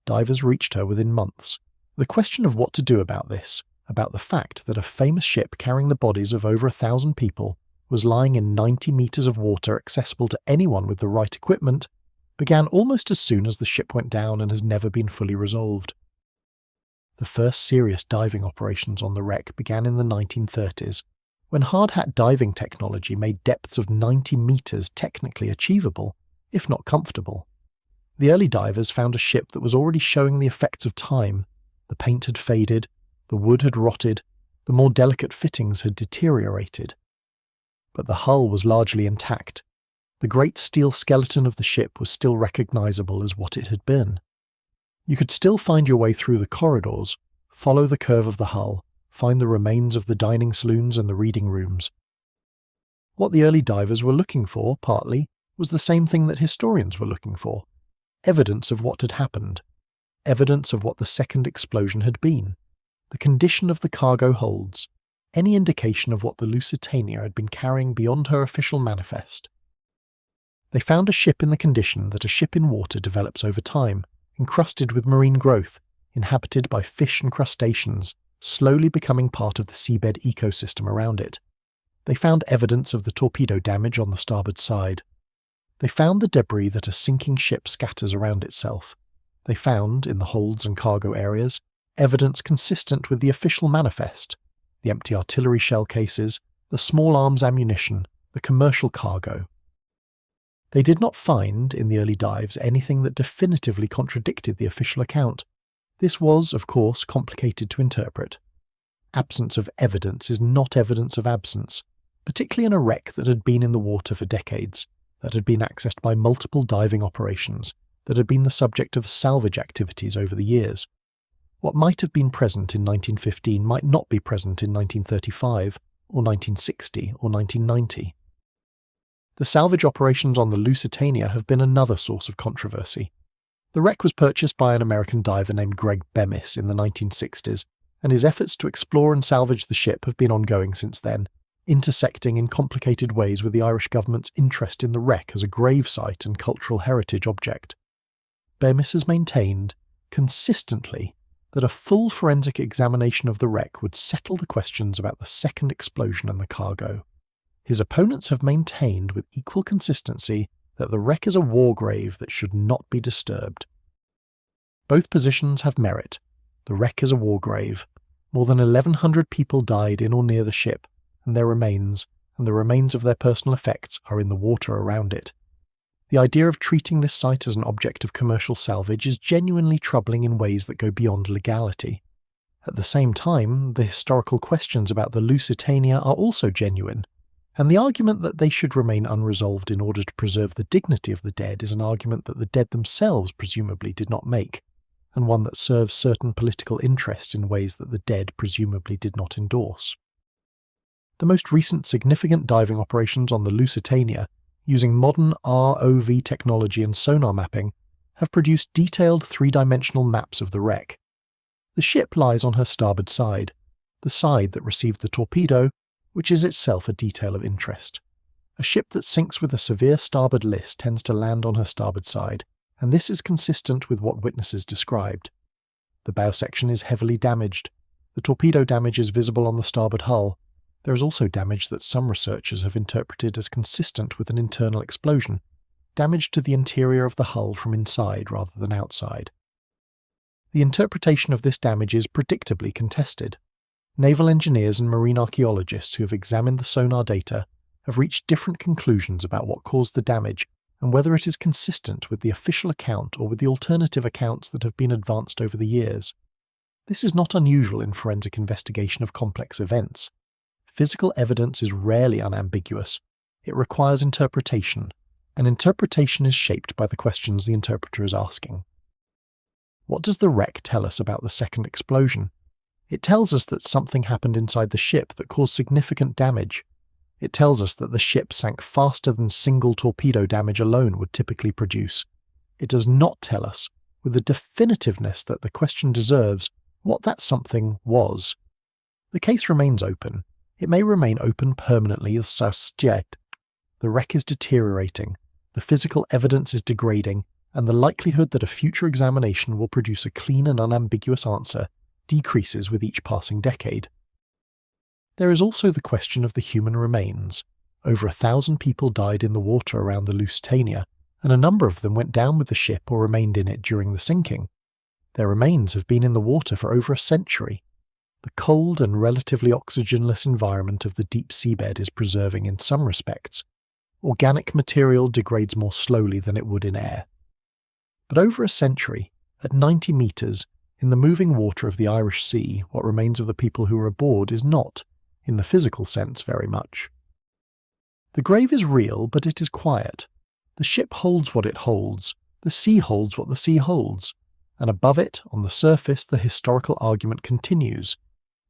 Divers reached her within months. The question of what to do about this, about the fact that a famous ship carrying the bodies of over 1,000 people was lying in 90 metres of water accessible to anyone with the right equipment, began almost as soon as the ship went down and has never been fully resolved. The first serious diving operations on the wreck began in the 1930s, when hard hat diving technology made depths of 90 metres technically achievable, if not comfortable. The early divers found a ship that was already showing the effects of time. The paint had faded, the wood had rotted, the more delicate fittings had deteriorated. But the hull was largely intact. The great steel skeleton of the ship was still recognizable as what it had been. You could still find your way through the corridors, follow the curve of the hull, find the remains of the dining saloons and the reading rooms. What the early divers were looking for, partly, was the same thing that historians were looking for: evidence of what had happened, evidence of what the second explosion had been, the condition of the cargo holds, any indication of what the Lusitania had been carrying beyond her official manifest. They found a ship in the condition that a ship in water develops over time, encrusted with marine growth, inhabited by fish and crustaceans, slowly becoming part of the seabed ecosystem around it. They found evidence of the torpedo damage on the starboard side. They found the debris that a sinking ship scatters around itself. They found, in the holds and cargo areas, evidence consistent with the official manifest: the empty artillery shell cases, the small arms ammunition, the commercial cargo. They did not find, in the early dives, anything that definitively contradicted the official account. This was, of course, complicated to interpret. Absence of evidence is not evidence of absence, particularly in a wreck that had been in the water for decades, that had been accessed by multiple diving operations, that had been the subject of salvage activities over the years. What might have been present in 1915 might not be present in 1935, or 1960, or 1990. The salvage operations on the Lusitania have been another source of controversy. The wreck was purchased by an American diver named Greg Bemis in the 1960s, and his efforts to explore and salvage the ship have been ongoing since then, intersecting in complicated ways with the Irish government's interest in the wreck as a gravesite and cultural heritage object. Bemis has maintained, consistently, that a full forensic examination of the wreck would settle the questions about the second explosion and the cargo. His opponents have maintained with equal consistency that the wreck is a war grave that should not be disturbed. Both positions have merit. The wreck is a war grave. More than 1,100 people died in or near the ship, and the remains of their personal effects are in the water around it. The idea of treating this site as an object of commercial salvage is genuinely troubling in ways that go beyond legality. At the same time, the historical questions about the Lusitania are also genuine, and the argument that they should remain unresolved in order to preserve the dignity of the dead is an argument that the dead themselves presumably did not make, and one that serves certain political interests in ways that the dead presumably did not endorse. The most recent significant diving operations on the Lusitania, using modern ROV technology and sonar mapping, have produced detailed three-dimensional maps of the wreck. The ship lies on her starboard side, the side that received the torpedo, which is itself a detail of interest. A ship that sinks with a severe starboard list tends to land on her starboard side, and this is consistent with what witnesses described. The bow section is heavily damaged. The torpedo damage is visible on the starboard hull. There is also damage that some researchers have interpreted as consistent with an internal explosion, damage to the interior of the hull from inside rather than outside. The interpretation of this damage is predictably contested. Naval engineers and marine archaeologists who have examined the sonar data have reached different conclusions about what caused the damage and whether it is consistent with the official account or with the alternative accounts that have been advanced over the years. This is not unusual in forensic investigation of complex events. Physical evidence is rarely unambiguous. It requires interpretation, and interpretation is shaped by the questions the interpreter is asking. What does the wreck tell us about the second explosion? It tells us that something happened inside the ship that caused significant damage. It tells us that the ship sank faster than single torpedo damage alone would typically produce. It does not tell us, with the definitiveness that the question deserves, what that something was. The case remains open. It may remain open permanently as suspect. The wreck is deteriorating, the physical evidence is degrading, and the likelihood that a future examination will produce a clean and unambiguous answer decreases with each passing decade. There is also the question of the human remains. Over 1,000 people died in the water around the Lusitania, and a number of them went down with the ship or remained in it during the sinking. Their remains have been in the water for over a century. The cold and relatively oxygenless environment of the deep seabed is preserving in some respects. Organic material degrades more slowly than it would in air. But over a century, at 90 metres, in the moving water of the Irish Sea, what remains of the people who were aboard is not, in the physical sense, very much. The grave is real, but it is quiet. The ship holds what it holds. The sea holds what the sea holds. And above it, on the surface, the historical argument continues.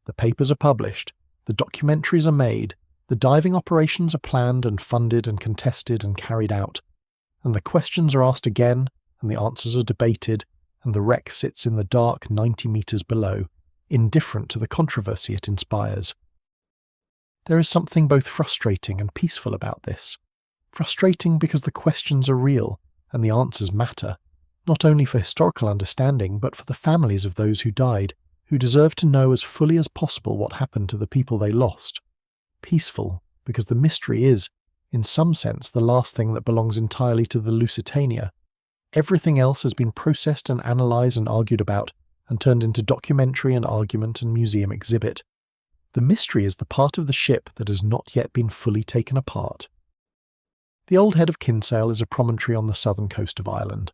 The papers are published. The documentaries are made. The diving operations are planned and funded and contested and carried out. And the questions are asked again, and the answers are debated, and the wreck sits in the dark 90 metres below, indifferent to the controversy it inspires. There is something both frustrating and peaceful about this. Frustrating because the questions are real, and the answers matter, not only for historical understanding, but for the families of those who died, who deserve to know as fully as possible what happened to the people they lost. Peaceful, because the mystery is, in some sense, the last thing that belongs entirely to the Lusitania. Everything else has been processed and analysed and argued about, and turned into documentary and argument and museum exhibit. The mystery is the part of the ship that has not yet been fully taken apart. The Old Head of Kinsale is a promontory on the southern coast of Ireland.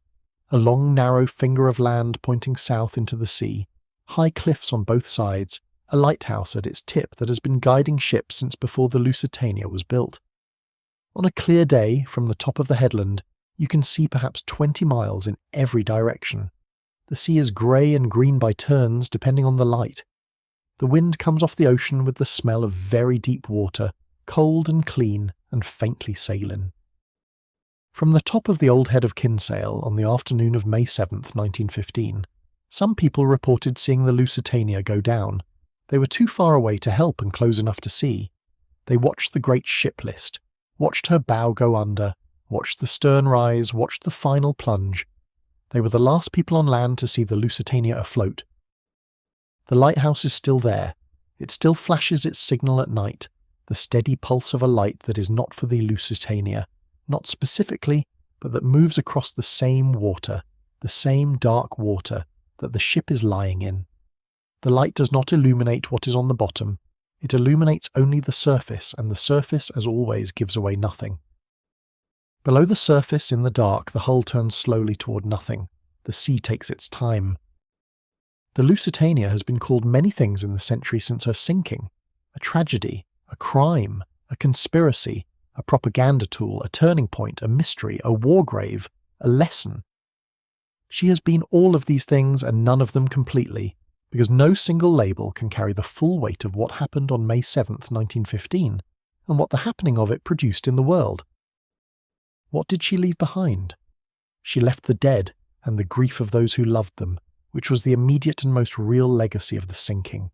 A long, narrow finger of land pointing south into the sea, high cliffs on both sides, a lighthouse at its tip that has been guiding ships since before the Lusitania was built. On a clear day, from the top of the headland, you can see perhaps 20 miles in every direction. The sea is grey and green by turns depending on the light. The wind comes off the ocean with the smell of very deep water, cold and clean and faintly saline. From the top of the Old Head of Kinsale on the afternoon of May 7th, 1915, some people reported seeing the Lusitania go down. They were too far away to help and close enough to see. They watched the great ship list, watched her bow go under, watched the stern rise, watched the final plunge. They were the last people on land to see the Lusitania afloat. The lighthouse is still there. It still flashes its signal at night, the steady pulse of a light that is not for the Lusitania, not specifically, but that moves across the same water, the same dark water that the ship is lying in. The light does not illuminate what is on the bottom. It illuminates only the surface, and the surface, as always, gives away nothing. Below the surface, in the dark, the hull turns slowly toward nothing. The sea takes its time. The Lusitania has been called many things in the century since her sinking: a tragedy, a crime, a conspiracy, a propaganda tool, a turning point, a mystery, a war grave, a lesson. She has been all of these things and none of them completely, because no single label can carry the full weight of what happened on May 7th, 1915, and what the happening of it produced in the world. What did she leave behind? She left the dead and the grief of those who loved them, which was the immediate and most real legacy of the sinking.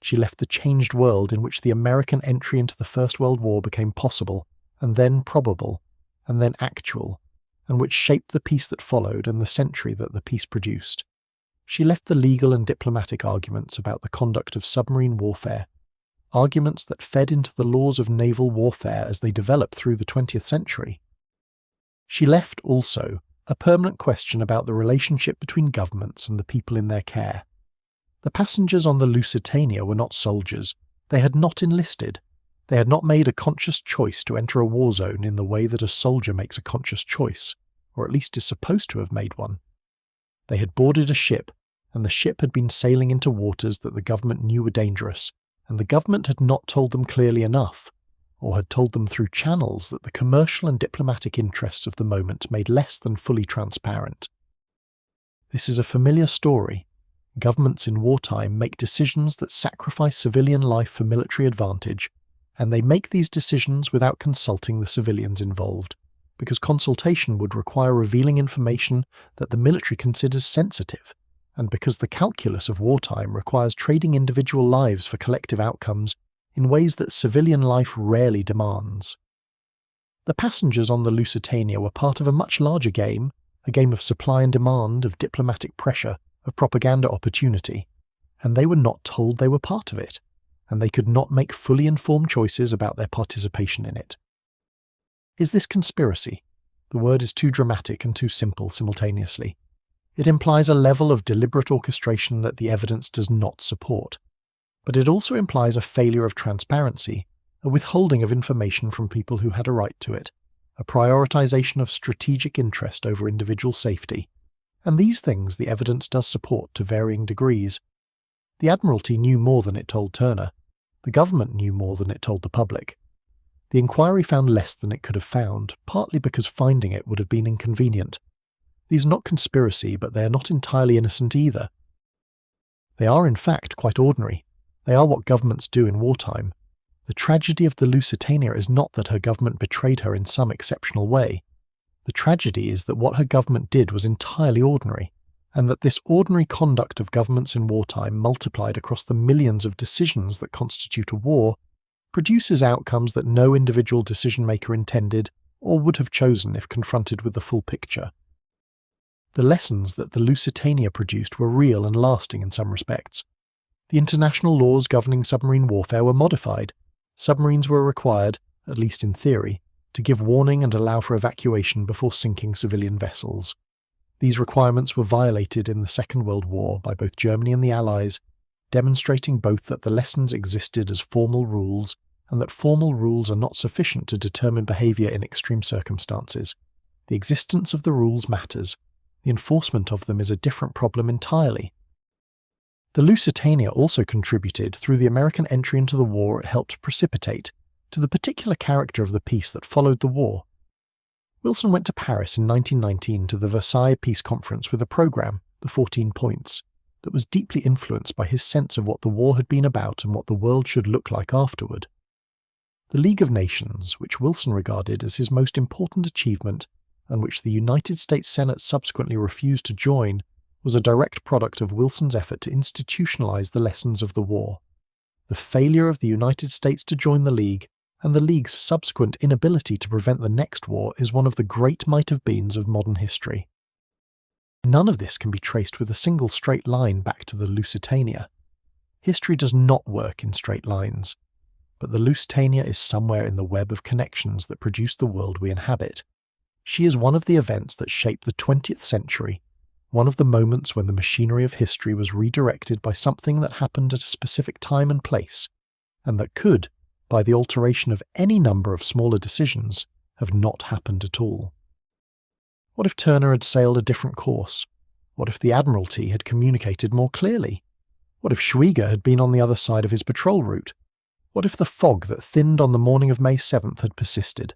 She left the changed world in which the American entry into the First World War became possible, and then probable, and then actual, and which shaped the peace that followed and the century that the peace produced. She left the legal and diplomatic arguments about the conduct of submarine warfare, arguments that fed into the laws of naval warfare as they developed through the 20th century. She left, also, a permanent question about the relationship between governments and the people in their care. The passengers on the Lusitania were not soldiers. They had not enlisted. They had not made a conscious choice to enter a war zone in the way that a soldier makes a conscious choice, or at least is supposed to have made one. They had boarded a ship, and the ship had been sailing into waters that the government knew were dangerous, and the government had not told them clearly enough, or had told them through channels that the commercial and diplomatic interests of the moment made less than fully transparent. This is a familiar story. Governments in wartime make decisions that sacrifice civilian life for military advantage, and they make these decisions without consulting the civilians involved, because consultation would require revealing information that the military considers sensitive, and because the calculus of wartime requires trading individual lives for collective outcomes in ways that civilian life rarely demands. The passengers on the Lusitania were part of a much larger game, a game of supply and demand, of diplomatic pressure, of propaganda opportunity, and they were not told they were part of it, and they could not make fully informed choices about their participation in it. Is this conspiracy? The word is too dramatic and too simple simultaneously. It implies a level of deliberate orchestration that the evidence does not support. But it also implies a failure of transparency, a withholding of information from people who had a right to it, a prioritization of strategic interest over individual safety. And these things the evidence does support to varying degrees. The Admiralty knew more than it told Turner. The government knew more than it told the public. The inquiry found less than it could have found, partly because finding it would have been inconvenient. These are not conspiracy, but they are not entirely innocent either. They are in fact quite ordinary. They are what governments do in wartime. The tragedy of the Lusitania is not that her government betrayed her in some exceptional way. The tragedy is that what her government did was entirely ordinary, and that this ordinary conduct of governments in wartime multiplied across the millions of decisions that constitute a war produces outcomes that no individual decision-maker intended or would have chosen if confronted with the full picture. The lessons that the Lusitania produced were real and lasting in some respects. The international laws governing submarine warfare were modified. Submarines were required, at least in theory, to give warning and allow for evacuation before sinking civilian vessels. These requirements were violated in the Second World War by both Germany and the Allies, demonstrating both that the lessons existed as formal rules and that formal rules are not sufficient to determine behaviour in extreme circumstances. The existence of the rules matters. The enforcement of them is a different problem entirely. The Lusitania also contributed, through the American entry into the war it helped precipitate, to the particular character of the peace that followed the war. Wilson went to Paris in 1919 to the Versailles Peace Conference with a programme, the 14 points, that was deeply influenced by his sense of what the war had been about and what the world should look like afterward. The League of Nations, which Wilson regarded as his most important achievement and which the United States Senate subsequently refused to join, was a direct product of Wilson's effort to institutionalize the lessons of the war. The failure of the United States to join the League and the League's subsequent inability to prevent the next war is one of the great might-have-beens of modern history. None of this can be traced with a single straight line back to the Lusitania. History does not work in straight lines, but the Lusitania is somewhere in the web of connections that produce the world we inhabit. She is one of the events that shaped the 20th century, one of the moments when the machinery of history was redirected by something that happened at a specific time and place, and that could, by the alteration of any number of smaller decisions, have not happened at all. What if Turner had sailed a different course? What if the Admiralty had communicated more clearly? What if Schwieger had been on the other side of his patrol route? What if the fog that thinned on the morning of May 7th had persisted?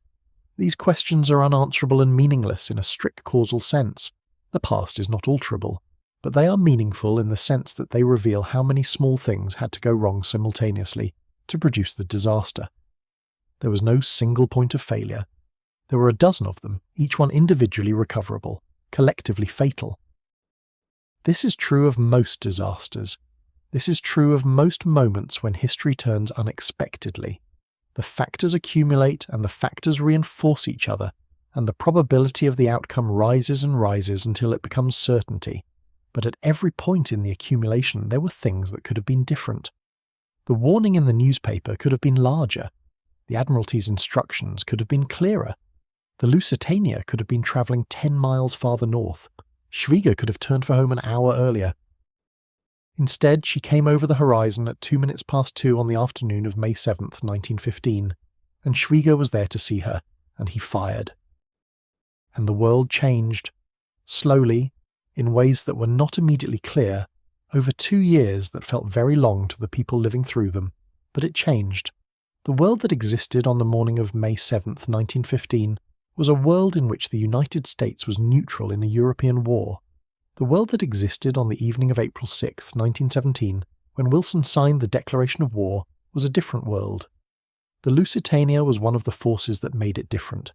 These questions are unanswerable and meaningless in a strict causal sense. The past is not alterable, but they are meaningful in the sense that they reveal how many small things had to go wrong simultaneously to produce the disaster. There was no single point of failure. There were a dozen of them, each one individually recoverable, collectively fatal. This is true of most disasters. This is true of most moments when history turns unexpectedly. The factors accumulate and the factors reinforce each other, and the probability of the outcome rises and rises until it becomes certainty. But at every point in the accumulation there were things that could have been different. The warning in the newspaper could have been larger. The Admiralty's instructions could have been clearer. The Lusitania could have been travelling 10 miles farther north. Schwieger could have turned for home an hour earlier. Instead, she came over the horizon at 2:02 on the afternoon of May 7th, 1915, and Schwieger was there to see her, and he fired. And the world changed, slowly, in ways that were not immediately clear, over 2 years that felt very long to the people living through them, but it changed. The world that existed on the morning of May 7th, 1915, was a world in which the United States was neutral in a European war. The world that existed on the evening of April 6, 1917, when Wilson signed the declaration of war, was a different world. The Lusitania was one of the forces that made it different.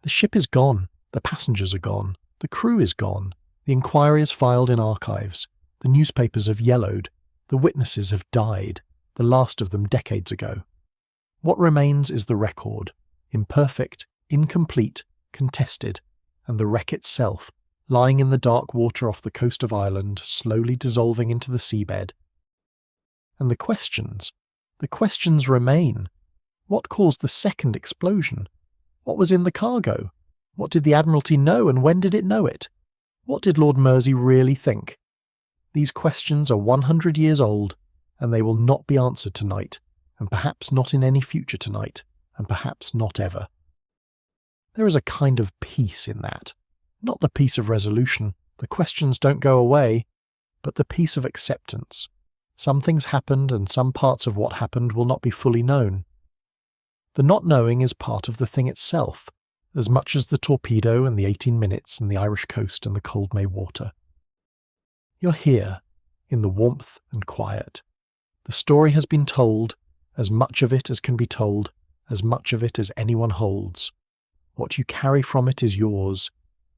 The ship is gone, the passengers are gone, the crew is gone, the inquiry is filed in archives, the newspapers have yellowed, the witnesses have died, the last of them decades ago. What remains is the record, imperfect, incomplete, contested, and the wreck itself, lying in the dark water off the coast of Ireland, slowly dissolving into the seabed. And the questions remain. What caused the second explosion? What was in the cargo? What did the Admiralty know, and when did it know it? What did Lord Mersey really think? These questions are 100 years old, and they will not be answered tonight, and perhaps not in any future tonight, and perhaps not ever. There is a kind of peace in that. Not the peace of resolution, the questions don't go away, but the peace of acceptance. Some things happened, and some parts of what happened will not be fully known. The not knowing is part of the thing itself, as much as the torpedo and the 18 minutes and the Irish coast and the cold May water. You're here, in the warmth and quiet. The story has been told, as much of it as can be told, as much of it as anyone holds. What you carry from it is yours,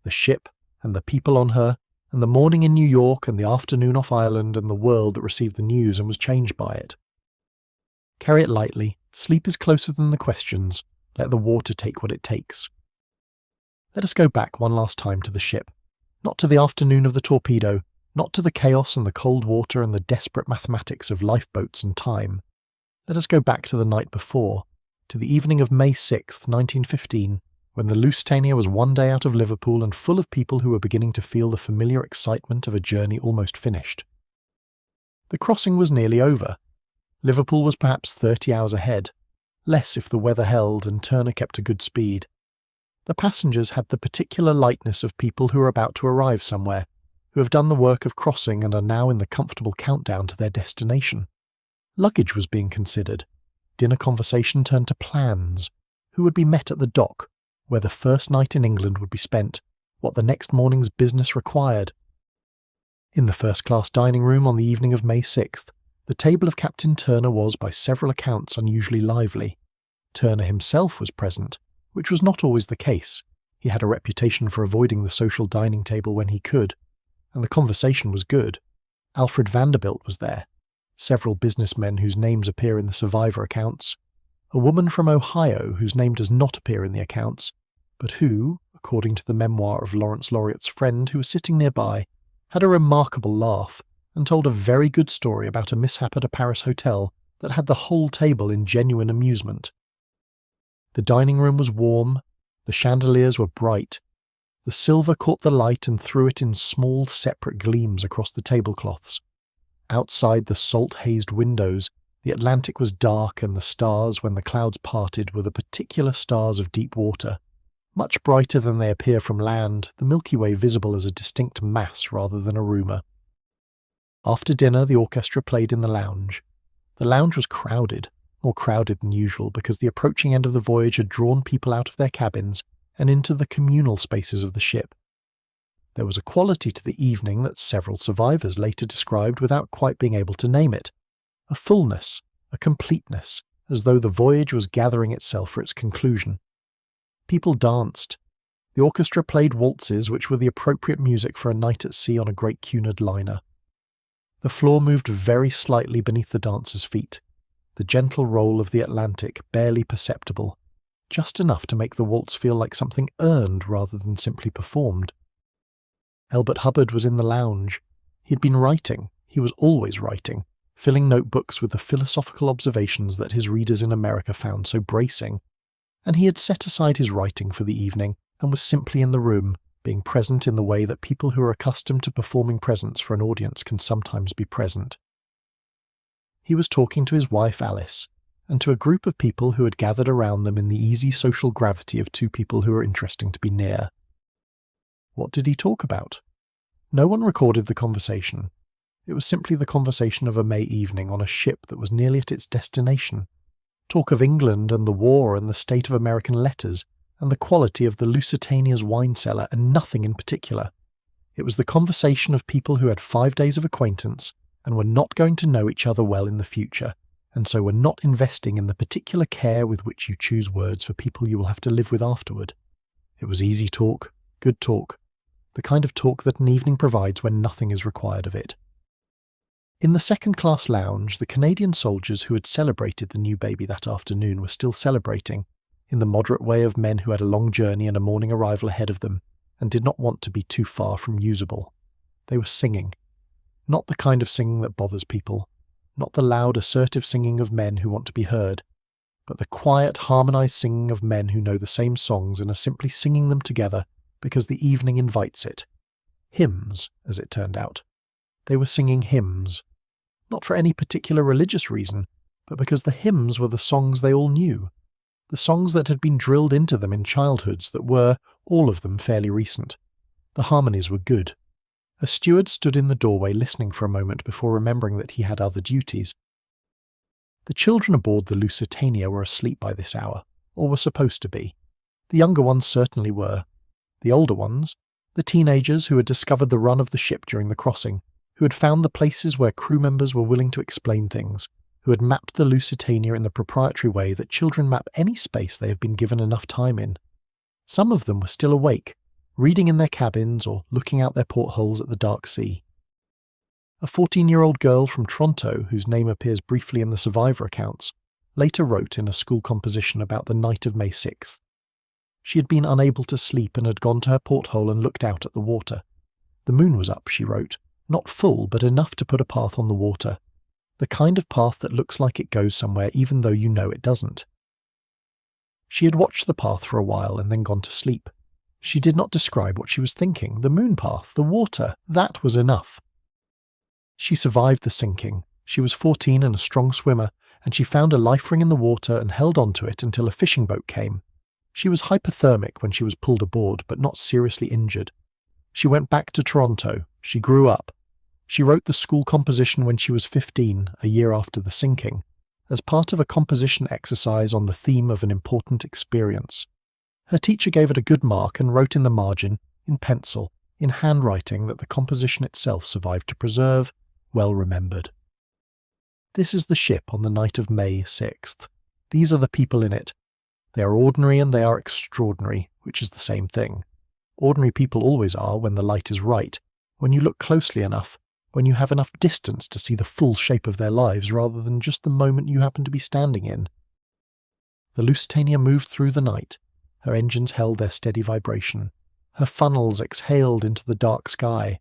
the ship and the people on her, and the morning in New York and the afternoon off Ireland and the world that received the news and was changed by it. Carry it lightly, sleep is closer than the questions, let the water take what it takes. Let us go back one last time to the ship, not to the afternoon of the torpedo, not to the chaos and the cold water and the desperate mathematics of lifeboats and time. Let us go back to the night before, to the evening of May 6th, 1915, when the Lusitania was one day out of Liverpool and full of people who were beginning to feel the familiar excitement of a journey almost finished. The crossing was nearly over. Liverpool was perhaps 30 hours ahead, less if the weather held and Turner kept a good speed. The passengers had the particular lightness of people who are about to arrive somewhere, who have done the work of crossing and are now in the comfortable countdown to their destination. Luggage was being considered. Dinner conversation turned to plans. Who would be met at the dock, where the first night in England would be spent, what the next morning's business required. In the first-class dining room on the evening of May 6th, the table of Captain Turner was, by several accounts, unusually lively. Turner himself was present, which was not always the case. He had a reputation for avoiding the social dining table when he could, and the conversation was good. Alfred Vanderbilt was there, several businessmen whose names appear in the survivor accounts, a woman from Ohio whose name does not appear in the accounts, but who, according to the memoir of Laurence Loriot's friend who was sitting nearby, had a remarkable laugh and told a very good story about a mishap at a Paris hotel that had the whole table in genuine amusement. The dining room was warm, the chandeliers were bright, the silver caught the light and threw it in small separate gleams across the tablecloths. Outside the salt-hazed windows, the Atlantic was dark, and the stars, when the clouds parted, were the particular stars of deep water, much brighter than they appear from land, the Milky Way visible as a distinct mass rather than a rumour. After dinner, the orchestra played in the lounge. The lounge was crowded, more crowded than usual because the approaching end of the voyage had drawn people out of their cabins and into the communal spaces of the ship. There was a quality to the evening that several survivors later described without quite being able to name it. A fullness, a completeness, as though the voyage was gathering itself for its conclusion. People danced. The orchestra played waltzes, which were the appropriate music for a night at sea on a great Cunard liner. The floor moved very slightly beneath the dancers' feet, the gentle roll of the Atlantic barely perceptible, just enough to make the waltz feel like something earned rather than simply performed. Elbert Hubbard was in the lounge. He had been writing, he was always writing, filling notebooks with the philosophical observations that his readers in America found so bracing, and he had set aside his writing for the evening and was simply in the room, being present in the way that people who are accustomed to performing presence for an audience can sometimes be present. He was talking to his wife Alice, and to a group of people who had gathered around them in the easy social gravity of two people who are interesting to be near. What did he talk about? No one recorded the conversation. It was simply the conversation of a May evening on a ship that was nearly at its destination. Talk of England and the war and the state of American letters and the quality of the Lusitania's wine cellar, and nothing in particular. It was the conversation of people who had 5 days of acquaintance and were not going to know each other well in the future, and so were not investing in the particular care with which you choose words for people you will have to live with afterward. It was easy talk, good talk, the kind of talk that an evening provides when nothing is required of it. In the second-class lounge, the Canadian soldiers who had celebrated the new baby that afternoon were still celebrating, in the moderate way of men who had a long journey and a morning arrival ahead of them, and did not want to be too far from usable. They were singing. Not the kind of singing that bothers people, not the loud, assertive singing of men who want to be heard, but the quiet, harmonized singing of men who know the same songs and are simply singing them together because the evening invites it. Hymns, as it turned out. They were singing hymns, not for any particular religious reason, but because the hymns were the songs they all knew, the songs that had been drilled into them in childhoods that were, all of them, fairly recent. The harmonies were good. A steward stood in the doorway listening for a moment before remembering that he had other duties. The children aboard the Lusitania were asleep by this hour, or were supposed to be. The younger ones certainly were. The older ones, the teenagers who had discovered the run of the ship during the crossing, who had found the places where crew members were willing to explain things, who had mapped the Lusitania in the proprietary way that children map any space they have been given enough time in. Some of them were still awake, reading in their cabins or looking out their portholes at the dark sea. A 14-year-old girl from Toronto, whose name appears briefly in the survivor accounts, later wrote in a school composition about the night of May 6th. She had been unable to sleep and had gone to her porthole and looked out at the water. The moon was up, she wrote, not full but enough to put a path on the water, the kind of path that looks like it goes somewhere even though you know it doesn't. She had watched the path for a while and then gone to sleep. She did not describe what she was thinking. The moon path, the water, that was enough. She survived the sinking. She was 14 and a strong swimmer, and she found a life ring in the water and held on to it until a fishing boat came. She was hypothermic when she was pulled aboard, but not seriously injured. She went back to Toronto. She grew up. She wrote the school composition when she was 15, a year after the sinking, as part of a composition exercise on the theme of an important experience. Her teacher gave it a good mark and wrote in the margin, in pencil, in handwriting that the composition itself survived to preserve, well remembered. This is the ship on the night of May 6th. These are the people in it. They are ordinary and they are extraordinary, which is the same thing. Ordinary people always are when the light is right, when you look closely enough, when you have enough distance to see the full shape of their lives rather than just the moment you happen to be standing in. The Lusitania moved through the night. Her engines held their steady vibration. Her funnels exhaled into the dark sky.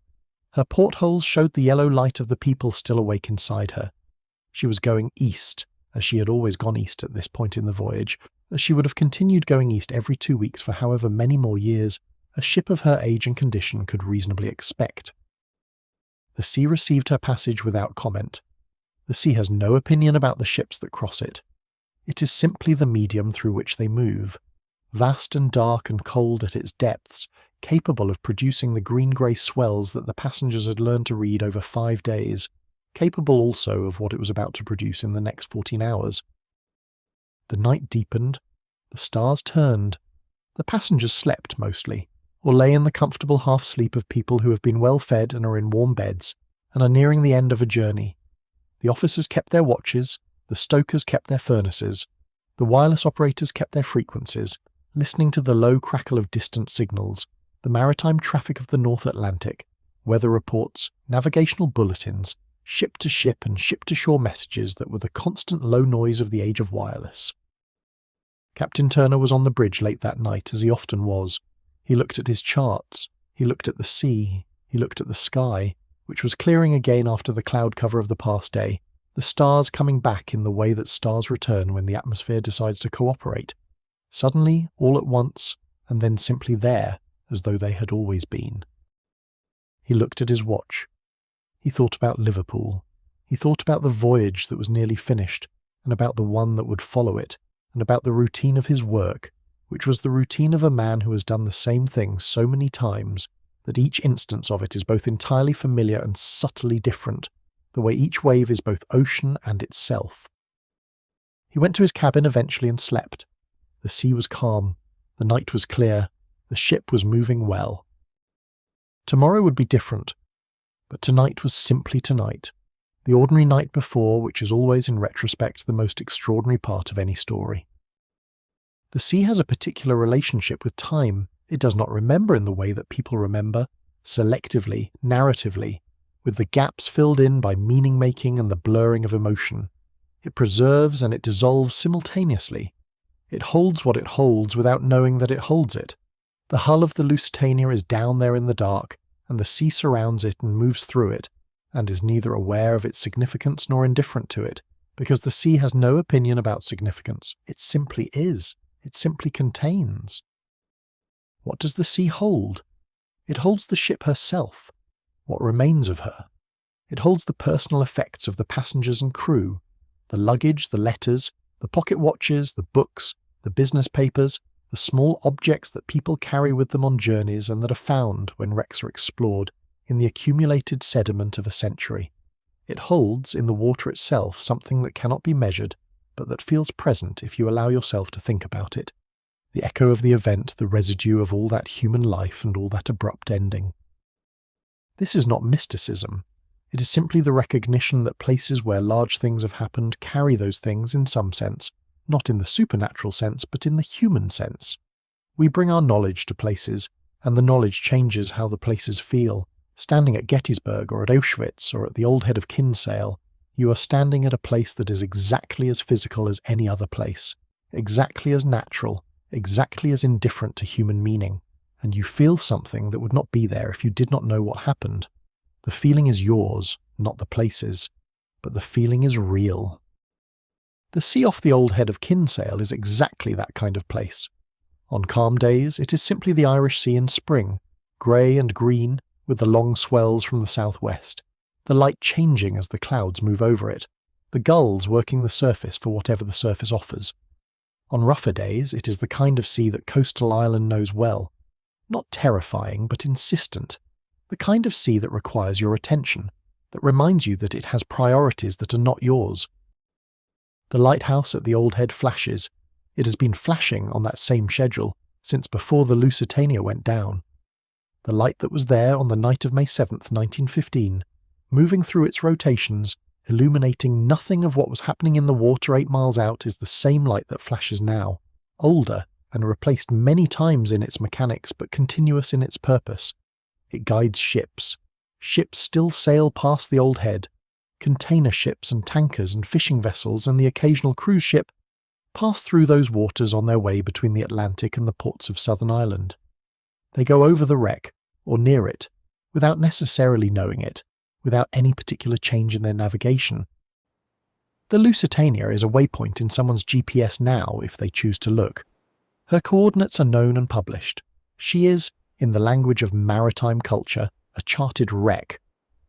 Her portholes showed the yellow light of the people still awake inside her. She was going east, as she had always gone east at this point in the voyage, as she would have continued going east every 2 weeks for however many more years a ship of her age and condition could reasonably expect. The sea received her passage without comment. The sea has no opinion about the ships that cross it. It is simply the medium through which they move, vast and dark and cold at its depths, capable of producing the green-grey swells that the passengers had learned to read over 5 days, capable also of what it was about to produce in the next 14 hours. The night deepened, the stars turned, the passengers slept mostly, or lay in the comfortable half-sleep of people who have been well fed and are in warm beds, and are nearing the end of a journey. The officers kept their watches, the stokers kept their furnaces, the wireless operators kept their frequencies, listening to the low crackle of distant signals, the maritime traffic of the North Atlantic, weather reports, navigational bulletins, ship-to-ship and ship-to-shore messages that were the constant low noise of the age of wireless. Captain Turner was on the bridge late that night, as he often was. He looked at his charts, he looked at the sea, he looked at the sky, which was clearing again after the cloud cover of the past day, the stars coming back in the way that stars return when the atmosphere decides to cooperate, suddenly, all at once, and then simply there, as though they had always been. He looked at his watch. He thought about Liverpool. He thought about the voyage that was nearly finished, and about the one that would follow it, and about the routine of his work, which was the routine of a man who has done the same thing so many times that each instance of it is both entirely familiar and subtly different, the way each wave is both ocean and itself. He went to his cabin eventually and slept. The sea was calm, the night was clear, the ship was moving well. Tomorrow would be different, but tonight was simply tonight, the ordinary night before, which is always in retrospect the most extraordinary part of any story. The sea has a particular relationship with time. It does not remember in the way that people remember, selectively, narratively, with the gaps filled in by meaning-making and the blurring of emotion. It preserves and it dissolves simultaneously. It holds what it holds without knowing that it holds it. The hull of the Lusitania is down there in the dark, and the sea surrounds it and moves through it, and is neither aware of its significance nor indifferent to it, because the sea has no opinion about significance. It simply is. It simply contains. What does the sea hold? It holds the ship herself, what remains of her. It holds the personal effects of the passengers and crew, the luggage, the letters, the pocket watches, the books, the business papers, the small objects that people carry with them on journeys and that are found, when wrecks are explored, in the accumulated sediment of a century. It holds, in the water itself, something that cannot be measured, but that feels present if you allow yourself to think about it. The echo of the event, the residue of all that human life and all that abrupt ending. This is not mysticism. It is simply the recognition that places where large things have happened carry those things in some sense, not in the supernatural sense, but in the human sense. We bring our knowledge to places, and the knowledge changes how the places feel. Standing at Gettysburg or at Auschwitz or at the Old Head of Kinsale, you are standing at a place that is exactly as physical as any other place, exactly as natural, exactly as indifferent to human meaning, and you feel something that would not be there if you did not know what happened. The feeling is yours, not the place's, but the feeling is real. The sea off the Old Head of Kinsale is exactly that kind of place. On calm days, it is simply the Irish Sea in spring, grey and green, with the long swells from the southwest, the light changing as the clouds move over it, the gulls working the surface for whatever the surface offers. On rougher days, it is the kind of sea that coastal Ireland knows well. Not terrifying, but insistent. The kind of sea that requires your attention, that reminds you that it has priorities that are not yours. The lighthouse at the Old Head flashes. It has been flashing on that same schedule since before the Lusitania went down. the light that was there on the night of May 7th, 1915, moving through its rotations, illuminating nothing of what was happening in the water 8 miles out, is the same light that flashes now, older and replaced many times in its mechanics but continuous in its purpose. It guides ships. Ships still sail past the old head. Container ships and tankers and fishing vessels and the occasional cruise ship pass through those waters on their way between the Atlantic and the ports of Southern Ireland. They go over the wreck, or near it, without necessarily knowing it, without any particular change in their navigation. The Lusitania is a waypoint in someone's GPS now if they choose to look. Her coordinates are known and published. She is, in the language of maritime culture, a charted wreck,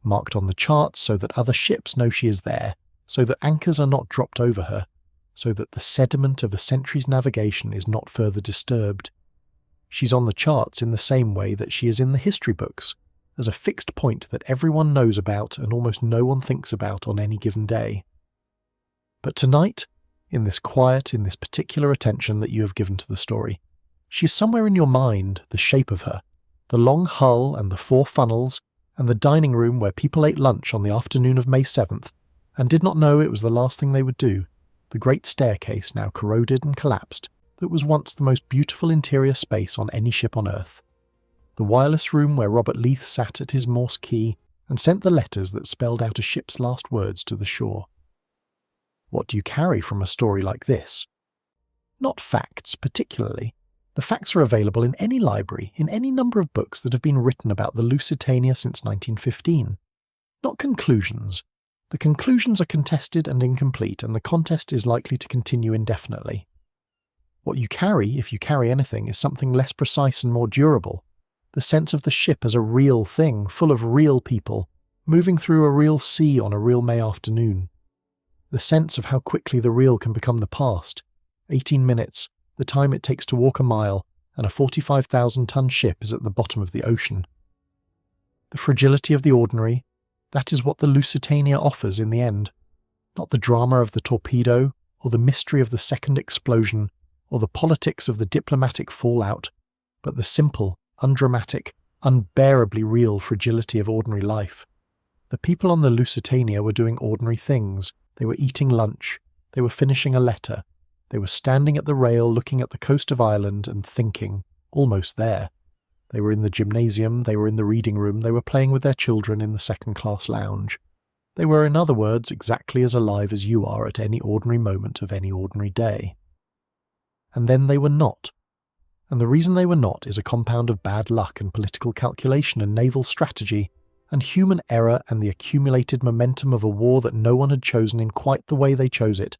marked on the charts so that other ships know she is there, so that anchors are not dropped over her, so that the sediment of a century's navigation is not further disturbed. She's on the charts in the same way that she is in the history books, as a fixed point that everyone knows about and almost no one thinks about on any given day. But tonight, in this quiet, in this particular attention that you have given to the story, she is somewhere in your mind, the shape of her, the long hull and the 4 funnels, and the dining room where people ate lunch on the afternoon of May 7th, and did not know it was the last thing they would do, the great staircase now corroded and collapsed, that was once the most beautiful interior space on any ship on Earth, the wireless room where Robert Leith sat at his Morse key and sent the letters that spelled out a ship's last words to the shore. What do you carry from a story like this? Not facts, particularly. The facts are available in any library, in any number of books that have been written about the Lusitania since 1915. Not conclusions. The conclusions are contested and incomplete, and the contest is likely to continue indefinitely. What you carry, if you carry anything, is something less precise and more durable. The sense of the ship as a real thing, full of real people, moving through a real sea on a real May afternoon. The sense of how quickly the real can become the past. 18 minutes, the time it takes to walk a mile, and a 45,000-ton ship is at the bottom of the ocean. The fragility of the ordinary, that is what the Lusitania offers in the end. Not the drama of the torpedo, or the mystery of the second explosion, or the politics of the diplomatic fallout, but the simple, undramatic, unbearably real fragility of ordinary life. The people on the Lusitania were doing ordinary things. They were eating lunch. They were finishing a letter. They were standing at the rail looking at the coast of Ireland and thinking, almost there. They were in the gymnasium, they were in the reading room, they were playing with their children in the second-class lounge. They were, in other words, exactly as alive as you are at any ordinary moment of any ordinary day. And then they were not. And the reason they were not is a compound of bad luck and political calculation and naval strategy, and human error and the accumulated momentum of a war that no one had chosen in quite the way they chose it,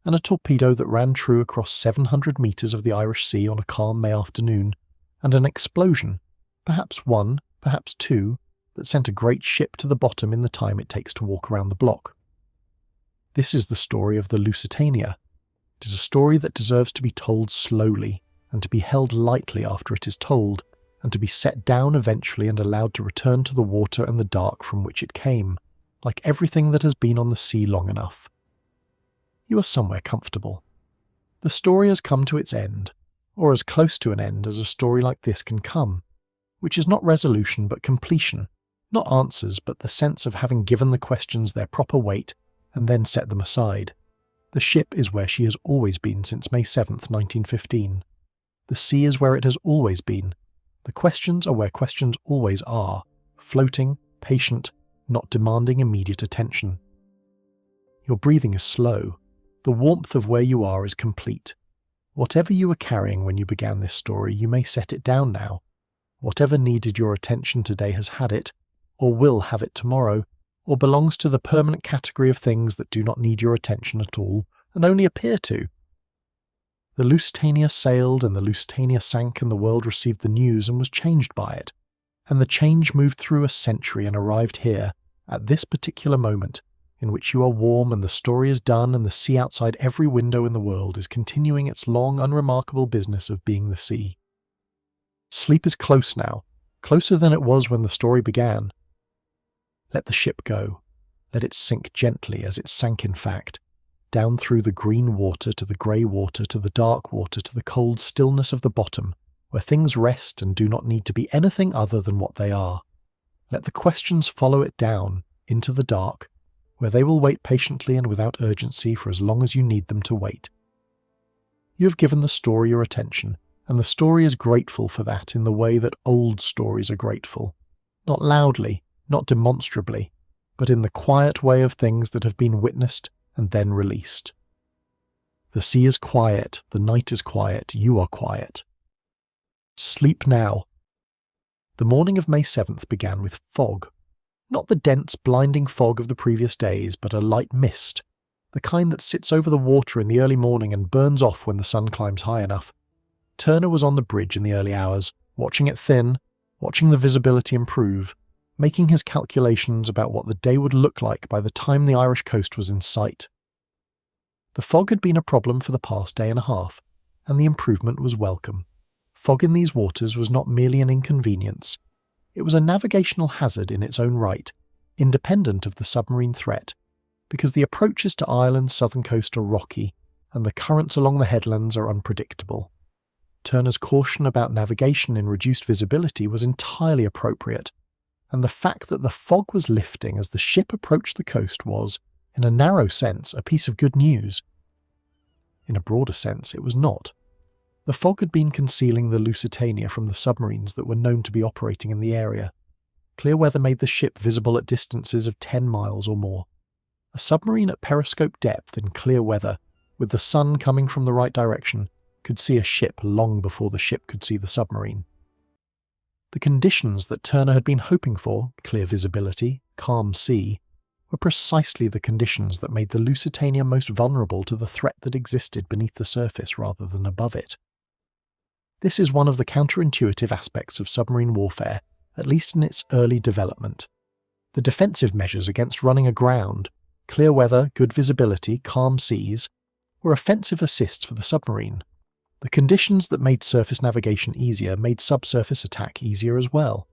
and a torpedo that ran true across 700 metres of the Irish Sea on a calm May afternoon, and an explosion, perhaps one, perhaps two, that sent a great ship to the bottom in the time it takes to walk around the block. This is the story of the Lusitania. It is a story that deserves to be told slowly, and to be held lightly after it is told, and to be set down eventually and allowed to return to the water and the dark from which it came, like everything that has been on the sea long enough. You are somewhere comfortable. The story has come to its end, or as close to an end as a story like this can come, which is not resolution but completion, not answers but the sense of having given the questions their proper weight and then set them aside. The ship is where she has always been since May 7th, 1915. The sea is where it has always been. The questions are where questions always are, floating, patient, not demanding immediate attention. Your breathing is slow. The warmth of where you are is complete. Whatever you were carrying when you began this story, you may set it down now. Whatever needed your attention today has had it, or will have it tomorrow, or belongs to the permanent category of things that do not need your attention at all, and only appear to. The Lusitania sailed, and the Lusitania sank, and the world received the news and was changed by it. And the change moved through a century and arrived here, at this particular moment, in which you are warm and the story is done and the sea outside every window in the world is continuing its long, unremarkable business of being the sea. Sleep is close now, closer than it was when the story began. Let the ship go. Let it sink gently, as it sank in fact, down through the green water to the grey water to the dark water to the cold stillness of the bottom, where things rest and do not need to be anything other than what they are. Let the questions follow it down into the dark, where they will wait patiently and without urgency for as long as you need them to wait. You have given the story your attention, and the story is grateful for that in the way that old stories are grateful. Not loudly, not demonstrably, but in the quiet way of things that have been witnessed and then released. The sea is quiet, the night is quiet, you are quiet. Sleep now. The morning of May 7th began with fog. Not the dense, blinding fog of the previous days, but a light mist, the kind that sits over the water in the early morning and burns off when the sun climbs high enough. Turner was on the bridge in the early hours, watching it thin, watching the visibility improve, making his calculations about what the day would look like by the time the Irish coast was in sight. The fog had been a problem for the past day and a half, and the improvement was welcome. Fog in these waters was not merely an inconvenience. It was a navigational hazard in its own right, independent of the submarine threat, because the approaches to Ireland's southern coast are rocky, and the currents along the headlands are unpredictable. Turner's caution about navigation in reduced visibility was entirely appropriate, and the fact that the fog was lifting as the ship approached the coast was, in a narrow sense, a piece of good news. In a broader sense, it was not. The fog had been concealing the Lusitania from the submarines that were known to be operating in the area. Clear weather made the ship visible at distances of 10 miles or more. A submarine at periscope depth in clear weather, with the sun coming from the right direction, could see a ship long before the ship could see the submarine. The conditions that Turner had been hoping for, clear visibility, calm sea, were precisely the conditions that made the Lusitania most vulnerable to the threat that existed beneath the surface rather than above it. This is one of the counterintuitive aspects of submarine warfare, at least in its early development. The defensive measures against running aground, clear weather, good visibility, calm seas, were offensive assists for the submarine. The conditions that made surface navigation easier made subsurface attack easier as well.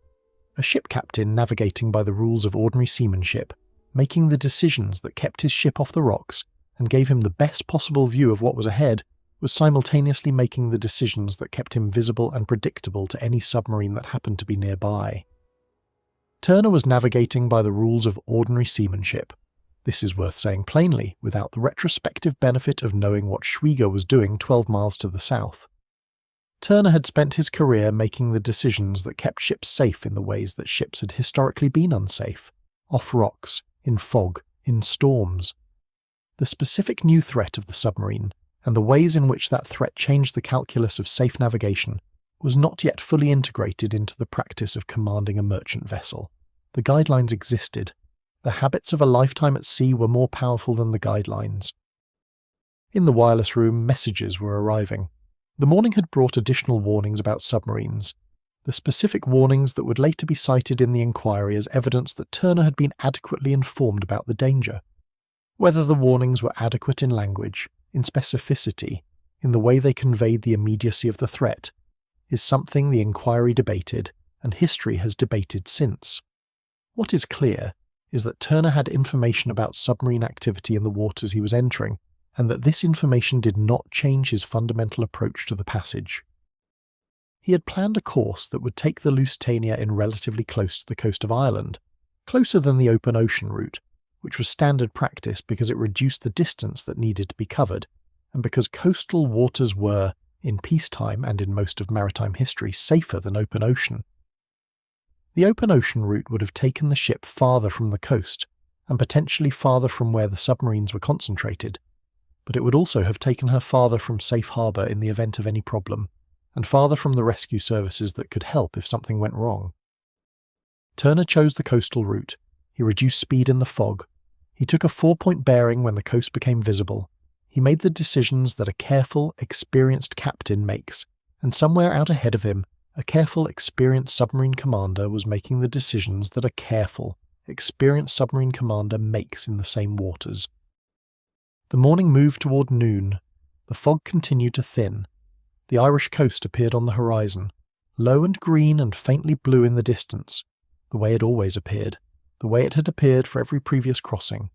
A ship captain navigating by the rules of ordinary seamanship, making the decisions that kept his ship off the rocks and gave him the best possible view of what was ahead, was simultaneously making the decisions that kept him visible and predictable to any submarine that happened to be nearby. Turner was navigating by the rules of ordinary seamanship. This is worth saying plainly, without the retrospective benefit of knowing what Schwieger was doing 12 miles to the south. Turner had spent his career making the decisions that kept ships safe in the ways that ships had historically been unsafe, off rocks, in fog, in storms. The specific new threat of the submarine, and the ways in which that threat changed the calculus of safe navigation, was not yet fully integrated into the practice of commanding a merchant vessel. The guidelines existed. The habits of a lifetime at sea were more powerful than the guidelines. In the wireless room, messages were arriving. The morning had brought additional warnings about submarines, the specific warnings that would later be cited in the inquiry as evidence that Turner had been adequately informed about the danger. Whether the warnings were adequate in language, in specificity, in the way they conveyed the immediacy of the threat, is something the inquiry debated, and history has debated since. What is clear is that Turner had information about submarine activity in the waters he was entering, and that this information did not change his fundamental approach to the passage. He had planned a course that would take the Lusitania in relatively close to the coast of Ireland, closer than the open ocean route, which was standard practice because it reduced the distance that needed to be covered, and because coastal waters were, in peacetime and in most of maritime history, safer than open ocean. The open ocean route would have taken the ship farther from the coast, and potentially farther from where the submarines were concentrated, but it would also have taken her farther from safe harbour in the event of any problem, and farther from the rescue services that could help if something went wrong. Turner chose the coastal route. He reduced speed in the fog. He took a 4-point bearing when the coast became visible. He made the decisions that a careful, experienced captain makes, and somewhere out ahead of him, a careful, experienced submarine commander was making the decisions that a careful, experienced submarine commander makes in the same waters. The morning moved toward noon. The fog continued to thin. The Irish coast appeared on the horizon, low and green and faintly blue in the distance, the way it always appeared, the way it had appeared for every previous crossing.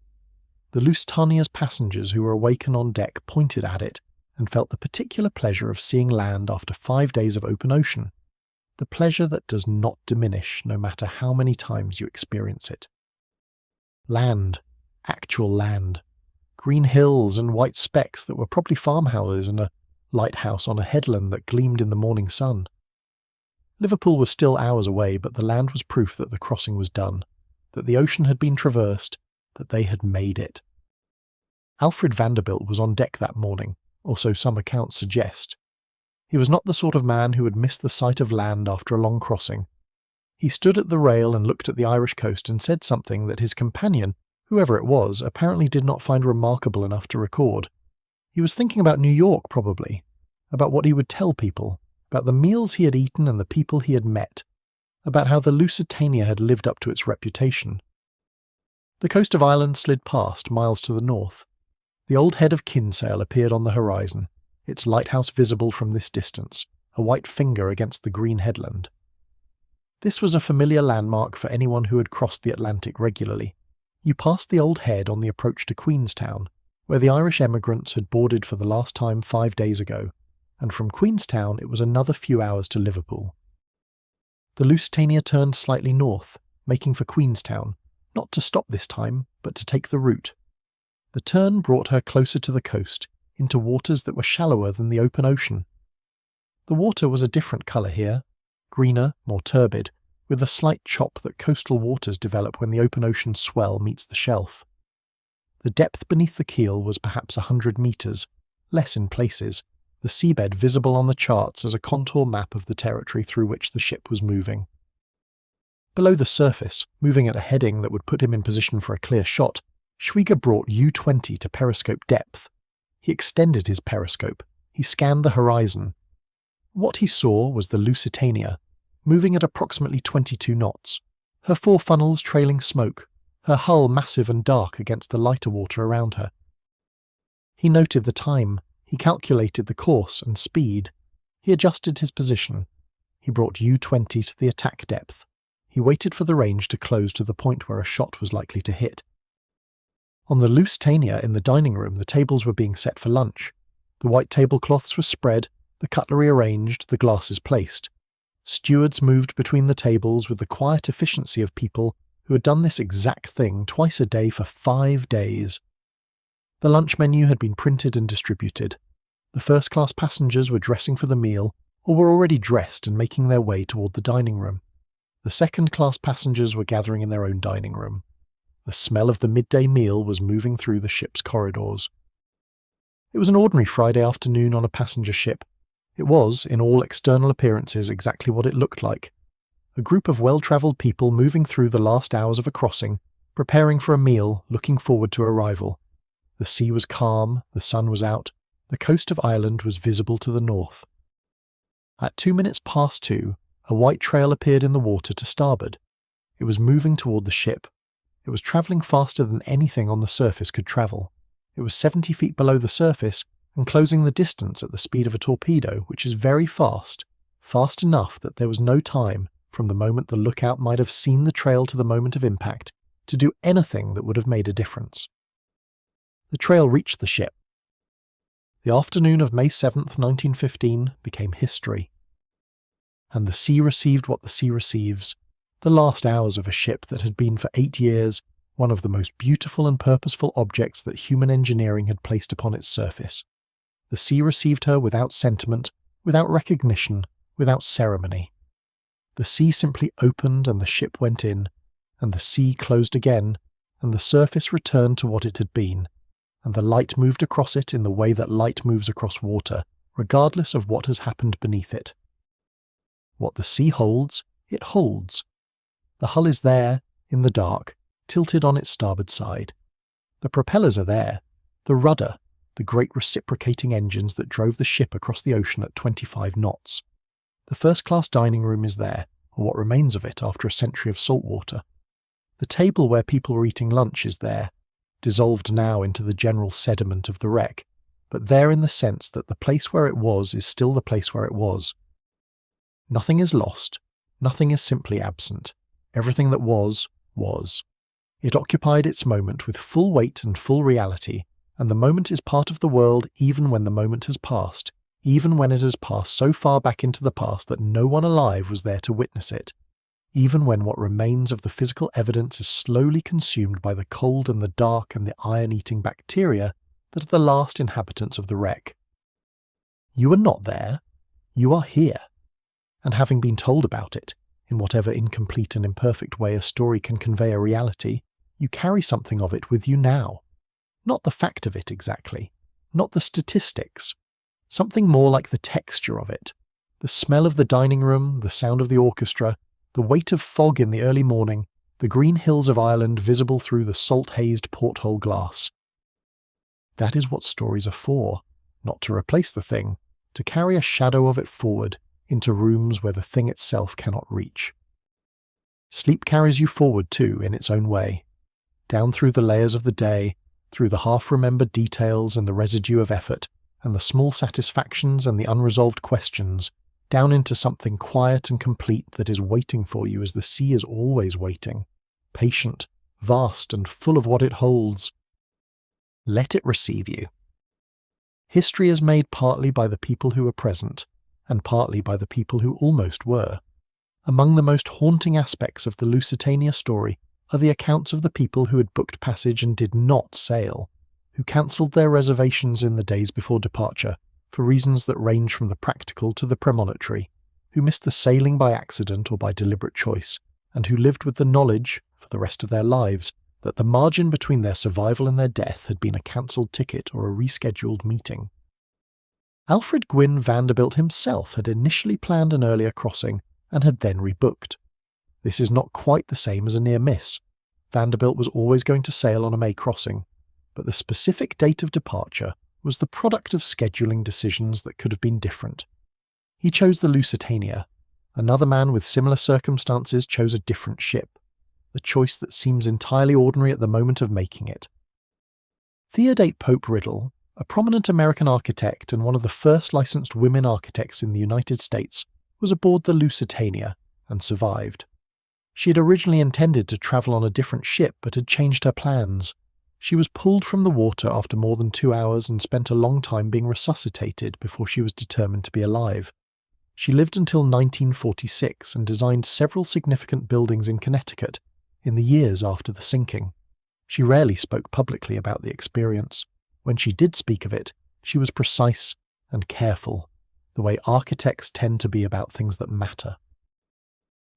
The Lusitania's passengers who were awakened on deck pointed at it and felt the particular pleasure of seeing land after 5 days of open ocean, the pleasure that does not diminish no matter how many times you experience it. Land, actual land, green hills and white specks that were probably farmhouses and a lighthouse on a headland that gleamed in the morning sun. Liverpool was still hours away, but the land was proof that the crossing was done, that the ocean had been traversed, that they had made it. Alfred Vanderbilt was on deck that morning, or so some accounts suggest. He was not the sort of man who would miss the sight of land after a long crossing. He stood at the rail and looked at the Irish coast and said something that his companion, whoever it was, apparently did not find remarkable enough to record. He was thinking about New York, probably, about what he would tell people, about the meals he had eaten and the people he had met, about how the Lusitania had lived up to its reputation. The coast of Ireland slid past, miles to the north. The old head of Kinsale appeared on the horizon, its lighthouse visible from this distance, a white finger against the green headland. This was a familiar landmark for anyone who had crossed the Atlantic regularly. You passed the old head on the approach to Queenstown, where the Irish emigrants had boarded for the last time 5 days ago, and from Queenstown it was another few hours to Liverpool. The Lusitania turned slightly north, making for Queenstown, not to stop this time, but to take the route. The turn brought her closer to the coast, into waters that were shallower than the open ocean. The water was a different colour here, greener, more turbid, with the slight chop that coastal waters develop when the open ocean swell meets the shelf. The depth beneath the keel was perhaps 100 metres, less in places, the seabed visible on the charts as a contour map of the territory through which the ship was moving. Below the surface, moving at a heading that would put him in position for a clear shot, Schwieger brought U-20 to periscope depth. He extended his periscope. He scanned the horizon. What he saw was the Lusitania, moving at approximately 22 knots, her 4 funnels trailing smoke, her hull massive and dark against the lighter water around her. He noted the time. He calculated the course and speed. He adjusted his position. He brought U-20 to the attack depth. He waited for the range to close to the point where a shot was likely to hit. On the Lusitania in the dining room, the tables were being set for lunch. The white tablecloths were spread, the cutlery arranged, the glasses placed. Stewards moved between the tables with the quiet efficiency of people who had done this exact thing twice a day for 5 days. The lunch menu had been printed and distributed. The first-class passengers were dressing for the meal, or were already dressed and making their way toward the dining room. The second-class passengers were gathering in their own dining room. The smell of the midday meal was moving through the ship's corridors. It was an ordinary Friday afternoon on a passenger ship. It was, in all external appearances, exactly what it looked like. A group of well-travelled people moving through the last hours of a crossing, preparing for a meal, looking forward to arrival. The sea was calm, the sun was out, the coast of Ireland was visible to the north. At 2:02, a white trail appeared in the water to starboard. It was moving toward the ship. It was travelling faster than anything on the surface could travel. It was 70 feet below the surface and closing the distance at the speed of a torpedo, which is very fast, fast enough that there was no time, from the moment the lookout might have seen the trail to the moment of impact, to do anything that would have made a difference. The trail reached the ship. The afternoon of May 7th, 1915, became history. And the sea received what the sea receives, the last hours of a ship that had been for 8 years one of the most beautiful and purposeful objects that human engineering had placed upon its surface. The sea received her without sentiment, without recognition, without ceremony. The sea simply opened and the ship went in, and the sea closed again, and the surface returned to what it had been, and the light moved across it in the way that light moves across water, regardless of what has happened beneath it. What the sea holds, it holds. The hull is there, in the dark, tilted on its starboard side. The propellers are there, the rudder, the great reciprocating engines that drove the ship across the ocean at 25 knots. The first-class dining room is there, or what remains of it after a century of salt water. The table where people were eating lunch is there, dissolved now into the general sediment of the wreck, but there in the sense that the place where it was is still the place where it was. Nothing is lost, nothing is simply absent. Everything that was, was. It occupied its moment with full weight and full reality, and the moment is part of the world even when the moment has passed, even when it has passed so far back into the past that no one alive was there to witness it, even when what remains of the physical evidence is slowly consumed by the cold and the dark and the iron-eating bacteria that are the last inhabitants of the wreck. You are not there, you are here, and having been told about it, in whatever incomplete and imperfect way a story can convey a reality, you carry something of it with you now. Not the fact of it exactly, not the statistics, something more like the texture of it, the smell of the dining room, the sound of the orchestra, the weight of fog in the early morning, the green hills of Ireland visible through the salt-hazed porthole glass. That is what stories are for, not to replace the thing, to carry a shadow of it forward into rooms where the thing itself cannot reach. Sleep carries you forward too in its own way, down through the layers of the day, through the half-remembered details and the residue of effort, and the small satisfactions and the unresolved questions, down into something quiet and complete that is waiting for you as the sea is always waiting, patient, vast and full of what it holds. Let it receive you. History is made partly by the people who were present, and partly by the people who almost were. Among the most haunting aspects of the Lusitania story are the accounts of the people who had booked passage and did not sail, who cancelled their reservations in the days before departure for reasons that range from the practical to the premonitory, who missed the sailing by accident or by deliberate choice, and who lived with the knowledge, for the rest of their lives, that the margin between their survival and their death had been a cancelled ticket or a rescheduled meeting. Alfred Gwynne Vanderbilt himself had initially planned an earlier crossing and had then rebooked. This is not quite the same as a near miss. Vanderbilt was always going to sail on a May crossing, but the specific date of departure was the product of scheduling decisions that could have been different. He chose the Lusitania. Another man with similar circumstances chose a different ship, the choice that seems entirely ordinary at the moment of making it. Theodate Pope Riddle, a prominent American architect and one of the first licensed women architects in the United States, was aboard the Lusitania and survived. She had originally intended to travel on a different ship but had changed her plans. She was pulled from the water after more than 2 hours and spent a long time being resuscitated before she was determined to be alive. She lived until 1946 and designed several significant buildings in Connecticut in the years after the sinking. She rarely spoke publicly about the experience. When she did speak of it, she was precise and careful, the way architects tend to be about things that matter.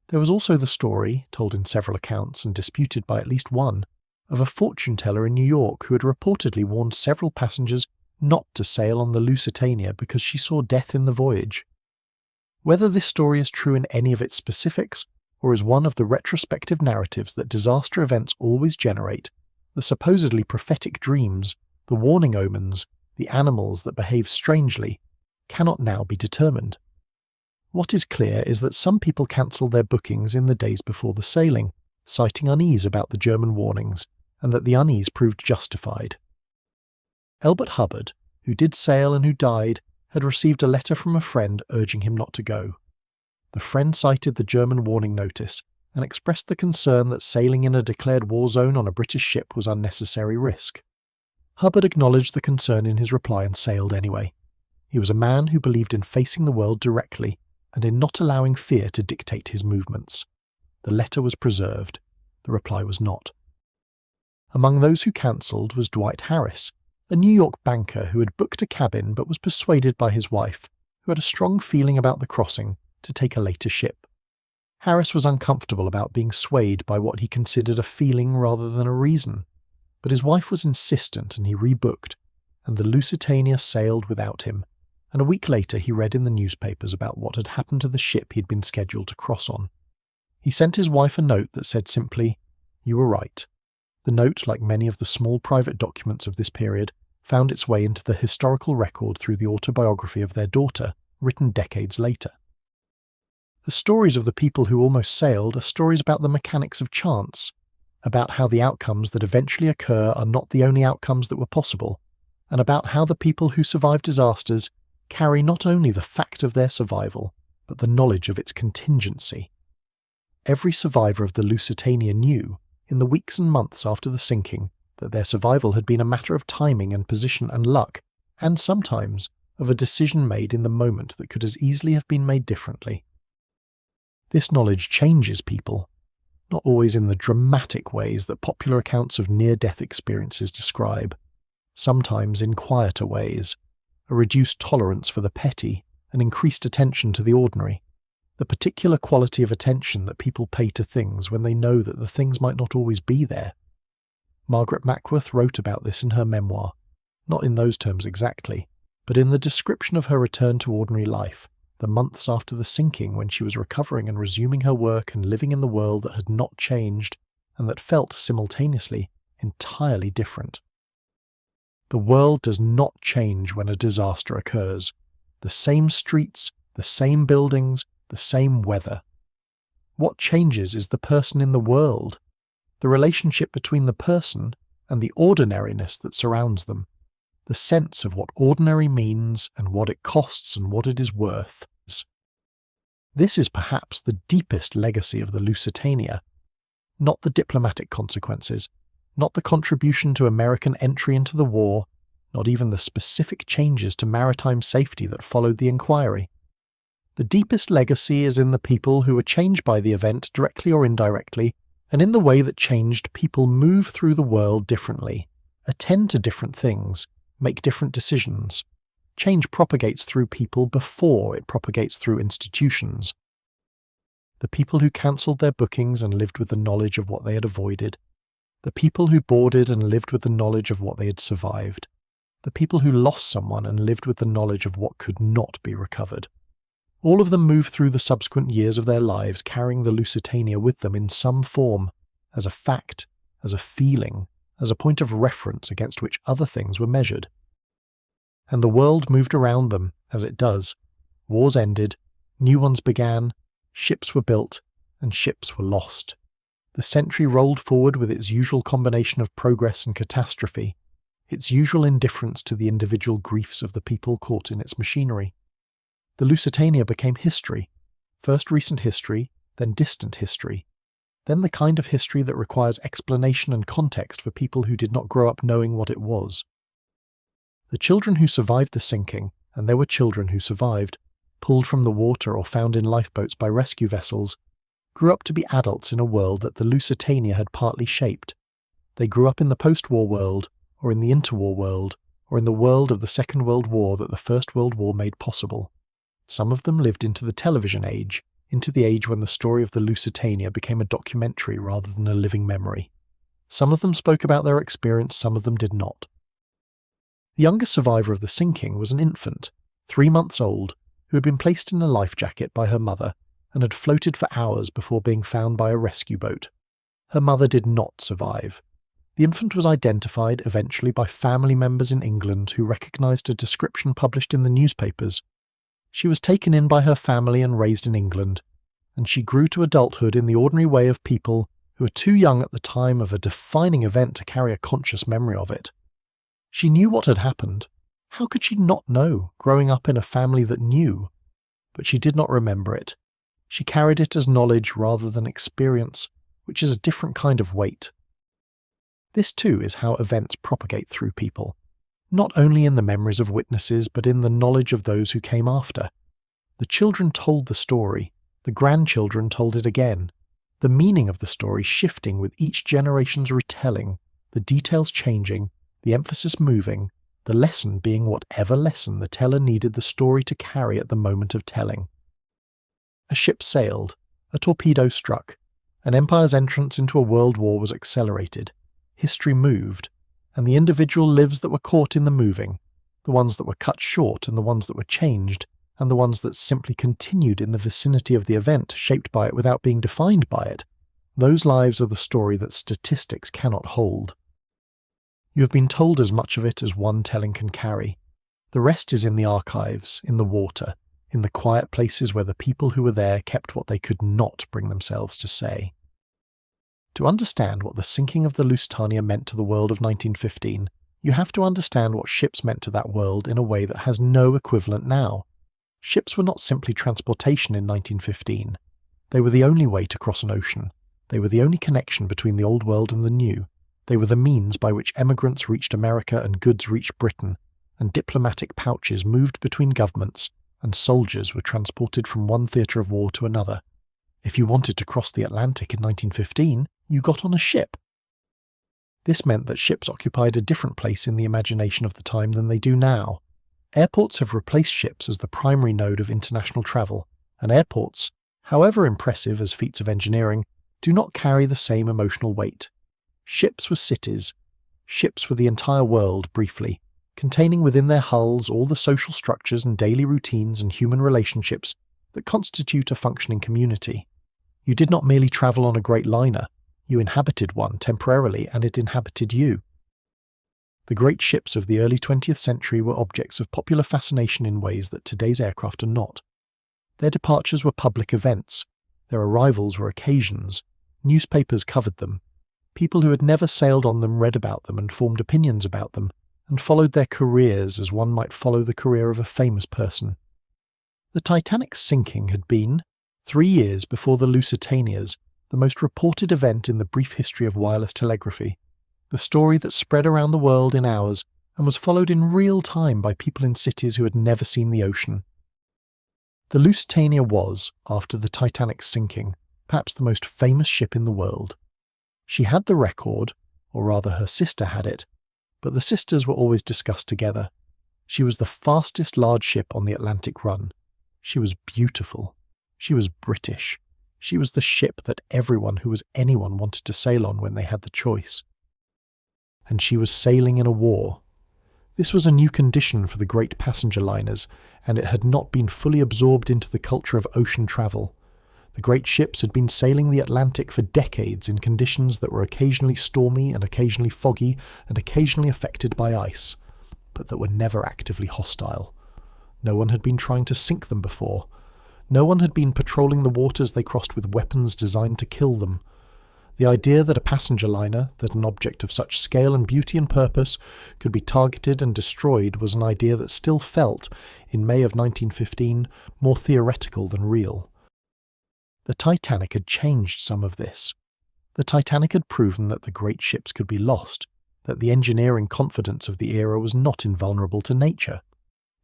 There was also the story, told in several accounts and disputed by at least one, of a fortune teller in New York who had reportedly warned several passengers not to sail on the Lusitania because she saw death in the voyage. Whether this story is true in any of its specifics, or is one of the retrospective narratives that disaster events always generate, the supposedly prophetic dreams, the warning omens, the animals that behave strangely, cannot now be determined. What is clear is that some people cancelled their bookings in the days before the sailing, citing unease about the German warnings, and that the unease proved justified. Elbert Hubbard, who did sail and who died, had received a letter from a friend urging him not to go. The friend cited the German warning notice and expressed the concern that sailing in a declared war zone on a British ship was unnecessary risk. Hubbard acknowledged the concern in his reply and sailed anyway. He was a man who believed in facing the world directly and in not allowing fear to dictate his movements. The letter was preserved. The reply was not. Among those who cancelled was Dwight Harris, a New York banker who had booked a cabin but was persuaded by his wife, who had a strong feeling about the crossing, to take a later ship. Harris was uncomfortable about being swayed by what he considered a feeling rather than a reason, but his wife was insistent and he rebooked, and the Lusitania sailed without him, and a week later he read in the newspapers about what had happened to the ship he'd been scheduled to cross on. He sent his wife a note that said simply, "You were right." The note, like many of the small private documents of this period, found its way into the historical record through the autobiography of their daughter, written decades later. The stories of the people who almost sailed are stories about the mechanics of chance, about how the outcomes that eventually occur are not the only outcomes that were possible, and about how the people who survive disasters carry not only the fact of their survival, but the knowledge of its contingency. Every survivor of the Lusitania knew, in the weeks and months after the sinking, that their survival had been a matter of timing and position and luck, and sometimes of a decision made in the moment that could as easily have been made differently. This knowledge changes people, not always in the dramatic ways that popular accounts of near-death experiences describe, sometimes in quieter ways, a reduced tolerance for the petty, an increased attention to the ordinary, the particular quality of attention that people pay to things when they know that the things might not always be there. Margaret Mackworth wrote about this in her memoir, not in those terms exactly, but in the description of her return to ordinary life, the months after the sinking when she was recovering and resuming her work and living in the world that had not changed and that felt simultaneously entirely different. The world does not change when a disaster occurs. The same streets, the same buildings, the same weather. What changes is the person in the world, the relationship between the person and the ordinariness that surrounds them, the sense of what ordinary means and what it costs and what it is worth. This is perhaps the deepest legacy of the Lusitania, not the diplomatic consequences, not the contribution to American entry into the war, not even the specific changes to maritime safety that followed the inquiry. The deepest legacy is in the people who were changed by the event directly or indirectly, and in the way that changed people move through the world differently, attend to different things, make different decisions. Change propagates through people before it propagates through institutions. The people who cancelled their bookings and lived with the knowledge of what they had avoided. The people who boarded and lived with the knowledge of what they had survived. The people who lost someone and lived with the knowledge of what could not be recovered. All of them moved through the subsequent years of their lives carrying the Lusitania with them in some form, as a fact, as a feeling, as a point of reference against which other things were measured. And the world moved around them, as it does. Wars ended, new ones began, ships were built, and ships were lost. The century rolled forward with its usual combination of progress and catastrophe, its usual indifference to the individual griefs of the people caught in its machinery. The Lusitania became history, first recent history, then distant history, then the kind of history that requires explanation and context for people who did not grow up knowing what it was. The children who survived the sinking, and there were children who survived, pulled from the water or found in lifeboats by rescue vessels, grew up to be adults in a world that the Lusitania had partly shaped. They grew up in the post-war world, or in the interwar world, or in the world of the Second World War that the First World War made possible. Some of them lived into the television age, into the age when the story of the Lusitania became a documentary rather than a living memory. Some of them spoke about their experience, some of them did not. The youngest survivor of the sinking was an infant, 3 months old, who had been placed in a life jacket by her mother and had floated for hours before being found by a rescue boat. Her mother did not survive. The infant was identified eventually by family members in England who recognised a description published in the newspapers. She was taken in by her family and raised in England, and she grew to adulthood in the ordinary way of people who are too young at the time of a defining event to carry a conscious memory of it. She knew what had happened. How could she not know, growing up in a family that knew? But she did not remember it. She carried it as knowledge rather than experience, which is a different kind of weight. This too is how events propagate through people, not only in the memories of witnesses but in the knowledge of those who came after. The children told the story, the grandchildren told it again, the meaning of the story shifting with each generation's retelling, the details changing, the emphasis moving, the lesson being whatever lesson the teller needed the story to carry at the moment of telling. A ship sailed, a torpedo struck, an empire's entrance into a world war was accelerated, history moved, and the individual lives that were caught in the moving, the ones that were cut short and the ones that were changed, and the ones that simply continued in the vicinity of the event shaped by it without being defined by it, those lives are the story that statistics cannot hold. You have been told as much of it as one telling can carry. The rest is in the archives, in the water, in the quiet places where the people who were there kept what they could not bring themselves to say. To understand what the sinking of the Lusitania meant to the world of 1915, you have to understand what ships meant to that world in a way that has no equivalent now. Ships were not simply transportation in 1915. They were the only way to cross an ocean. They were the only connection between the old world and the new. They were the means by which emigrants reached America and goods reached Britain, and diplomatic pouches moved between governments, and soldiers were transported from one theatre of war to another. If you wanted to cross the Atlantic in 1915, you got on a ship. This meant that ships occupied a different place in the imagination of the time than they do now. Airports have replaced ships as the primary node of international travel, and airports, however impressive as feats of engineering, do not carry the same emotional weight. Ships were cities. Ships were the entire world, briefly, containing within their hulls all the social structures and daily routines and human relationships that constitute a functioning community. You did not merely travel on a great liner, you inhabited one temporarily and it inhabited you. The great ships of the early 20th century were objects of popular fascination in ways that today's aircraft are not. Their departures were public events, their arrivals were occasions, newspapers covered them, people who had never sailed on them read about them and formed opinions about them, and followed their careers as one might follow the career of a famous person. The Titanic's sinking had been, 3 years before the Lusitania's, the most reported event in the brief history of wireless telegraphy, the story that spread around the world in hours and was followed in real time by people in cities who had never seen the ocean. The Lusitania was, after the Titanic's sinking, perhaps the most famous ship in the world. She had the record, or rather her sister had it, but the sisters were always discussed together. She was the fastest large ship on the Atlantic run. She was beautiful. She was British. She was the ship that everyone who was anyone wanted to sail on when they had the choice. And she was sailing in a war. This was a new condition for the great passenger liners, and it had not been fully absorbed into the culture of ocean travel. The great ships had been sailing the Atlantic for decades in conditions that were occasionally stormy and occasionally foggy and occasionally affected by ice, but that were never actively hostile. No one had been trying to sink them before. No one had been patrolling the waters they crossed with weapons designed to kill them. The idea that a passenger liner, that an object of such scale and beauty and purpose, could be targeted and destroyed was an idea that still felt, in May of 1915, more theoretical than real. The Titanic had changed some of this. The Titanic had proven that the great ships could be lost, that the engineering confidence of the era was not invulnerable to nature.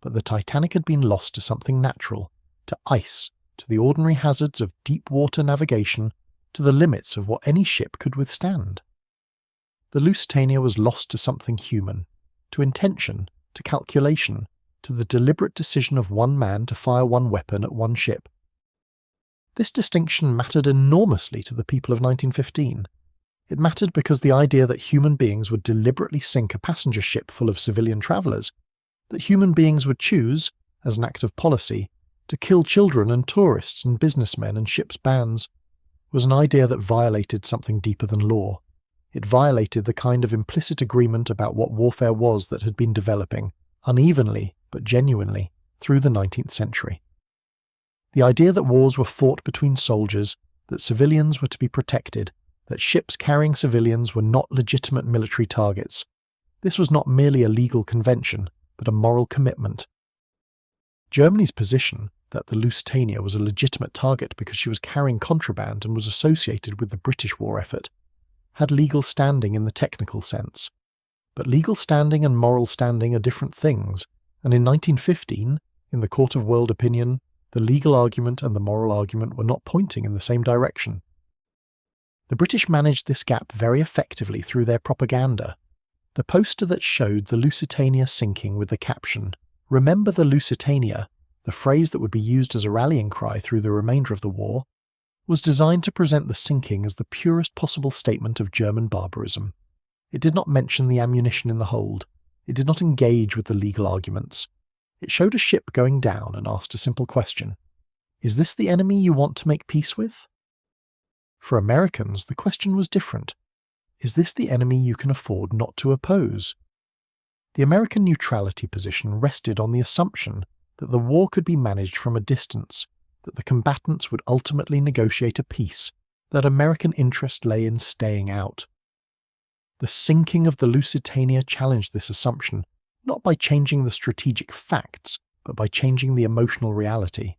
But the Titanic had been lost to something natural, to ice, to the ordinary hazards of deep water navigation, to the limits of what any ship could withstand. The Lusitania was lost to something human, to intention, to calculation, to the deliberate decision of one man to fire one weapon at one ship. This distinction mattered enormously to the people of 1915. It mattered because the idea that human beings would deliberately sink a passenger ship full of civilian travellers, that human beings would choose, as an act of policy, to kill children and tourists and businessmen and ships' bands, was an idea that violated something deeper than law. It violated the kind of implicit agreement about what warfare was that had been developing, unevenly but genuinely, through the 19th century. The idea that wars were fought between soldiers, that civilians were to be protected, that ships carrying civilians were not legitimate military targets. This was not merely a legal convention, but a moral commitment. Germany's position, that the Lusitania was a legitimate target because she was carrying contraband and was associated with the British war effort, had legal standing in the technical sense. But legal standing and moral standing are different things, and in 1915, in the court of world opinion, the legal argument and the moral argument were not pointing in the same direction. The British managed this gap very effectively through their propaganda. The poster that showed the Lusitania sinking with the caption, "Remember the Lusitania," the phrase that would be used as a rallying cry through the remainder of the war, was designed to present the sinking as the purest possible statement of German barbarism. It did not mention the ammunition in the hold. It did not engage with the legal arguments. It showed a ship going down and asked a simple question. Is this the enemy you want to make peace with? For Americans, the question was different. Is this the enemy you can afford not to oppose? The American neutrality position rested on the assumption that the war could be managed from a distance, that the combatants would ultimately negotiate a peace, that American interest lay in staying out. The sinking of the Lusitania challenged this assumption, not by changing the strategic facts, but by changing the emotional reality.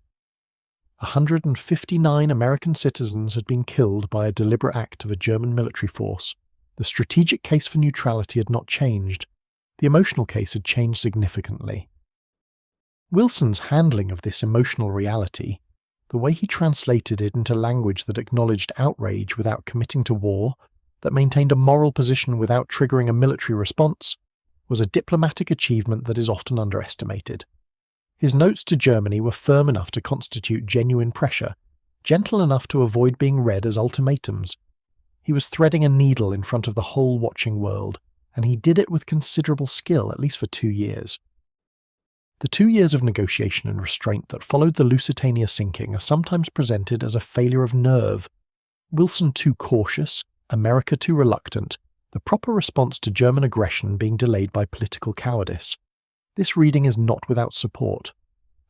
159 American citizens had been killed by a deliberate act of a German military force, The strategic case for neutrality had not changed. The emotional case had changed significantly. Wilson's handling of this emotional reality, the way he translated it into language that acknowledged outrage without committing to war, that maintained a moral position without triggering a military response, was a diplomatic achievement that is often underestimated. His notes to Germany were firm enough to constitute genuine pressure, gentle enough to avoid being read as ultimatums. He was threading a needle in front of the whole watching world, and he did it with considerable skill, at least for 2 years. The 2 years of negotiation and restraint that followed the Lusitania sinking are sometimes presented as a failure of nerve. Wilson too cautious, America too reluctant, the proper response to German aggression being delayed by political cowardice. This reading is not without support.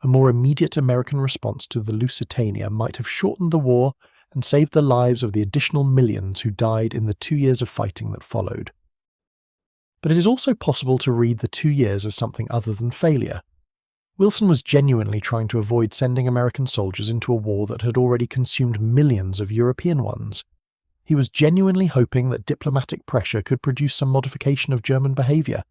A more immediate American response to the Lusitania might have shortened the war and saved the lives of the additional millions who died in the 2 years of fighting that followed. But it is also possible to read the 2 years as something other than failure. Wilson was genuinely trying to avoid sending American soldiers into a war that had already consumed millions of European ones. He was genuinely hoping that diplomatic pressure could produce some modification of German behaviour.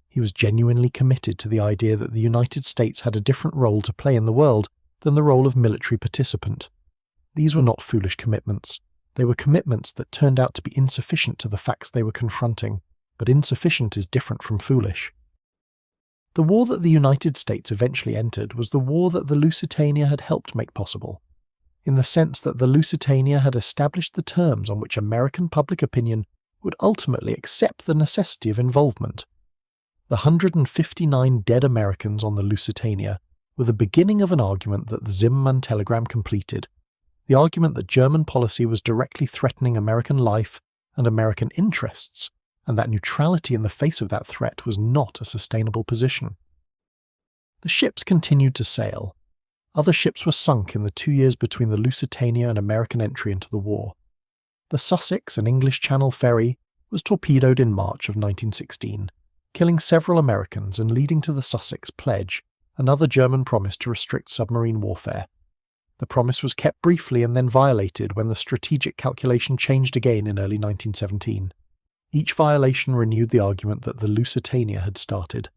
He was genuinely committed to the idea that the United States had a different role to play in the world than the role of military participant. These were not foolish commitments. They were commitments that turned out to be insufficient to the facts they were confronting, but insufficient is different from foolish. The war that the United States eventually entered was the war that the Lusitania had helped make possible, in the sense that the Lusitania had established the terms on which American public opinion would ultimately accept the necessity of involvement. The 159 dead Americans on the Lusitania were the beginning of an argument that the Zimmermann telegram completed, the argument that German policy was directly threatening American life and American interests, and that neutrality in the face of that threat was not a sustainable position. The ships continued to sail. Other ships were sunk in the 2 years between the Lusitania and American entry into the war. The Sussex, an English Channel ferry, was torpedoed in March of 1916, killing several Americans and leading to the Sussex Pledge, another German promise to restrict submarine warfare. The promise was kept briefly and then violated when the strategic calculation changed again in early 1917. Each violation renewed the argument that the Lusitania had started.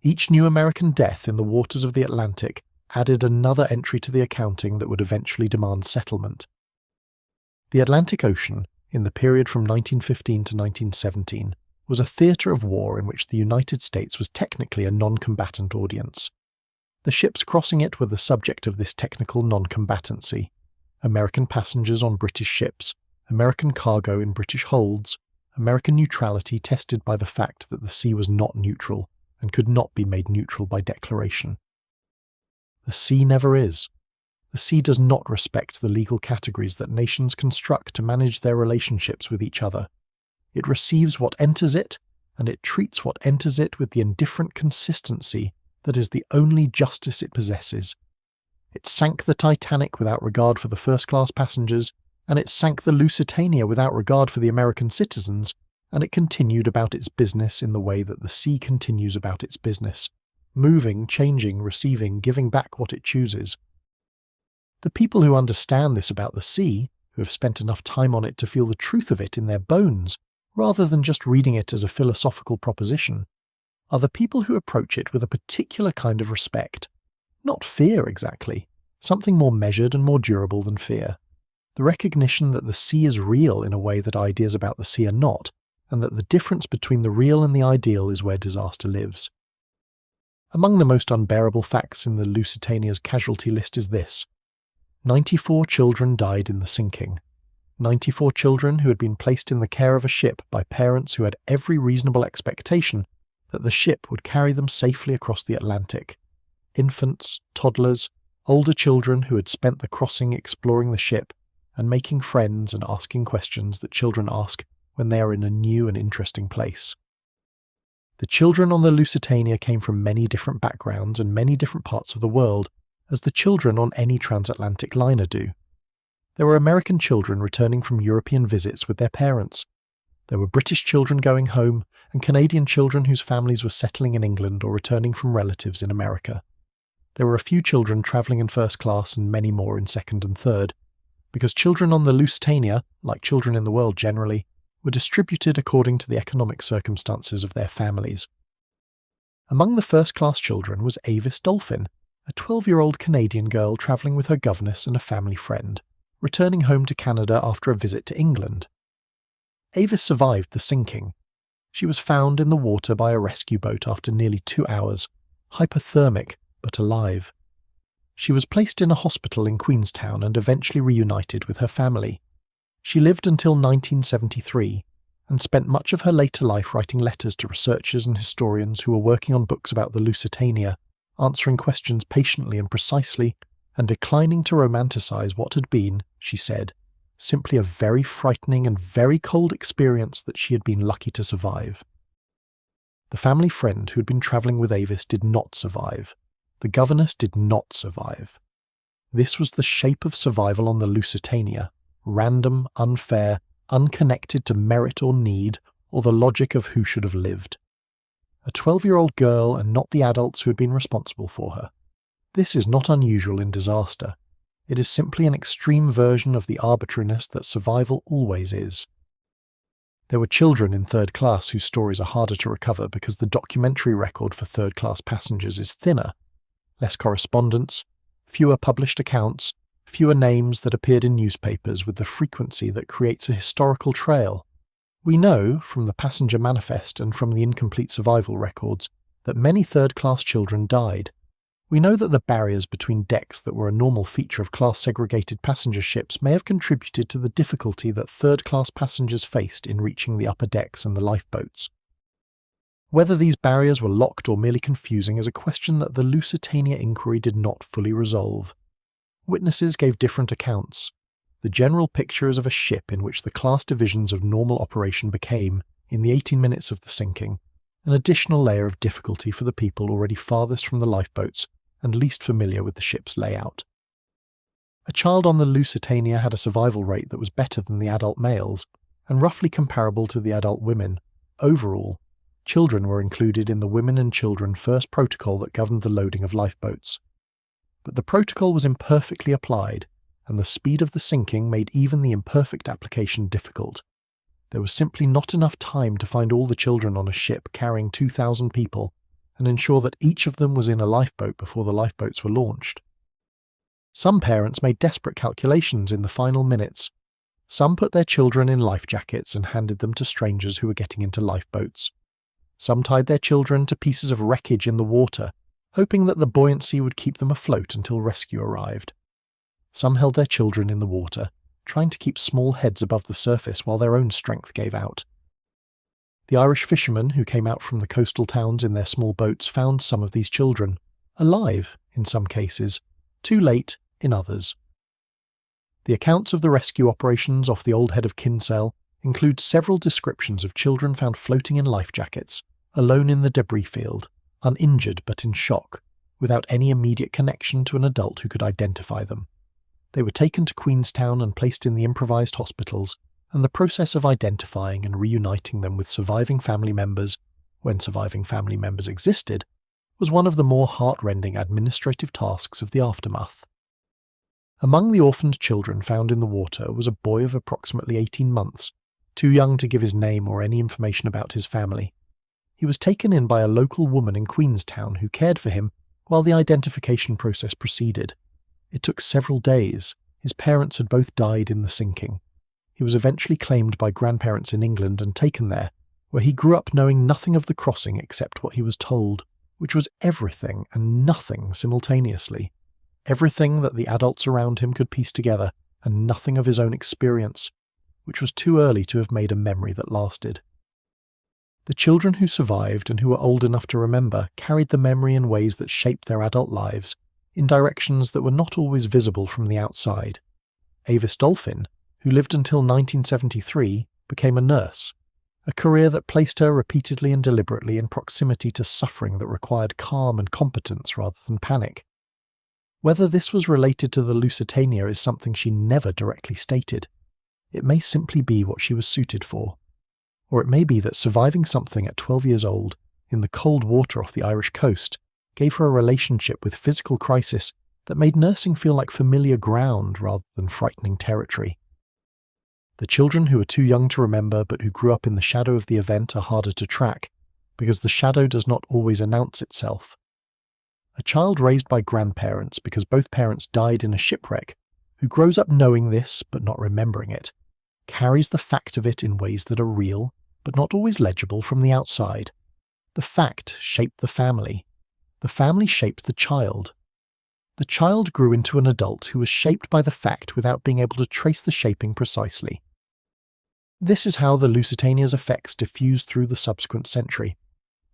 Each new American death in the waters of the Atlantic added another entry to the accounting that would eventually demand settlement. The Atlantic Ocean, in the period from 1915 to 1917, was a theatre of war in which the United States was technically a non-combatant audience. The ships crossing it were the subject of this technical non-combatancy. American passengers on British ships, American cargo in British holds, American neutrality tested by the fact that the sea was not neutral and could not be made neutral by declaration. The sea never is. The sea does not respect the legal categories that nations construct to manage their relationships with each other. It receives what enters it, and it treats what enters it with the indifferent consistency that is the only justice it possesses. It sank the Titanic without regard for the first-class passengers, and it sank the Lusitania without regard for the American citizens, and it continued about its business in the way that the sea continues about its business, moving, changing, receiving, giving back what it chooses. The people who understand this about the sea, who have spent enough time on it to feel the truth of it in their bones, rather than just reading it as a philosophical proposition, are the people who approach it with a particular kind of respect. Not fear exactly, something more measured and more durable than fear. The recognition that the sea is real in a way that ideas about the sea are not, and that the difference between the real and the ideal is where disaster lives. Among the most unbearable facts in the Lusitania's casualty list is this: 94 children died in the sinking. 94 children who had been placed in the care of a ship by parents who had every reasonable expectation that the ship would carry them safely across the Atlantic. Infants, toddlers, older children who had spent the crossing exploring the ship and making friends and asking questions that children ask when they are in a new and interesting place. The children on the Lusitania came from many different backgrounds and many different parts of the world, as the children on any transatlantic liner do. There were American children returning from European visits with their parents. There were British children going home, and Canadian children whose families were settling in England or returning from relatives in America. There were a few children travelling in first class and many more in second and third, because children on the Lusitania, like children in the world generally, were distributed according to the economic circumstances of their families. Among the first-class children was Avis Dolphin, a 12-year-old Canadian girl travelling with her governess and a family friend, returning home to Canada after a visit to England. Avis survived the sinking. She was found in the water by a rescue boat after nearly 2 hours, hypothermic but alive. She was placed in a hospital in Queenstown and eventually reunited with her family. She lived until 1973 and spent much of her later life writing letters to researchers and historians who were working on books about the Lusitania, answering questions patiently and precisely, and declining to romanticize what had been, she said, simply a very frightening and very cold experience that she had been lucky to survive. The family friend who had been travelling with Avis did not survive. The governess did not survive. This was the shape of survival on the Lusitania, random, unfair, unconnected to merit or need, or the logic of who should have lived. A 12-year-old girl and not the adults who had been responsible for her. This is not unusual in disaster. It is simply an extreme version of the arbitrariness that survival always is. There were children in third class whose stories are harder to recover because the documentary record for third-class passengers is thinner. Less correspondence, fewer published accounts, fewer names that appeared in newspapers with the frequency that creates a historical trail. We know, from the passenger manifest and from the incomplete survival records, that many third-class children died. We know that the barriers between decks that were a normal feature of class-segregated passenger ships may have contributed to the difficulty that third-class passengers faced in reaching the upper decks and the lifeboats. Whether these barriers were locked or merely confusing is a question that the Lusitania inquiry did not fully resolve. Witnesses gave different accounts. The general picture is of a ship in which the class divisions of normal operation became, in the 18 minutes of the sinking, an additional layer of difficulty for the people already farthest from the lifeboats and least familiar with the ship's layout. A child on the Lusitania had a survival rate that was better than the adult males, and roughly comparable to the adult women. Overall, children were included in the Women and Children First Protocol that governed the loading of lifeboats. But the protocol was imperfectly applied, and the speed of the sinking made even the imperfect application difficult. There was simply not enough time to find all the children on a ship carrying 2,000 people and ensure that each of them was in a lifeboat before the lifeboats were launched. Some parents made desperate calculations in the final minutes. Some put their children in life jackets and handed them to strangers who were getting into lifeboats. Some tied their children to pieces of wreckage in the water, hoping that the buoyancy would keep them afloat until rescue arrived. Some held their children in the water, trying to keep small heads above the surface while their own strength gave out. The Irish fishermen who came out from the coastal towns in their small boats found some of these children, alive in some cases, too late in others. The accounts of the rescue operations off the Old Head of Kinsale include several descriptions of children found floating in life jackets, alone in the debris field, uninjured but in shock, without any immediate connection to an adult who could identify them. They were taken to Queenstown and placed in the improvised hospitals, and the process of identifying and reuniting them with surviving family members, when surviving family members existed, was one of the more heart-rending administrative tasks of the aftermath. Among the orphaned children found in the water was a boy of approximately 18 months, too young to give his name or any information about his family. He was taken in by a local woman in Queenstown who cared for him while the identification process proceeded. It took several days. His parents had both died in the sinking. He was eventually claimed by grandparents in England and taken there, where he grew up knowing nothing of the crossing except what he was told, which was everything and nothing simultaneously. Everything that the adults around him could piece together, and nothing of his own experience, which was too early to have made a memory that lasted. The children who survived and who were old enough to remember carried the memory in ways that shaped their adult lives, in directions that were not always visible from the outside. Avis Dolphin, who lived until 1973, became a nurse, a career that placed her repeatedly and deliberately in proximity to suffering that required calm and competence rather than panic. Whether this was related to the Lusitania is something she never directly stated. It may simply be what she was suited for. Or it may be that surviving something at 12 years old, in the cold water off the Irish coast, gave her a relationship with physical crisis that made nursing feel like familiar ground rather than frightening territory. The children who are too young to remember but who grew up in the shadow of the event are harder to track, because the shadow does not always announce itself. A child raised by grandparents because both parents died in a shipwreck, who grows up knowing this but not remembering it, carries the fact of it in ways that are real but not always legible from the outside. The fact shaped the family. The family shaped the child. The child grew into an adult who was shaped by the fact without being able to trace the shaping precisely. This is how the Lusitania's effects diffused through the subsequent century,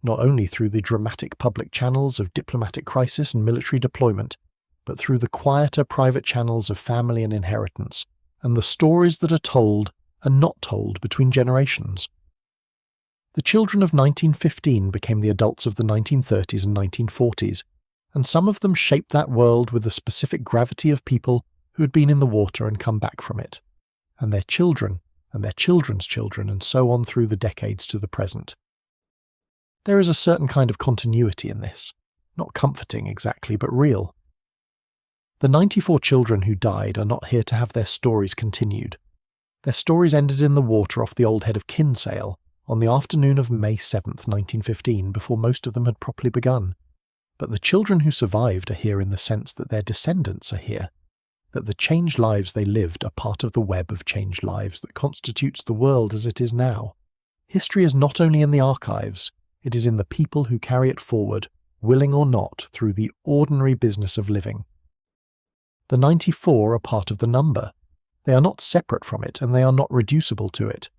not only through the dramatic public channels of diplomatic crisis and military deployment, but through the quieter private channels of family and inheritance, and the stories that are told and not told between generations. The children of 1915 became the adults of the 1930s and 1940s, and some of them shaped that world with the specific gravity of people who had been in the water and come back from it, and their children, and their children's children, and so on through the decades to the present. There is a certain kind of continuity in this, not comforting exactly, but real. The 94 children who died are not here to have their stories continued. Their stories ended in the water off the old Head of Kinsale on the afternoon of May 7th, 1915, before most of them had properly begun. But the children who survived are here in the sense that their descendants are here, that the changed lives they lived are part of the web of changed lives that constitutes the world as it is now. History is not only in the archives, it is in the people who carry it forward, willing or not, through the ordinary business of living. The 94 are part of the number. They are not separate from it, and they are not reducible to it.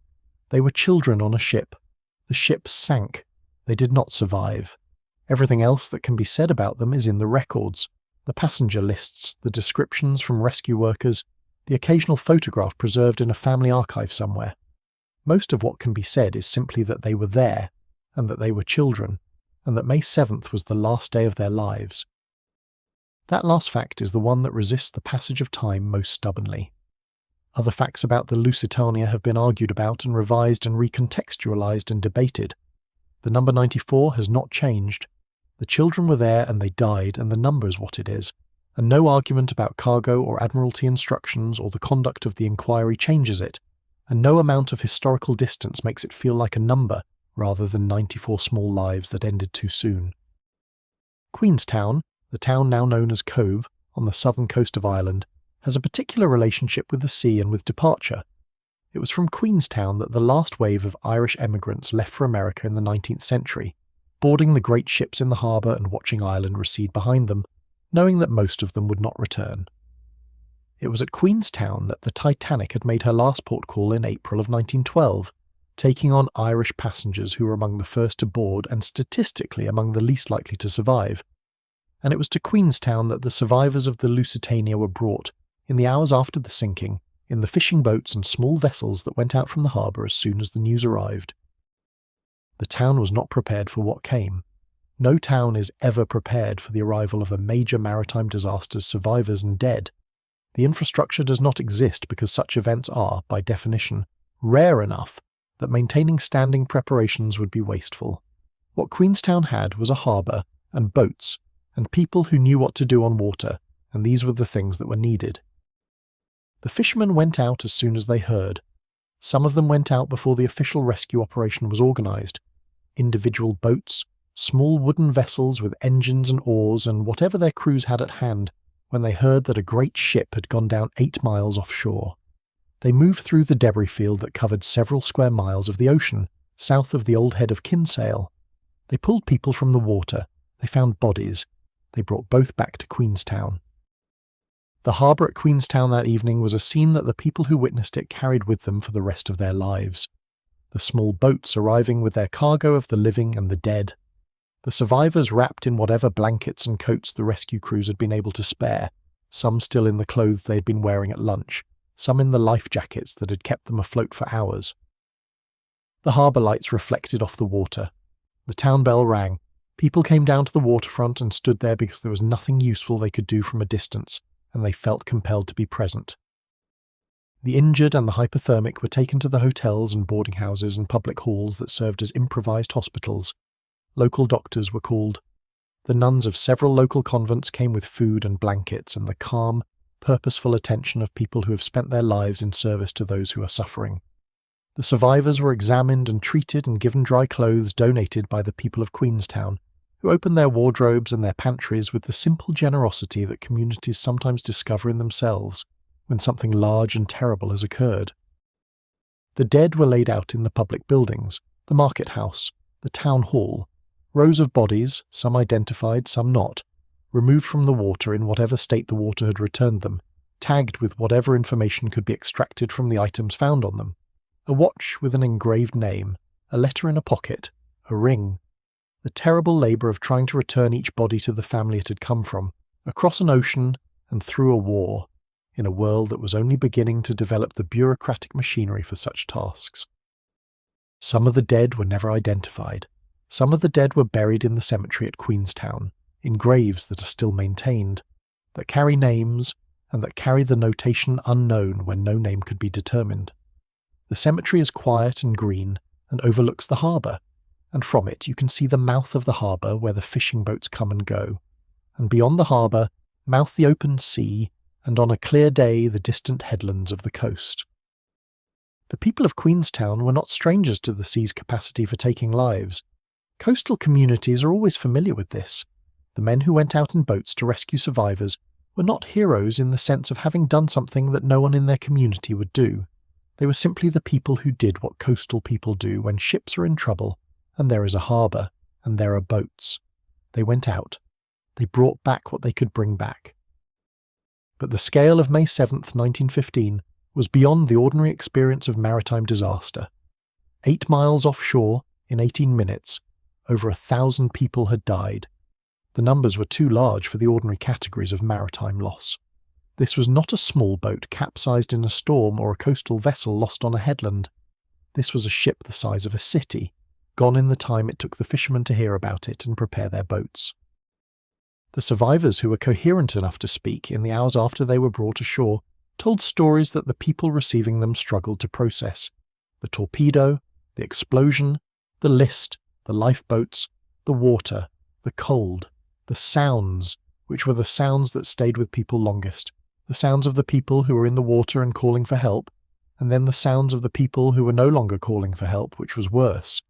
They were children on a ship. The ship sank. They did not survive. Everything else that can be said about them is in the records, the passenger lists, the descriptions from rescue workers, the occasional photograph preserved in a family archive somewhere. Most of what can be said is simply that they were there, and that they were children, and that May 7th was the last day of their lives. That last fact is the one that resists the passage of time most stubbornly. Other facts about the Lusitania have been argued about and revised and recontextualized and debated. The number 94 has not changed. The children were there and they died, and the number is what it is, and no argument about cargo or admiralty instructions or the conduct of the inquiry changes it, and no amount of historical distance makes it feel like a number rather than 94 small lives that ended too soon. Queenstown, the town now known as Cove, on the southern coast of Ireland, has a particular relationship with the sea and with departure. It was from Queenstown that the last wave of Irish emigrants left for America in the 19th century, boarding the great ships in the harbour and watching Ireland recede behind them, knowing that most of them would not return. It was at Queenstown that the Titanic had made her last port call in April of 1912, taking on Irish passengers who were among the first to board and statistically among the least likely to survive. And it was to Queenstown that the survivors of the Lusitania were brought, in the hours after the sinking, in the fishing boats and small vessels that went out from the harbour as soon as the news arrived. The town was not prepared for what came. No town is ever prepared for the arrival of a major maritime disaster's survivors and dead. The infrastructure does not exist because such events are, by definition, rare enough that maintaining standing preparations would be wasteful. What Queenstown had was a harbour and boats and people who knew what to do on water, and these were the things that were needed. The fishermen went out as soon as they heard. Some of them went out before the official rescue operation was organised. Individual boats, small wooden vessels with engines and oars and whatever their crews had at hand, when they heard that a great ship had gone down 8 miles offshore. They moved through the debris field that covered several square miles of the ocean, south of the old Head of Kinsale. They pulled people from the water. They found bodies. They brought both back to Queenstown. The harbour at Queenstown that evening was a scene that the people who witnessed it carried with them for the rest of their lives. The small boats arriving with their cargo of the living and the dead. The survivors wrapped in whatever blankets and coats the rescue crews had been able to spare, some still in the clothes they had been wearing at lunch, some in the life jackets that had kept them afloat for hours. The harbour lights reflected off the water. The town bell rang. People came down to the waterfront and stood there because there was nothing useful they could do from a distance, and they felt compelled to be present. The injured and the hypothermic were taken to the hotels and boarding houses and public halls that served as improvised hospitals. Local doctors were called. The nuns of several local convents came with food and blankets, and the calm, purposeful attention of people who have spent their lives in service to those who are suffering. The survivors were examined and treated and given dry clothes donated by the people of Queenstown, who opened their wardrobes and their pantries with the simple generosity that communities sometimes discover in themselves when something large and terrible has occurred. The dead were laid out in the public buildings, the market house, the town hall, rows of bodies, some identified, some not, removed from the water in whatever state the water had returned them, tagged with whatever information could be extracted from the items found on them. A watch with an engraved name, a letter in a pocket, a ring. The terrible labour of trying to return each body to the family it had come from, across an ocean and through a war, in a world that was only beginning to develop the bureaucratic machinery for such tasks. Some of the dead were never identified. Some of the dead were buried in the cemetery at Queenstown, in graves that are still maintained, that carry names and that carry the notation unknown when no name could be determined. The cemetery is quiet and green and overlooks the harbour, and from it you can see the mouth of the harbour where the fishing boats come and go, and beyond the harbour, mouth the open sea, and on a clear day the distant headlands of the coast. The people of Queenstown were not strangers to the sea's capacity for taking lives. Coastal communities are always familiar with this. The men who went out in boats to rescue survivors were not heroes in the sense of having done something that no one in their community would do. They were simply the people who did what coastal people do when ships are in trouble, and there is a harbour, and there are boats. They went out. They brought back what they could bring back. But the scale of May 7th, 1915, was beyond the ordinary experience of maritime disaster. 8 miles offshore, in 18 minutes, over 1,000 people had died. The numbers were too large for the ordinary categories of maritime loss. This was not a small boat capsized in a storm or a coastal vessel lost on a headland. This was a ship the size of a city, gone in the time it took the fishermen to hear about it and prepare their boats. The survivors who were coherent enough to speak in the hours after they were brought ashore told stories that the people receiving them struggled to process. The torpedo, the explosion, the list, the lifeboats, the water, the cold, the sounds, which were the sounds that stayed with people longest. The sounds of the people who were in the water and calling for help, and then the sounds of the people who were no longer calling for help, which was worse.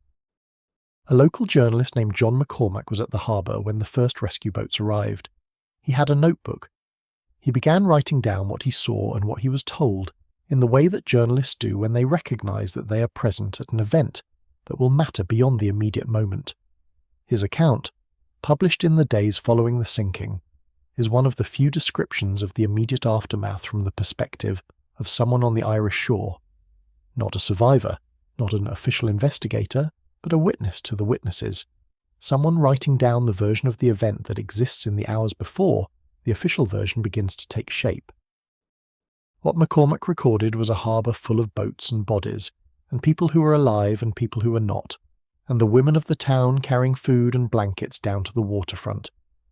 A local journalist named John McCormack was at the harbour when the first rescue boats arrived. He had a notebook. He began writing down what he saw and what he was told, in the way that journalists do when they recognise that they are present at an event that will matter beyond the immediate moment. His account, published in the days following the sinking, is one of the few descriptions of the immediate aftermath from the perspective of someone on the Irish shore. Not a survivor, not an official investigator, but a witness to the witnesses. Someone writing down the version of the event that exists in the hours before the official version begins to take shape. What McCormack recorded was a harbour full of boats and bodies, and people who were alive and people who were not, and the women of the town carrying food and blankets down to the waterfront,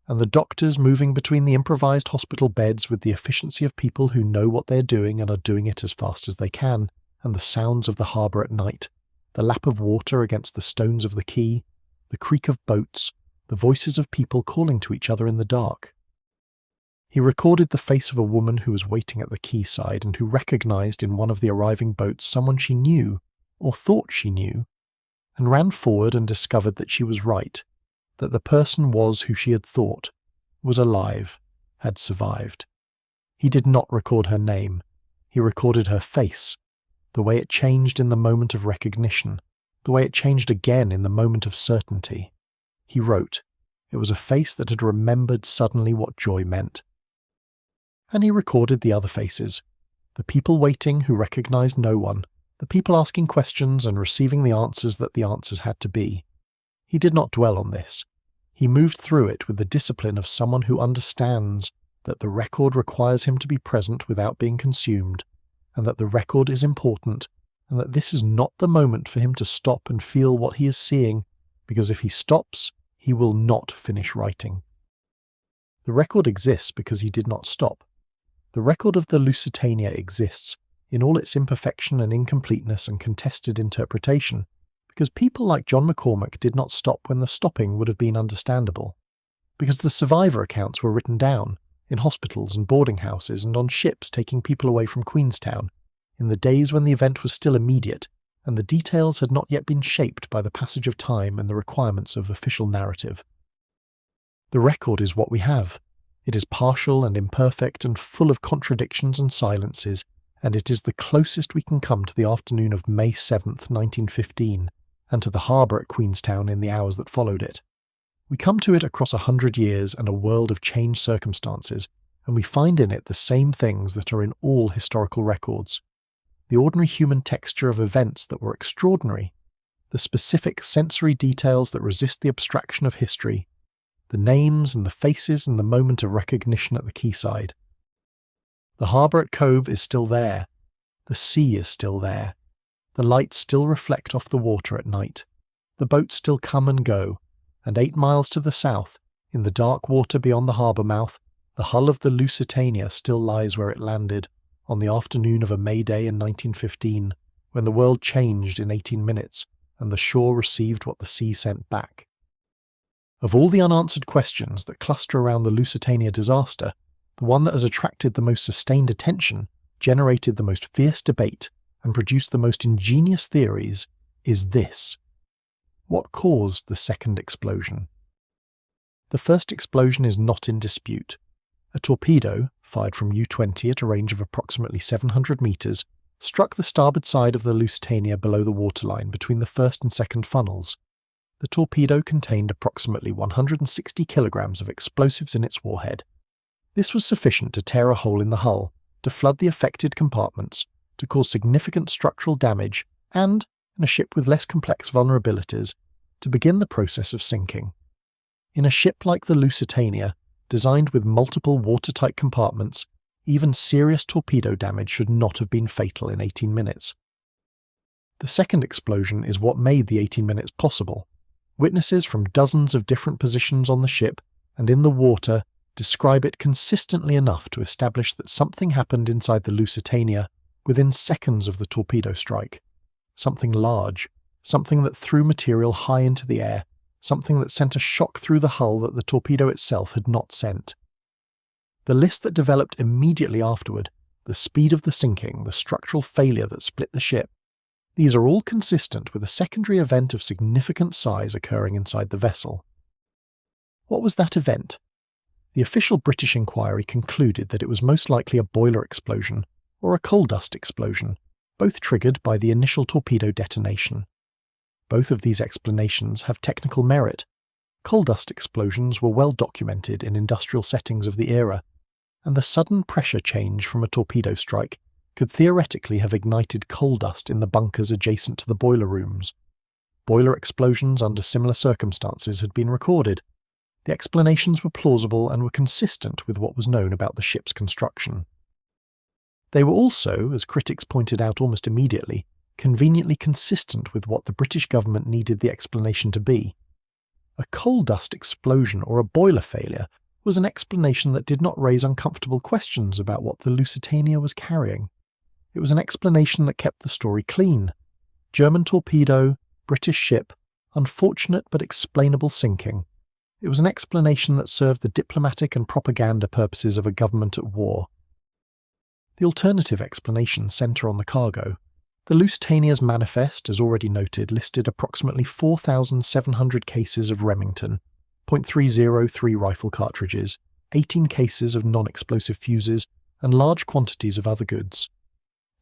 and the doctors moving between the improvised hospital beds with the efficiency of people who know what they're doing and are doing it as fast as they can, and the sounds of the harbour at night, the lap of water against the stones of the quay, the creak of boats, the voices of people calling to each other in the dark. He recorded the face of a woman who was waiting at the quayside and who recognised in one of the arriving boats someone she knew, or thought she knew, and ran forward and discovered that she was right, that the person was who she had thought, was alive, had survived. He did not record her name. He recorded her face, the way it changed in the moment of recognition, the way it changed again in the moment of certainty. He wrote, it was a face that had remembered suddenly what joy meant. And he recorded the other faces, the people waiting who recognised no one, the people asking questions and receiving the answers that the answers had to be. He did not dwell on this. He moved through it with the discipline of someone who understands that the record requires him to be present without being consumed, and that the record is important, and that this is not the moment for him to stop and feel what he is seeing, because if he stops, he will not finish writing. The record exists because he did not stop. The record of the Lusitania exists, in all its imperfection and incompleteness and contested interpretation, because people like John McCormack did not stop when the stopping would have been understandable, because the survivor accounts were written down, in hospitals and boarding houses and on ships taking people away from Queenstown, in the days when the event was still immediate and the details had not yet been shaped by the passage of time and the requirements of official narrative. The record is what we have. It is partial and imperfect and full of contradictions and silences, and it is the closest we can come to the afternoon of May 7th, 1915, and to the harbour at Queenstown in the hours that followed it. We come to it across 100 years and a world of changed circumstances, and we find in it the same things that are in all historical records. The ordinary human texture of events that were extraordinary, the specific sensory details that resist the abstraction of history, the names and the faces and the moment of recognition at the quayside. The harbour at Cove is still there. The sea is still there. The lights still reflect off the water at night. The boats still come and go, and 8 miles to the south, in the dark water beyond the harbour mouth, the hull of the Lusitania still lies where it landed, on the afternoon of a May Day in 1915, when the world changed in 18 minutes, and the shore received what the sea sent back. Of all the unanswered questions that cluster around the Lusitania disaster, the one that has attracted the most sustained attention, generated the most fierce debate, and produced the most ingenious theories, is this. What caused the second explosion? The first explosion is not in dispute. A torpedo, fired from U-20 at a range of approximately 700 metres, struck the starboard side of the Lusitania below the waterline between the first and second funnels. The torpedo contained approximately 160 kilograms of explosives in its warhead. This was sufficient to tear a hole in the hull, to flood the affected compartments, to cause significant structural damage, and, in a ship with less complex vulnerabilities, to begin the process of sinking. In a ship like the Lusitania, designed with multiple watertight compartments, even serious torpedo damage should not have been fatal in 18 minutes. The second explosion is what made the 18 minutes possible. Witnesses from dozens of different positions on the ship and in the water describe it consistently enough to establish that something happened inside the Lusitania within seconds of the torpedo strike. Something large, something that threw material high into the air, something that sent a shock through the hull that the torpedo itself had not sent. The list that developed immediately afterward, the speed of the sinking, the structural failure that split the ship, these are all consistent with a secondary event of significant size occurring inside the vessel. What was that event? The official British inquiry concluded that it was most likely a boiler explosion or a coal dust explosion, both triggered by the initial torpedo detonation. Both of these explanations have technical merit. Coal dust explosions were well documented in industrial settings of the era, and the sudden pressure change from a torpedo strike could theoretically have ignited coal dust in the bunkers adjacent to the boiler rooms. Boiler explosions under similar circumstances had been recorded. The explanations were plausible and were consistent with what was known about the ship's construction. They were also, as critics pointed out almost immediately, conveniently consistent with what the British government needed the explanation to be. A coal dust explosion or a boiler failure was an explanation that did not raise uncomfortable questions about what the Lusitania was carrying. It was an explanation that kept the story clean. German torpedo, British ship, unfortunate but explainable sinking. It was an explanation that served the diplomatic and propaganda purposes of a government at war. The alternative explanations centre on the cargo. The Lusitania's manifest, as already noted, listed approximately 4,700 cases of Remington, .303 rifle cartridges, 18 cases of non-explosive fuses, and large quantities of other goods.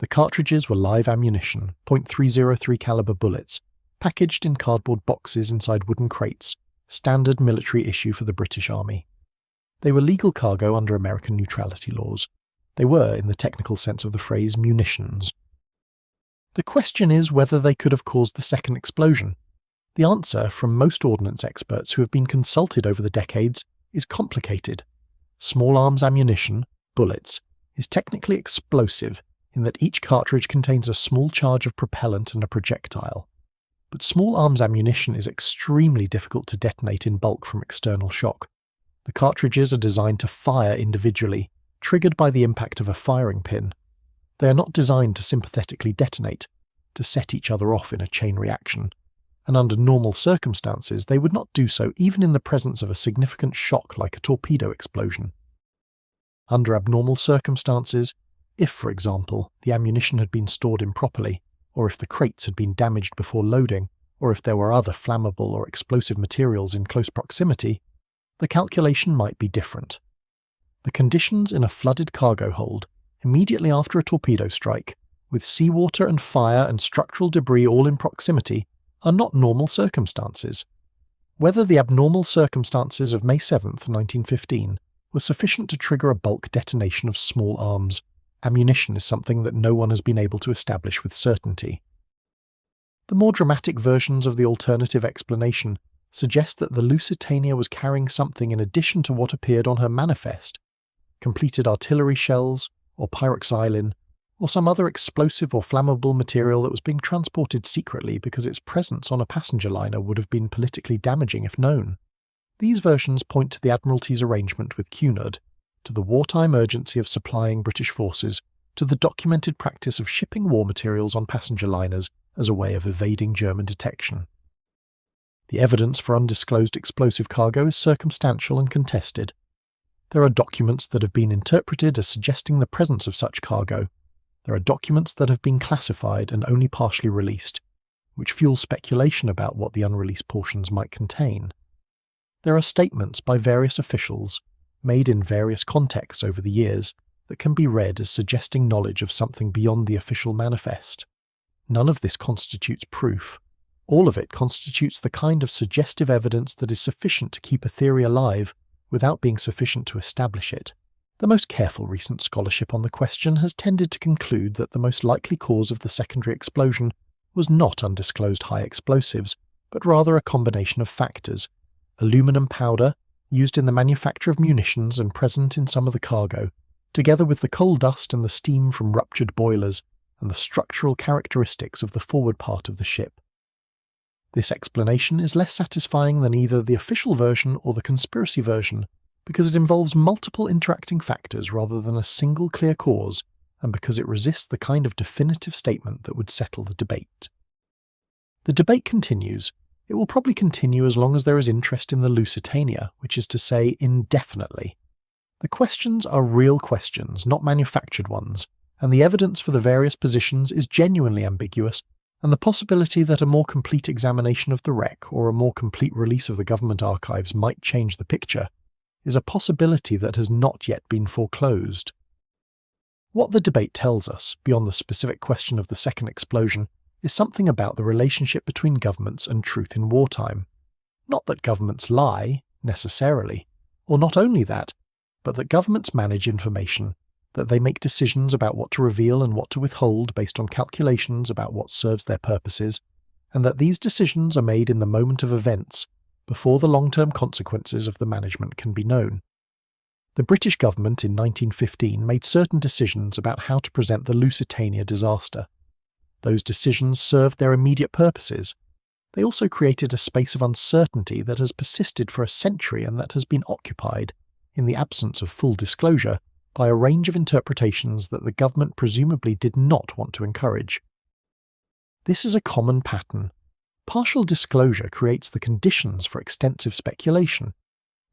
The cartridges were live ammunition, .303 caliber bullets, packaged in cardboard boxes inside wooden crates, standard military issue for the British Army. They were legal cargo under American neutrality laws. They were, in the technical sense of the phrase, munitions. The question is whether they could have caused the second explosion. The answer, from most ordnance experts who have been consulted over the decades, is complicated. Small arms ammunition, bullets, is technically explosive in that each cartridge contains a small charge of propellant and a projectile. But small arms ammunition is extremely difficult to detonate in bulk from external shock. The cartridges are designed to fire individually, triggered by the impact of a firing pin. They are not designed to sympathetically detonate, to set each other off in a chain reaction, and under normal circumstances they would not do so even in the presence of a significant shock like a torpedo explosion. Under abnormal circumstances, if, for example, the ammunition had been stored improperly, or if the crates had been damaged before loading, or if there were other flammable or explosive materials in close proximity, the calculation might be different. The conditions in a flooded cargo hold, immediately after a torpedo strike, with seawater and fire and structural debris all in proximity, are not normal circumstances. Whether the abnormal circumstances of May 7, 1915, were sufficient to trigger a bulk detonation of small arms, ammunition is something that no one has been able to establish with certainty. The more dramatic versions of the alternative explanation suggest that the Lusitania was carrying something in addition to what appeared on her manifest: completed artillery shells, or pyroxylin, or some other explosive or flammable material that was being transported secretly because its presence on a passenger liner would have been politically damaging if known. These versions point to the Admiralty's arrangement with Cunard, to the wartime urgency of supplying British forces, to the documented practice of shipping war materials on passenger liners as a way of evading German detection. The evidence for undisclosed explosive cargo is circumstantial and contested. There are documents that have been interpreted as suggesting the presence of such cargo. There are documents that have been classified and only partially released, which fuel speculation about what the unreleased portions might contain. There are statements by various officials, made in various contexts over the years, that can be read as suggesting knowledge of something beyond the official manifest. None of this constitutes proof. All of it constitutes the kind of suggestive evidence that is sufficient to keep a theory alive without being sufficient to establish it. The most careful recent scholarship on the question has tended to conclude that the most likely cause of the secondary explosion was not undisclosed high explosives, but rather a combination of factors: aluminum powder, used in the manufacture of munitions and present in some of the cargo, together with the coal dust and the steam from ruptured boilers and the structural characteristics of the forward part of the ship. This explanation is less satisfying than either the official version or the conspiracy version, because it involves multiple interacting factors rather than a single clear cause, and because it resists the kind of definitive statement that would settle the debate. The debate continues. It will probably continue as long as there is interest in the Lusitania, which is to say, indefinitely. The questions are real questions, not manufactured ones, and the evidence for the various positions is genuinely ambiguous, and the possibility that a more complete examination of the wreck or a more complete release of the government archives might change the picture is a possibility that has not yet been foreclosed. What the debate tells us, beyond the specific question of the second explosion, is something about the relationship between governments and truth in wartime. Not that governments lie, necessarily, or not only that, but that governments manage information, that they make decisions about what to reveal and what to withhold based on calculations about what serves their purposes, and that these decisions are made in the moment of events, before the long-term consequences of the management can be known. The British government in 1915 made certain decisions about how to present the Lusitania disaster. Those decisions served their immediate purposes. They also created a space of uncertainty that has persisted for a century and that has been occupied, in the absence of full disclosure, by a range of interpretations that the government presumably did not want to encourage. This is a common pattern. Partial disclosure creates the conditions for extensive speculation.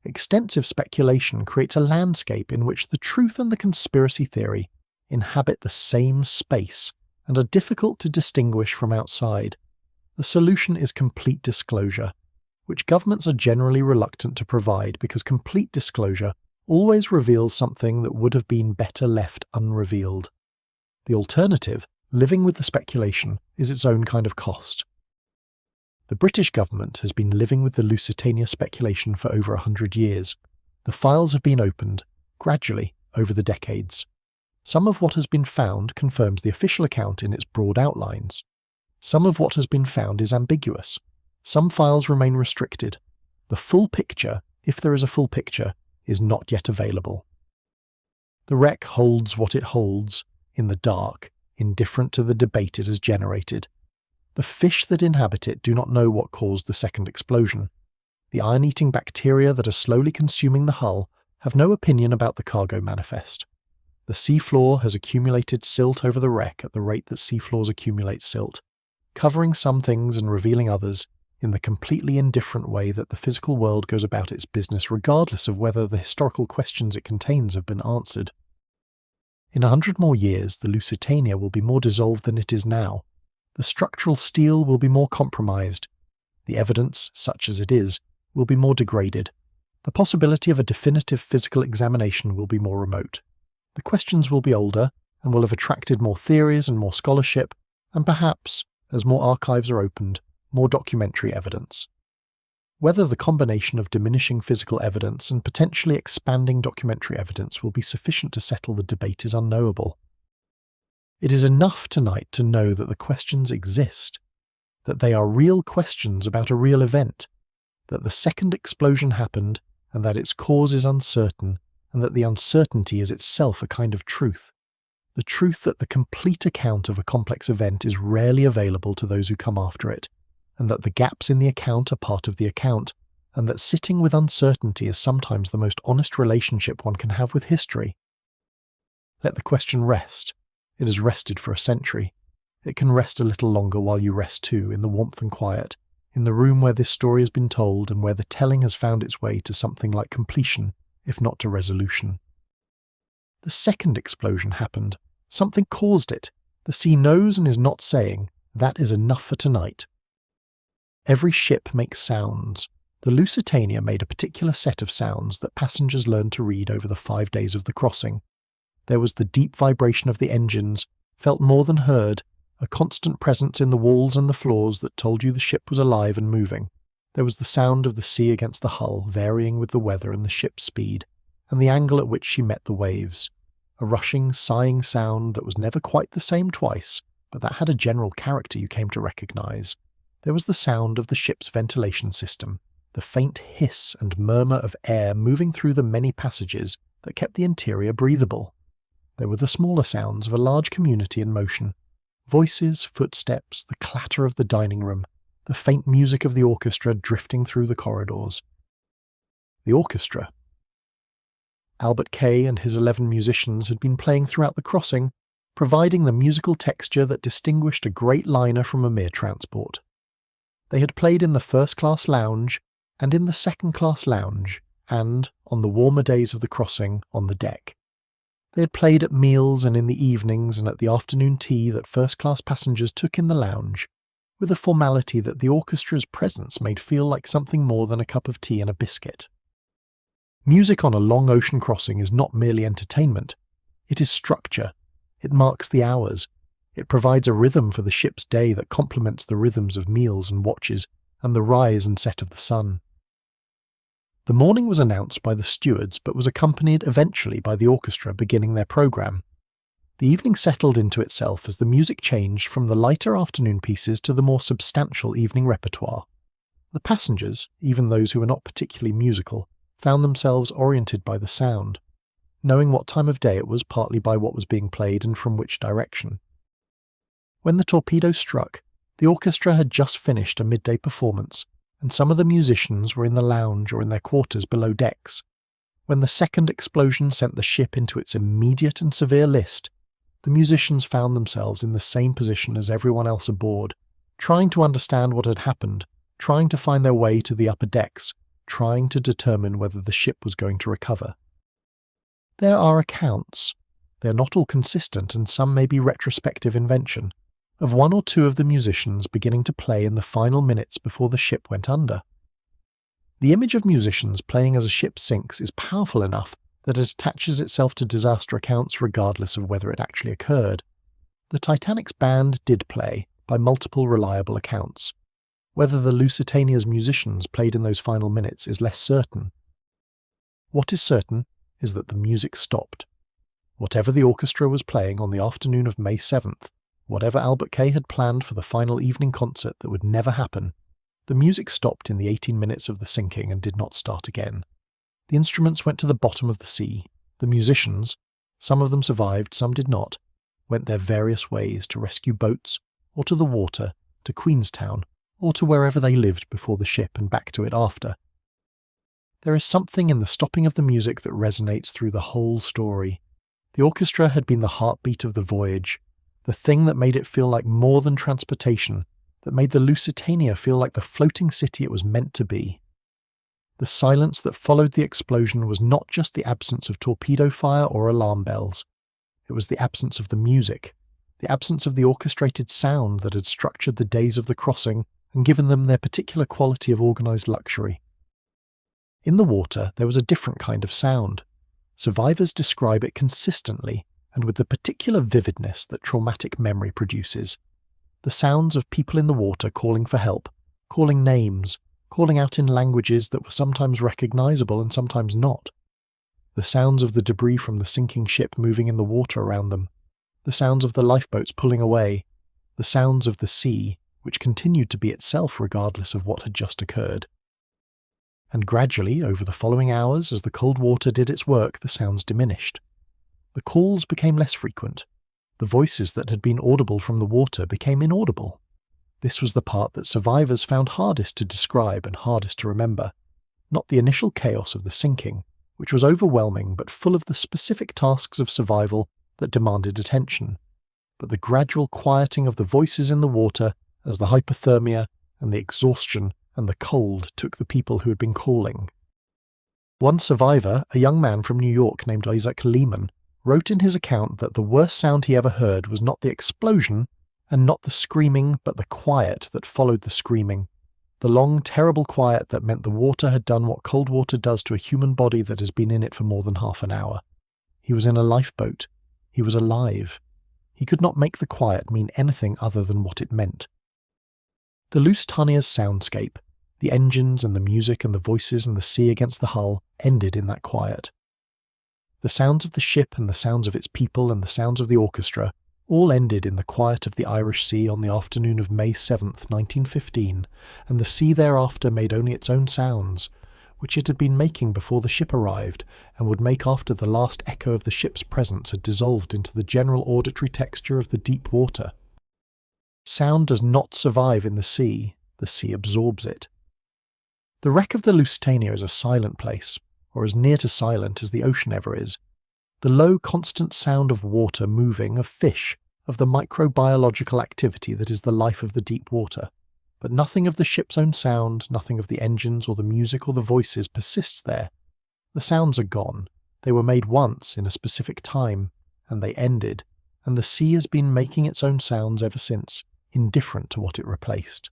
Extensive speculation creates a landscape in which the truth and the conspiracy theory inhabit the same space and are difficult to distinguish from outside. The solution is complete disclosure, which governments are generally reluctant to provide because complete disclosure always reveals something that would have been better left unrevealed. The alternative, living with the speculation, is its own kind of cost. The British government has been living with the Lusitania speculation for over 100 years. The files have been opened, gradually, over the decades. Some of what has been found confirms the official account in its broad outlines. Some of what has been found is ambiguous. Some files remain restricted. The full picture, if there is a full picture, is not yet available. The wreck holds what it holds, in the dark, indifferent to the debate it has generated. The fish that inhabit it do not know what caused the second explosion. The iron-eating bacteria that are slowly consuming the hull have no opinion about the cargo manifest. The seafloor has accumulated silt over the wreck at the rate that seafloors accumulate silt, covering some things and revealing others, in the completely indifferent way that the physical world goes about its business regardless of whether the historical questions it contains have been answered. In 100 more years, the Lusitania will be more dissolved than it is now. The structural steel will be more compromised. The evidence, such as it is, will be more degraded. The possibility of a definitive physical examination will be more remote. The questions will be older and will have attracted more theories and more scholarship, and perhaps, as more archives are opened, more documentary evidence. Whether the combination of diminishing physical evidence and potentially expanding documentary evidence will be sufficient to settle the debate is unknowable. It is enough tonight to know that the questions exist, that they are real questions about a real event, that the second explosion happened and that its cause is uncertain, and that the uncertainty is itself a kind of truth. The truth that the complete account of a complex event is rarely available to those who come after it, and that the gaps in the account are part of the account, and that sitting with uncertainty is sometimes the most honest relationship one can have with history. Let the question rest. It has rested for a century. It can rest a little longer while you rest too, in the warmth and quiet, in the room where this story has been told and where the telling has found its way to something like completion, if not to resolution. The second explosion happened. Something caused it. The sea knows and is not saying, "That is enough for tonight." Every ship makes sounds. The Lusitania made a particular set of sounds that passengers learned to read over the 5 days of the crossing. There was the deep vibration of the engines, felt more than heard, a constant presence in the walls and the floors that told you the ship was alive and moving. There was the sound of the sea against the hull, varying with the weather and the ship's speed, and the angle at which she met the waves. A rushing, sighing sound that was never quite the same twice, but that had a general character you came to recognize. There was the sound of the ship's ventilation system, the faint hiss and murmur of air moving through the many passages that kept the interior breathable. There were the smaller sounds of a large community in motion. Voices, footsteps, the clatter of the dining room, the faint music of the orchestra drifting through the corridors. The orchestra. Albert Kay and his 11 musicians had been playing throughout the crossing, providing the musical texture that distinguished a great liner from a mere transport. They had played in the first-class lounge, and in the second-class lounge, and, on the warmer days of the crossing, on the deck. They had played at meals and in the evenings and at the afternoon tea that first-class passengers took in the lounge, with a formality that the orchestra's presence made feel like something more than a cup of tea and a biscuit. Music on a long ocean crossing is not merely entertainment. It is structure. It marks the hours. It provides a rhythm for the ship's day that complements the rhythms of meals and watches, and the rise and set of the sun. The morning was announced by the stewards, but was accompanied eventually by the orchestra beginning their programme. The evening settled into itself as the music changed from the lighter afternoon pieces to the more substantial evening repertoire. The passengers, even those who were not particularly musical, found themselves oriented by the sound, knowing what time of day it was partly by what was being played and from which direction. When the torpedo struck, the orchestra had just finished a midday performance, and some of the musicians were in the lounge or in their quarters below decks. When the second explosion sent the ship into its immediate and severe list, the musicians found themselves in the same position as everyone else aboard, trying to understand what had happened, trying to find their way to the upper decks, trying to determine whether the ship was going to recover. There are accounts, they are not all consistent and some may be retrospective invention, of one or two of the musicians beginning to play in the final minutes before the ship went under. The image of musicians playing as a ship sinks is powerful enough that it attaches itself to disaster accounts regardless of whether it actually occurred. The Titanic's band did play, by multiple reliable accounts. Whether the Lusitania's musicians played in those final minutes is less certain. What is certain is that the music stopped. Whatever the orchestra was playing on the afternoon of May 7th, whatever Albert Kay had planned for the final evening concert that would never happen, the music stopped in the 18 minutes of the sinking and did not start again. The instruments went to the bottom of the sea. The musicians, some of them survived, some did not, went their various ways to rescue boats, or to the water, to Queenstown, or to wherever they lived before the ship and back to it after. There is something in the stopping of the music that resonates through the whole story. The orchestra had been the heartbeat of the voyage, the thing that made it feel like more than transportation, that made the Lusitania feel like the floating city it was meant to be. The silence that followed the explosion was not just the absence of torpedo fire or alarm bells. It was the absence of the music, the absence of the orchestrated sound that had structured the days of the crossing and given them their particular quality of organised luxury. In the water, there was a different kind of sound. Survivors describe it consistently and with the particular vividness that traumatic memory produces. The sounds of people in the water calling for help, calling names, calling out in languages that were sometimes recognisable and sometimes not. The sounds of the debris from the sinking ship moving in the water around them. The sounds of the lifeboats pulling away. The sounds of the sea, which continued to be itself regardless of what had just occurred. And gradually, over the following hours, as the cold water did its work, the sounds diminished. The calls became less frequent. The voices that had been audible from the water became inaudible. This was the part that survivors found hardest to describe and hardest to remember. Not the initial chaos of the sinking, which was overwhelming but full of the specific tasks of survival that demanded attention, but the gradual quieting of the voices in the water as the hypothermia and the exhaustion and the cold took the people who had been calling. One survivor, a young man from New York named Isaac Lehman, wrote in his account that the worst sound he ever heard was not the explosion and not the screaming but the quiet that followed the screaming, the long, terrible quiet that meant the water had done what cold water does to a human body that has been in it for more than half an hour. He was in a lifeboat. He was alive. He could not make the quiet mean anything other than what it meant. The Lusitania's soundscape, the engines and the music and the voices and the sea against the hull, ended in that quiet. The sounds of the ship and the sounds of its people and the sounds of the orchestra all ended in the quiet of the Irish Sea on the afternoon of May 7th, 1915, and the sea thereafter made only its own sounds, which it had been making before the ship arrived, and would make after the last echo of the ship's presence had dissolved into the general auditory texture of the deep water. Sound does not survive in the sea absorbs it. The wreck of the Lusitania is a silent place, or as near to silent as the ocean ever is. The low, constant sound of water moving, of fish, of the microbiological activity that is the life of the deep water. But nothing of the ship's own sound, nothing of the engines or the music or the voices persists there. The sounds are gone. They were made once in a specific time, and they ended, and the sea has been making its own sounds ever since, indifferent to what it replaced.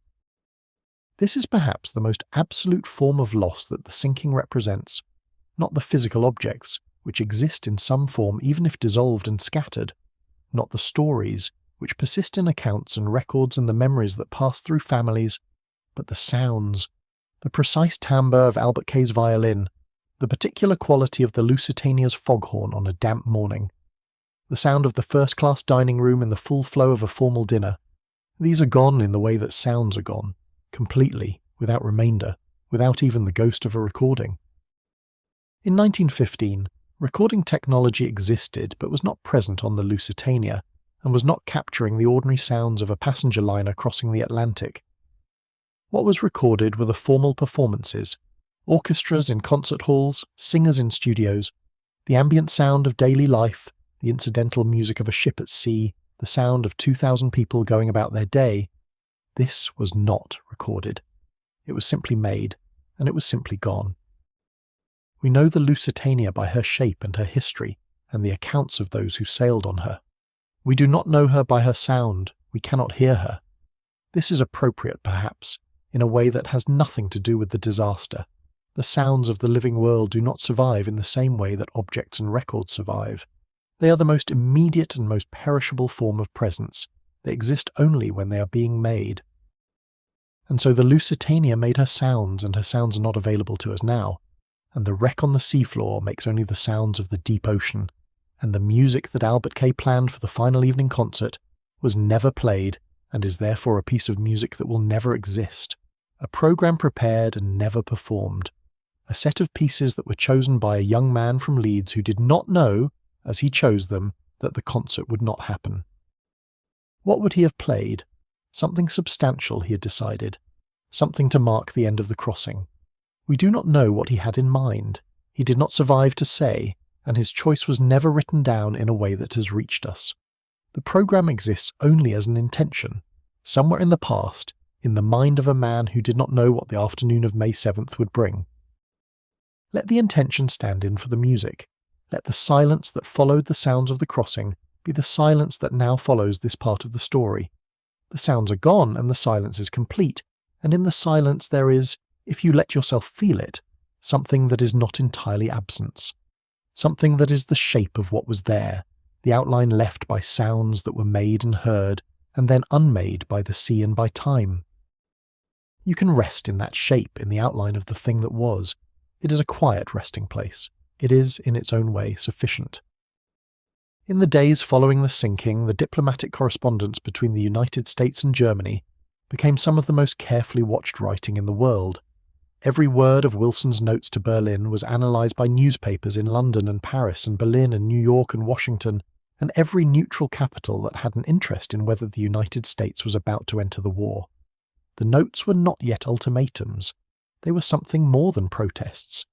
This is perhaps the most absolute form of loss that the sinking represents, not the physical objects, which exist in some form even if dissolved and scattered, not the stories, which persist in accounts and records and the memories that pass through families, but the sounds, the precise timbre of Albert Kay's violin, the particular quality of the Lusitania's foghorn on a damp morning, the sound of the first-class dining room in the full flow of a formal dinner. These are gone in the way that sounds are gone, completely, without remainder, without even the ghost of a recording. In 1915, recording technology existed but was not present on the Lusitania, and was not capturing the ordinary sounds of a passenger liner crossing the Atlantic. What was recorded were the formal performances, orchestras in concert halls, singers in studios, the ambient sound of daily life, the incidental music of a ship at sea, the sound of 2,000 people going about their day. This was not recorded. It was simply made, and it was simply gone. We know the Lusitania by her shape and her history, and the accounts of those who sailed on her. We do not know her by her sound, we cannot hear her. This is appropriate, perhaps, in a way that has nothing to do with the disaster. The sounds of the living world do not survive in the same way that objects and records survive. They are the most immediate and most perishable form of presence. They exist only when they are being made. And so the Lusitania made her sounds, and her sounds are not available to us now. And the wreck on the seafloor makes only the sounds of the deep ocean. And the music that Albert Kay planned for the final evening concert was never played, and is therefore a piece of music that will never exist. A program prepared and never performed. A set of pieces that were chosen by a young man from Leeds who did not know, as he chose them, that the concert would not happen. What would he have played? Something substantial, he had decided. Something to mark the end of the crossing. We do not know what he had in mind. He did not survive to say, and his choice was never written down in a way that has reached us. The program exists only as an intention. Somewhere in the past, in the mind of a man who did not know what the afternoon of May 7th would bring. Let the intention stand in for the music. Let the silence that followed the sounds of the crossing be the silence that now follows this part of the story. The sounds are gone and the silence is complete, and in the silence there is, if you let yourself feel it, something that is not entirely absence. Something that is the shape of what was there, the outline left by sounds that were made and heard, and then unmade by the sea and by time. You can rest in that shape, in the outline of the thing that was. It is a quiet resting place. It is, in its own way, sufficient. In the days following the sinking, the diplomatic correspondence between the United States and Germany became some of the most carefully watched writing in the world. Every word of Wilson's notes to Berlin was analysed by newspapers in London and Paris and Berlin and New York and Washington, and every neutral capital that had an interest in whether the United States was about to enter the war. The notes were not yet ultimatums. They were something more than protests.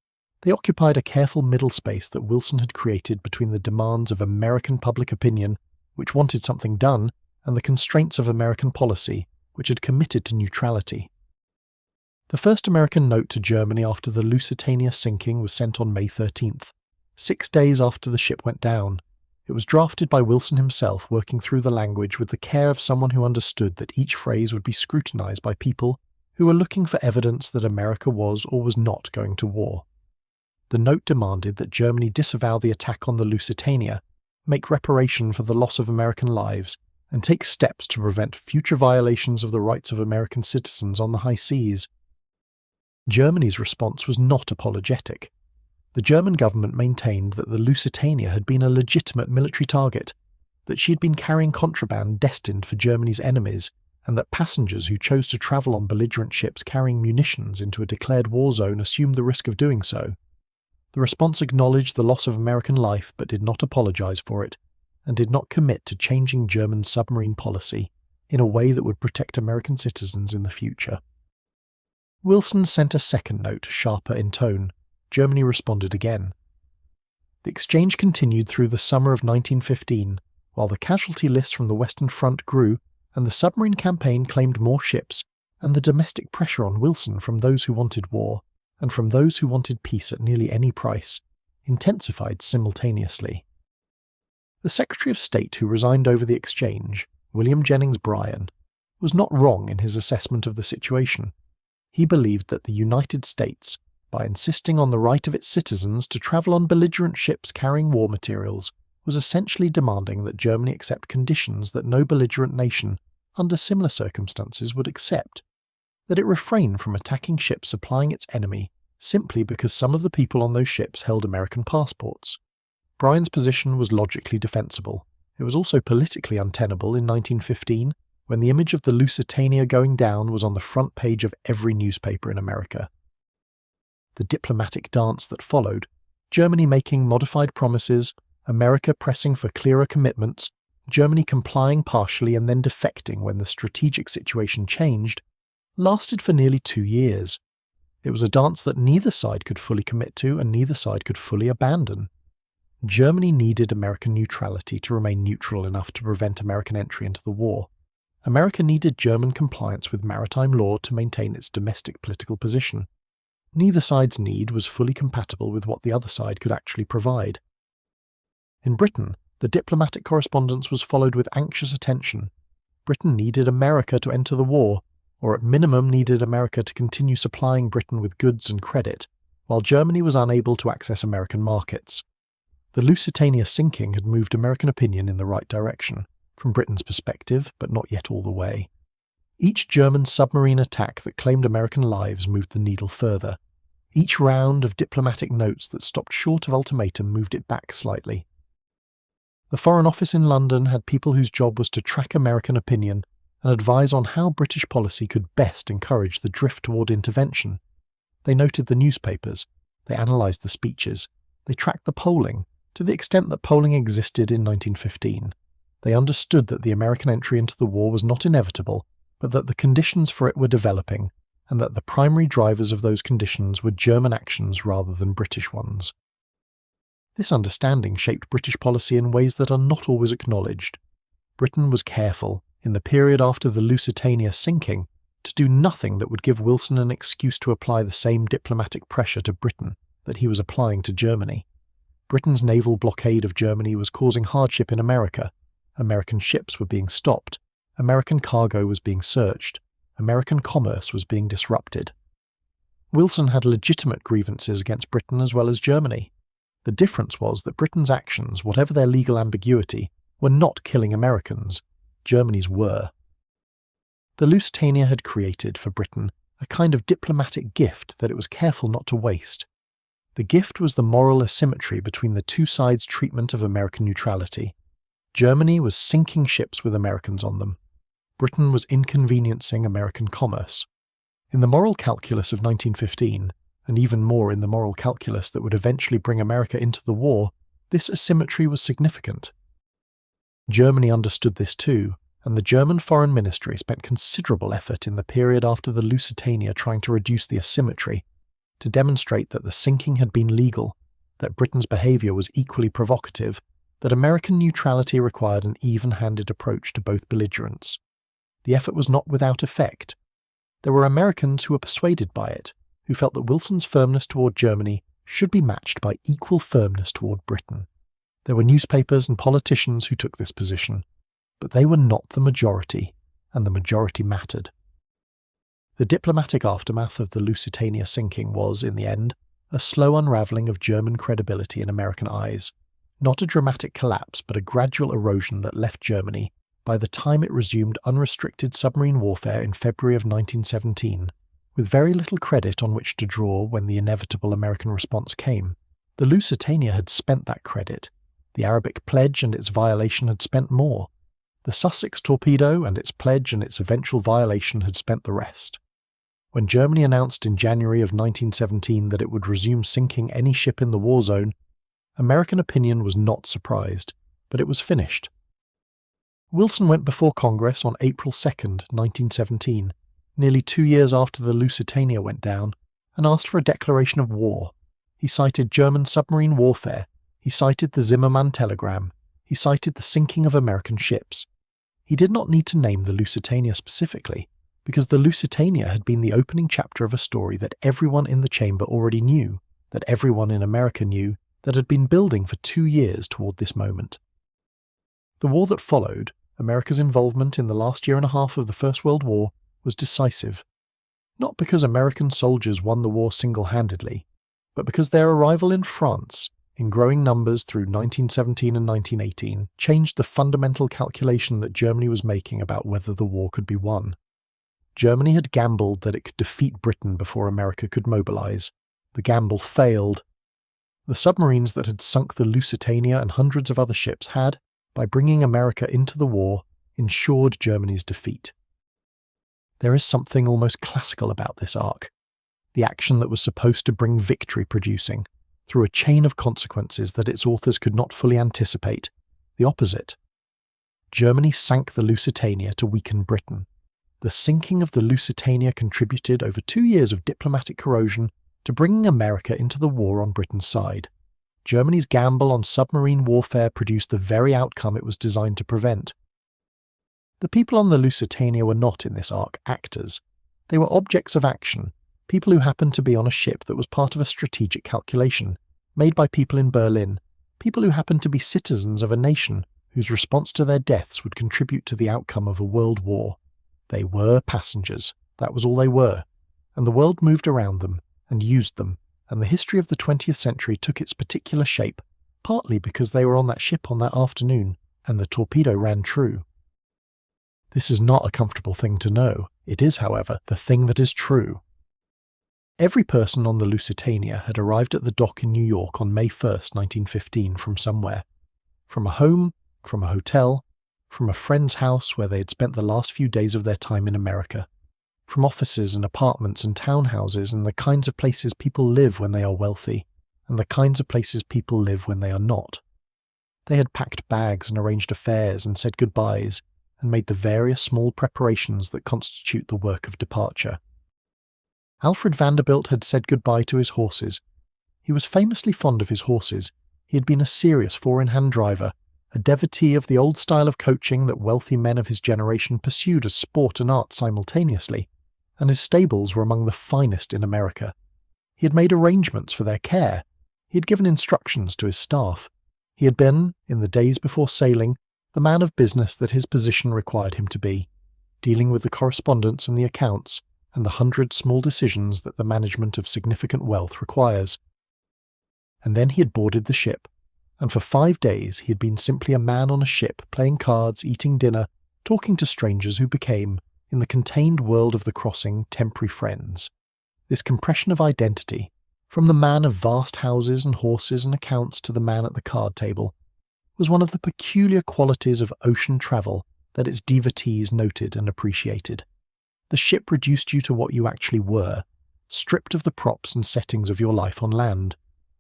They occupied a careful middle space that Wilson had created between the demands of American public opinion, which wanted something done, and the constraints of American policy, which had committed to neutrality. The first American note to Germany after the Lusitania sinking was sent on May 13th, 6 days after the ship went down. It was drafted by Wilson himself, working through the language with the care of someone who understood that each phrase would be scrutinized by people who were looking for evidence that America was or was not going to war. The note demanded that Germany disavow the attack on the Lusitania, make reparation for the loss of American lives, and take steps to prevent future violations of the rights of American citizens on the high seas. Germany's response was not apologetic. The German government maintained that the Lusitania had been a legitimate military target, that she had been carrying contraband destined for Germany's enemies, and that passengers who chose to travel on belligerent ships carrying munitions into a declared war zone assumed the risk of doing so. The response acknowledged the loss of American life but did not apologize for it, and did not commit to changing German submarine policy in a way that would protect American citizens in the future. Wilson sent a second note, sharper in tone. Germany responded again. The exchange continued through the summer of 1915, while the casualty list from the Western Front grew and the submarine campaign claimed more ships, and the domestic pressure on Wilson from those who wanted war, and from those who wanted peace at nearly any price, intensified simultaneously. The Secretary of State who resigned over the exchange, William Jennings Bryan, was not wrong in his assessment of the situation. He believed that the United States, by insisting on the right of its citizens to travel on belligerent ships carrying war materials, was essentially demanding that Germany accept conditions that no belligerent nation, under similar circumstances, would accept, that it refrain from attacking ships supplying its enemy simply because some of the people on those ships held American passports. Bryan's position was logically defensible. It was also politically untenable in 1915, when the image of the Lusitania going down was on the front page of every newspaper in America. The diplomatic dance that followed, Germany making modified promises, America pressing for clearer commitments, Germany complying partially and then defecting when the strategic situation changed, lasted for nearly 2 years. It was a dance that neither side could fully commit to and neither side could fully abandon. Germany needed American neutrality to remain neutral enough to prevent American entry into the war. America needed German compliance with maritime law to maintain its domestic political position. Neither side's need was fully compatible with what the other side could actually provide. In Britain, the diplomatic correspondence was followed with anxious attention. Britain needed America to enter the war, or at minimum needed America to continue supplying Britain with goods and credit, while Germany was unable to access American markets. The Lusitania sinking had moved American opinion in the right direction, from Britain's perspective, but not yet all the way. Each German submarine attack that claimed American lives moved the needle further. Each round of diplomatic notes that stopped short of ultimatum moved it back slightly. The Foreign Office in London had people whose job was to track American opinion and advise on how British policy could best encourage the drift toward intervention. They noted the newspapers, they analysed the speeches, they tracked the polling, to the extent that polling existed in 1915. They understood that the American entry into the war was not inevitable, but that the conditions for it were developing, and that the primary drivers of those conditions were German actions rather than British ones. This understanding shaped British policy in ways that are not always acknowledged. Britain was careful, in the period after the Lusitania sinking, to do nothing that would give Wilson an excuse to apply the same diplomatic pressure to Britain that he was applying to Germany. Britain's naval blockade of Germany was causing hardship in America. American ships were being stopped. American cargo was being searched. American commerce was being disrupted. Wilson had legitimate grievances against Britain as well as Germany. The difference was that Britain's actions, whatever their legal ambiguity, were not killing Americans. Germany's were. The Lusitania had created, for Britain, a kind of diplomatic gift that it was careful not to waste. The gift was the moral asymmetry between the two sides' treatment of American neutrality. Germany was sinking ships with Americans on them. Britain was inconveniencing American commerce. In the moral calculus of 1915, and even more in the moral calculus that would eventually bring America into the war, this asymmetry was significant. Germany understood this too, and the German Foreign Ministry spent considerable effort in the period after the Lusitania trying to reduce the asymmetry, to demonstrate that the sinking had been legal, that Britain's behaviour was equally provocative, that American neutrality required an even-handed approach to both belligerents. The effort was not without effect. There were Americans who were persuaded by it, who felt that Wilson's firmness toward Germany should be matched by equal firmness toward Britain. There were newspapers and politicians who took this position, but they were not the majority, and the majority mattered. The diplomatic aftermath of the Lusitania sinking was, in the end, a slow unravelling of German credibility in American eyes, not a dramatic collapse but a gradual erosion that left Germany, by the time it resumed unrestricted submarine warfare in February of 1917, with very little credit on which to draw when the inevitable American response came. The Lusitania had spent that credit. The Arabic pledge and its violation had spent more. The Sussex torpedo and its pledge and its eventual violation had spent the rest. When Germany announced in January of 1917 that it would resume sinking any ship in the war zone, American opinion was not surprised, but it was finished. Wilson went before Congress on April 2, 1917, nearly 2 years after the Lusitania went down, and asked for a declaration of war. He cited German submarine warfare. He cited the Zimmermann telegram. He cited the sinking of American ships. He did not need to name the Lusitania specifically, because the Lusitania had been the opening chapter of a story that everyone in the chamber already knew, that everyone in America knew, that had been building for 2 years toward this moment. The war that followed, America's involvement in the last year and a half of the First World War, was decisive. Not because American soldiers won the war single-handedly, but because their arrival in France, in growing numbers through 1917 and 1918, changed the fundamental calculation that Germany was making about whether the war could be won. Germany had gambled that it could defeat Britain before America could mobilize. The gamble failed. The submarines that had sunk the Lusitania and hundreds of other ships had, by bringing America into the war, ensured Germany's defeat. There is something almost classical about this arc, the action that was supposed to bring victory producing, through a chain of consequences that its authors could not fully anticipate, the opposite. Germany sank the Lusitania to weaken Britain. The sinking of the Lusitania contributed over 2 years of diplomatic corrosion to bringing America into the war on Britain's side. Germany's gamble on submarine warfare produced the very outcome it was designed to prevent. The people on the Lusitania were not, in this arc, actors. They were objects of action, people who happened to be on a ship that was part of a strategic calculation, made by people in Berlin, people who happened to be citizens of a nation whose response to their deaths would contribute to the outcome of a world war. They were passengers, that was all they were, and the world moved around them and used them, and the history of the 20th century took its particular shape, partly because they were on that ship on that afternoon, and the torpedo ran true. This is not a comfortable thing to know. It is, however, the thing that is true. Every person on the Lusitania had arrived at the dock in New York on May 1st, 1915 from somewhere. From a home, from a hotel, from a friend's house where they had spent the last few days of their time in America. From offices and apartments and townhouses and the kinds of places people live when they are wealthy, and the kinds of places people live when they are not. They had packed bags and arranged affairs and said goodbyes, and made the various small preparations that constitute the work of departure. Alfred Vanderbilt had said goodbye to his horses. He was famously fond of his horses. He had been a serious four-in-hand driver, a devotee of the old style of coaching that wealthy men of his generation pursued as sport and art simultaneously. and his stables were among the finest in America. He had made arrangements for their care. He had given instructions to his staff. He had been, in the days before sailing, the man of business that his position required him to be, dealing with the correspondence and the accounts and the 100 small decisions that the management of significant wealth requires. And then he had boarded the ship, and for 5 days he had been simply a man on a ship, playing cards, eating dinner, talking to strangers who became, in the contained world of the crossing, temporary friends. This compression of identity, from the man of vast houses and horses and accounts to the man at the card table, was one of the peculiar qualities of ocean travel that its devotees noted and appreciated. The ship reduced you to what you actually were, stripped of the props and settings of your life on land.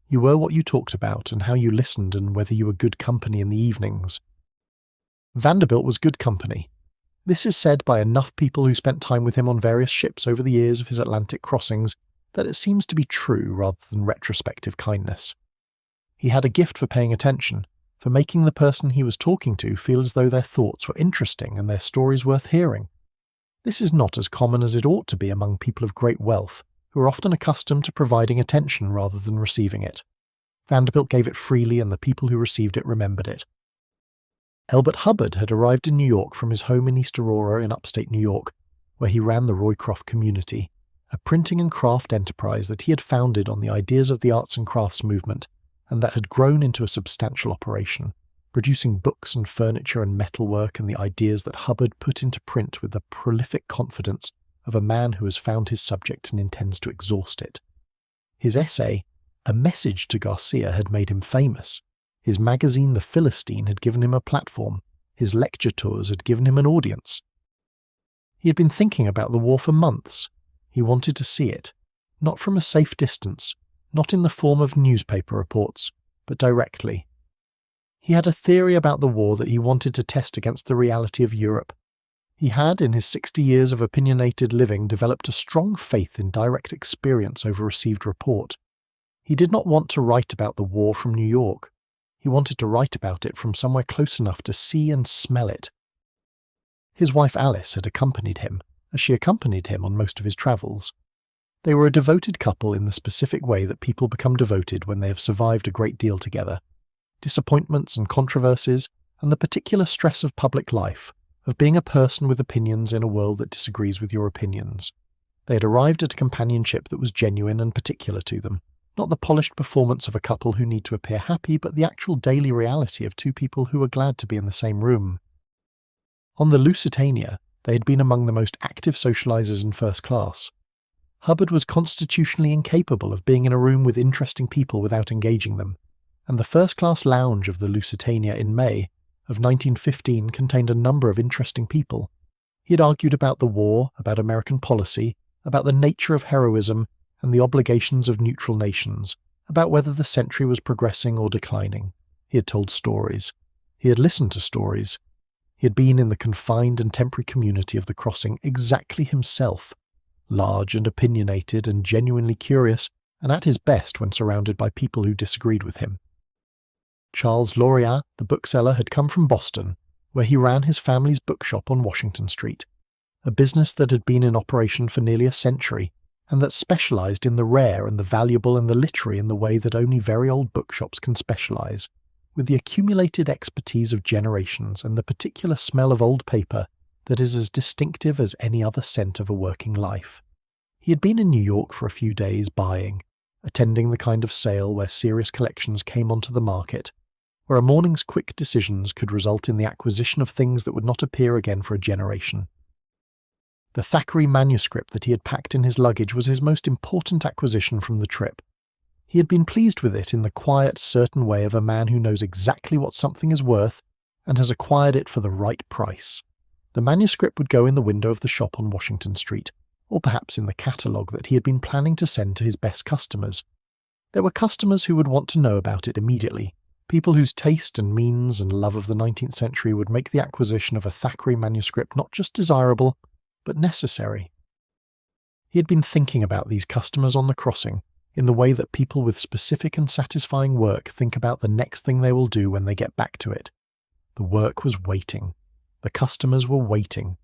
You were what you talked about and how you listened and whether you were good company in the evenings. Vanderbilt was good company. This is said by enough people who spent time with him on various ships over the years of his Atlantic crossings that it seems to be true rather than retrospective kindness. He had a gift for paying attention, for making the person he was talking to feel as though their thoughts were interesting and their stories worth hearing. This is not as common as it ought to be among people of great wealth, who are often accustomed to providing attention rather than receiving it. Vanderbilt gave it freely, and the people who received it remembered it. Elbert Hubbard had arrived in New York from his home in East Aurora in upstate New York, where he ran the Roycroft Community, a printing and craft enterprise that he had founded on the ideas of the arts and crafts movement, and that had grown into a substantial operation, producing books and furniture and metalwork and the ideas that Hubbard put into print with the prolific confidence of a man who has found his subject and intends to exhaust it. His essay, A Message to Garcia, had made him famous. His magazine, The Philistine, had given him a platform. His lecture tours had given him an audience. He had been thinking about the war for months. He wanted to see it, not from a safe distance, not in the form of newspaper reports, but directly. He had a theory about the war that he wanted to test against the reality of Europe. He had, in his 60 years of opinionated living, developed a strong faith in direct experience over received report. He did not want to write about the war from New York. He wanted to write about it from somewhere close enough to see and smell it. His wife Alice had accompanied him, as she accompanied him on most of his travels. They were a devoted couple in the specific way that people become devoted when they have survived a great deal together. Disappointments and controversies, and the particular stress of public life, of being a person with opinions in a world that disagrees with your opinions. They had arrived at a companionship that was genuine and particular to them, not the polished performance of a couple who need to appear happy, but the actual daily reality of two people who are glad to be in the same room. On the Lusitania, they had been among the most active socializers in first class. Hubbard was constitutionally incapable of being in a room with interesting people without engaging them, and the first-class lounge of the Lusitania in May of 1915 contained a number of interesting people. He had argued about the war, about American policy, about the nature of heroism and the obligations of neutral nations, about whether the century was progressing or declining. He had told stories. He had listened to stories. He had been in the confined and temporary community of the crossing exactly himself, large and opinionated and genuinely curious, and at his best when surrounded by people who disagreed with him. Charles Loriat, the bookseller, had come from Boston, where he ran his family's bookshop on Washington Street, a business that had been in operation for nearly a century, and that specialized in the rare and the valuable and the literary in the way that only very old bookshops can specialize, with the accumulated expertise of generations and the particular smell of old paper that is as distinctive as any other scent of a working life. He had been in New York for a few days buying, attending the kind of sale where serious collections came onto the market, where a morning's quick decisions could result in the acquisition of things that would not appear again for a generation. The Thackeray manuscript that he had packed in his luggage was his most important acquisition from the trip. He had been pleased with it in the quiet, certain way of a man who knows exactly what something is worth and has acquired it for the right price. The manuscript would go in the window of the shop on Washington Street, or perhaps in the catalogue that he had been planning to send to his best customers. There were customers who would want to know about it immediately, people whose taste and means and love of the 19th century would make the acquisition of a Thackeray manuscript not just desirable, but necessary. He had been thinking about these customers on the crossing in the way that people with specific and satisfying work think about the next thing they will do when they get back to it. The work was waiting. The customers were waiting.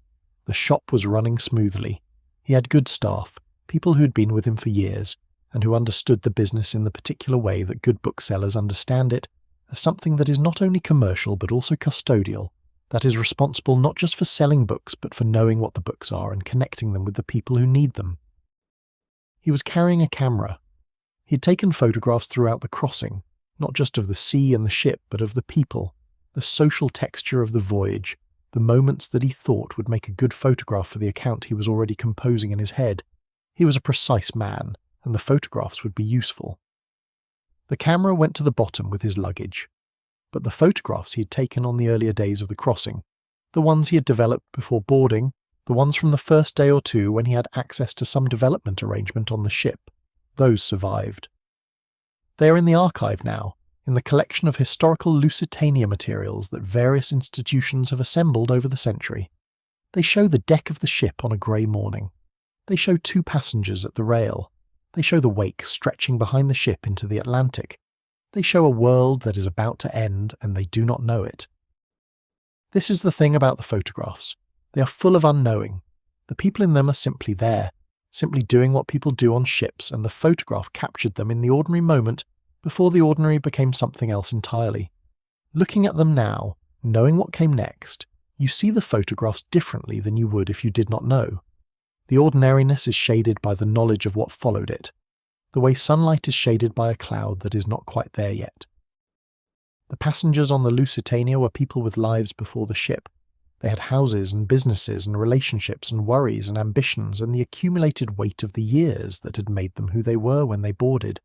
The shop was running smoothly. He had good staff, people who'd been with him for years, and who understood the business in the particular way that good booksellers understand it, as something that is not only commercial but also custodial, that is responsible not just for selling books but for knowing what the books are and connecting them with the people who need them. He was carrying a camera. He had taken photographs throughout the crossing, not just of the sea and the ship but of the people, the social texture of the voyage, the moments that he thought would make a good photograph for the account he was already composing in his head. He was a precise man, and the photographs would be useful. The camera went to the bottom with his luggage, but the photographs he had taken on the earlier days of the crossing, the ones he had developed before boarding, the ones from the first day or two when he had access to some development arrangement on the ship, those survived. They are in the archive now, in the collection of historical Lusitania materials that various institutions have assembled over the century. They show the deck of the ship on a grey morning. They show 2 passengers at the rail. They show the wake stretching behind the ship into the Atlantic. They show a world that is about to end and they do not know it. This is the thing about the photographs. They are full of unknowing. The people in them are simply there, simply doing what people do on ships, and the photograph captured them in the ordinary moment before the ordinary became something else entirely. Looking at them now, knowing what came next, you see the photographs differently than you would if you did not know. The ordinariness is shaded by the knowledge of what followed it, the way sunlight is shaded by a cloud that is not quite there yet. The passengers on the Lusitania were people with lives before the ship. They had houses and businesses and relationships and worries and ambitions and the accumulated weight of the years that had made them who they were when they boarded.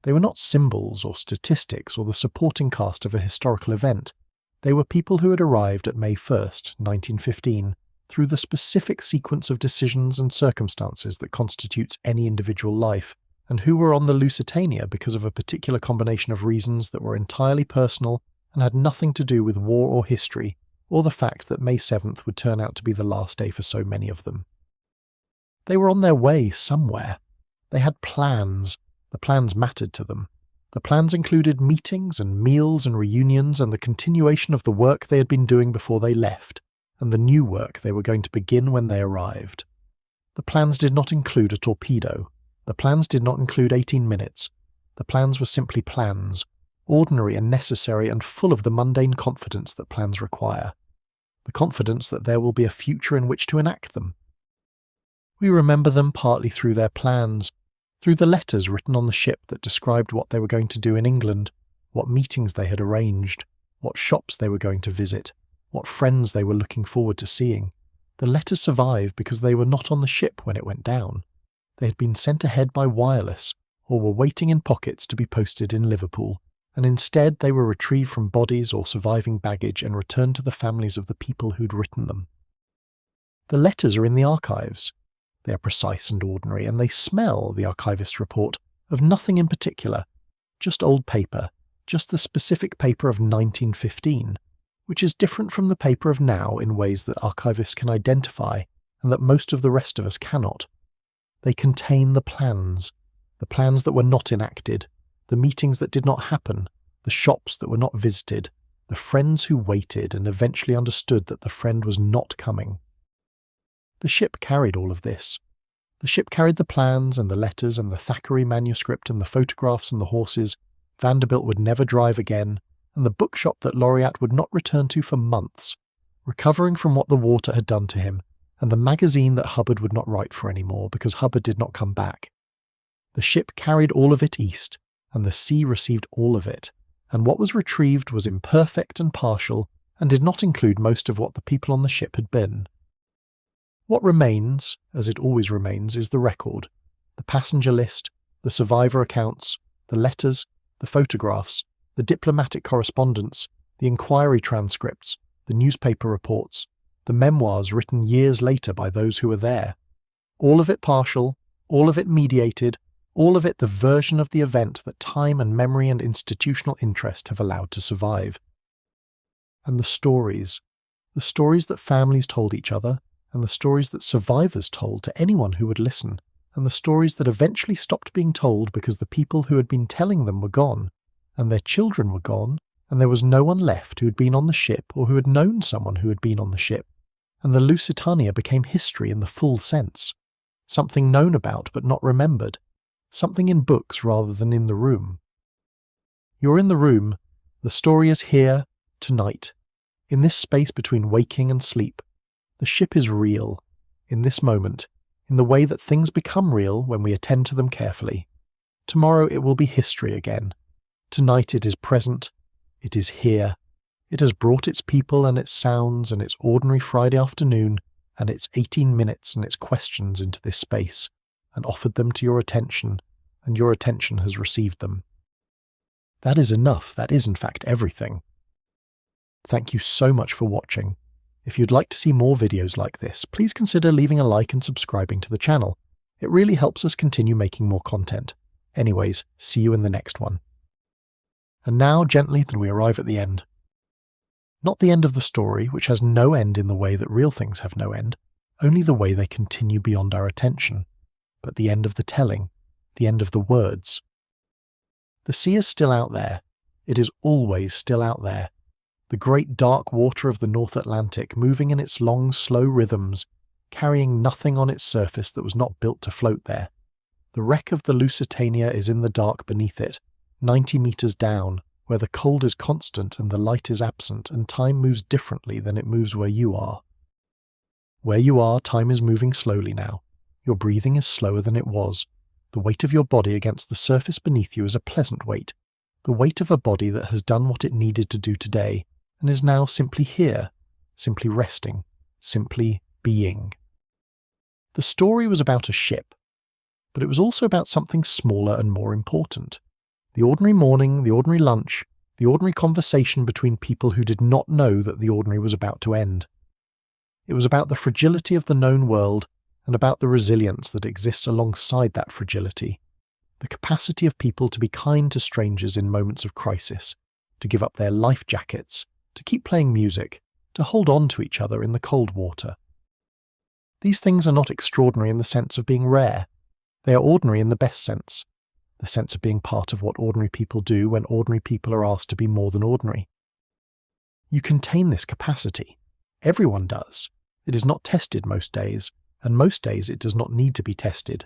They were not symbols or statistics or the supporting cast of a historical event. They were people who had arrived at May 1st, 1915, through the specific sequence of decisions and circumstances that constitutes any individual life, and who were on the Lusitania because of a particular combination of reasons that were entirely personal and had nothing to do with war or history, or the fact that May 7th would turn out to be the last day for so many of them. They were on their way somewhere. They had plans. The plans mattered to them. The plans included meetings and meals and reunions and the continuation of the work they had been doing before they left, and the new work they were going to begin when they arrived. The plans did not include a torpedo. The plans did not include 18 minutes. The plans were simply plans, ordinary and necessary and full of the mundane confidence that plans require. The confidence that there will be a future in which to enact them. We remember them partly through their plans, through the letters written on the ship that described what they were going to do in England, what meetings they had arranged, what shops they were going to visit, what friends they were looking forward to seeing. The letters survive because they were not on the ship when it went down. They had been sent ahead by wireless, or were waiting in pockets to be posted in Liverpool, and instead they were retrieved from bodies or surviving baggage and returned to the families of the people who'd written them. The letters are in the archives. They are precise and ordinary, and they smell, the archivists report, of nothing in particular, just old paper, just the specific paper of 1915, which is different from the paper of now in ways that archivists can identify and that most of the rest of us cannot. They contain the plans that were not enacted, the meetings that did not happen, the shops that were not visited, the friends who waited and eventually understood that the friend was not coming. The ship carried all of this. The ship carried the plans and the letters and the Thackeray manuscript and the photographs and the horses Vanderbilt would never drive again, and the bookshop that Laureate would not return to for months, recovering from what the water had done to him, and the magazine that Hubbard would not write for anymore because Hubbard did not come back. The ship carried all of it east, and the sea received all of it, and what was retrieved was imperfect and partial and did not include most of what the people on the ship had been. What remains, as it always remains, is the record, the passenger list, the survivor accounts, the letters, the photographs, the diplomatic correspondence, the inquiry transcripts, the newspaper reports, the memoirs written years later by those who were there. All of it partial, all of it mediated, all of it the version of the event that time and memory and institutional interest have allowed to survive. And the stories that families told each other, and the stories that survivors told to anyone who would listen, and the stories that eventually stopped being told because the people who had been telling them were gone, and their children were gone, and there was no one left who had been on the ship or who had known someone who had been on the ship, and the Lusitania became history in the full sense. something known about but not remembered, something in books rather than in the room. You're in the room, the story is here, tonight, in this space between waking and sleep. The ship is real, in this moment, in the way that things become real when we attend to them carefully. Tomorrow it will be history again. Tonight it is present, it is here. It has brought its people and its sounds and its ordinary Friday afternoon and its 18 minutes and its questions into this space, and offered them to your attention, and your attention has received them. That is enough, that is in fact everything. Thank you so much for watching. If you'd like to see more videos like this, please consider leaving a like and subscribing to the channel. It really helps us continue making more content. Anyways, see you in the next one. And now, gently, then we arrive at the end. Not the end of the story, which has no end in the way that real things have no end, only the way they continue beyond our attention, but the end of the telling, the end of the words. The sea is still out there. It is always still out there. The great dark water of the North Atlantic moving in its long, slow rhythms, carrying nothing on its surface that was not built to float there. The wreck of the Lusitania is in the dark beneath it, 90 meters down, where the cold is constant and the light is absent and time moves differently than it moves where you are. Where you are, time is moving slowly now. Your breathing is slower than it was. The weight of your body against the surface beneath you is a pleasant weight, the weight of a body that has done what it needed to do today and is now simply here, simply resting, simply being. The story was about a ship, but it was also about something smaller and more important. The ordinary morning, the ordinary lunch, the ordinary conversation between people who did not know that the ordinary was about to end. It was about the fragility of the known world and about the resilience that exists alongside that fragility, the capacity of people to be kind to strangers in moments of crisis, to give up their life jackets, to keep playing music, to hold on to each other in the cold water. These things are not extraordinary in the sense of being rare. They are ordinary in the best sense, the sense of being part of what ordinary people do when ordinary people are asked to be more than ordinary. You contain this capacity. Everyone does. It is not tested most days, and most days it does not need to be tested.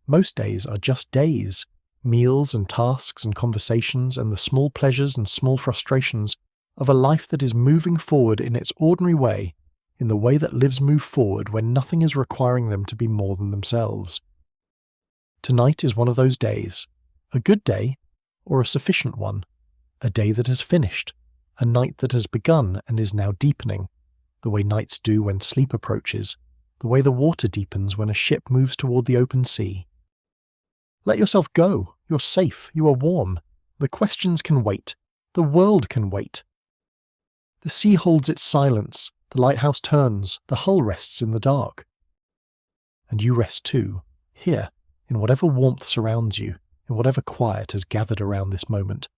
Most days are just days, meals and tasks and conversations and the small pleasures and small frustrations of a life that is moving forward in its ordinary way, in the way that lives move forward when nothing is requiring them to be more than themselves. Tonight is one of those days, a good day or a sufficient one, a day that has finished, a night that has begun and is now deepening, the way nights do when sleep approaches, the way the water deepens when a ship moves toward the open sea. Let yourself go, you're safe, you are warm, the questions can wait, the world can wait. The sea holds its silence, the lighthouse turns, the hull rests in the dark. And you rest too, here, in whatever warmth surrounds you, in whatever quiet has gathered around this moment,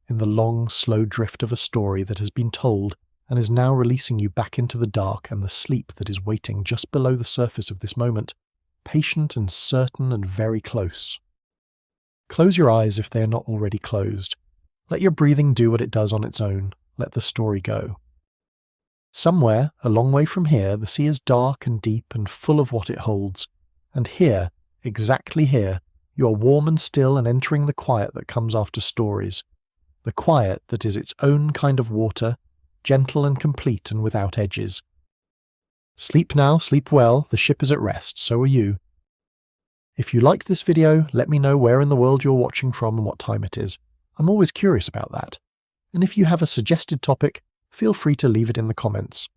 in the long, slow drift of a story that has been told and is now releasing you back into the dark and the sleep that is waiting just below the surface of this moment, patient and certain and very close. Close your eyes if they are not already closed. Let your breathing do what it does on its own. Let the story go. Somewhere, a long way from here, the sea is dark and deep and full of what it holds. And here, exactly here, you are warm and still and entering the quiet that comes after stories. The quiet that is its own kind of water, gentle and complete and without edges. Sleep now, sleep well, the ship is at rest, so are you. If you liked this video, let me know where in the world you're watching from and what time it is. I'm always curious about that. And if you have a suggested topic, feel free to leave it in the comments.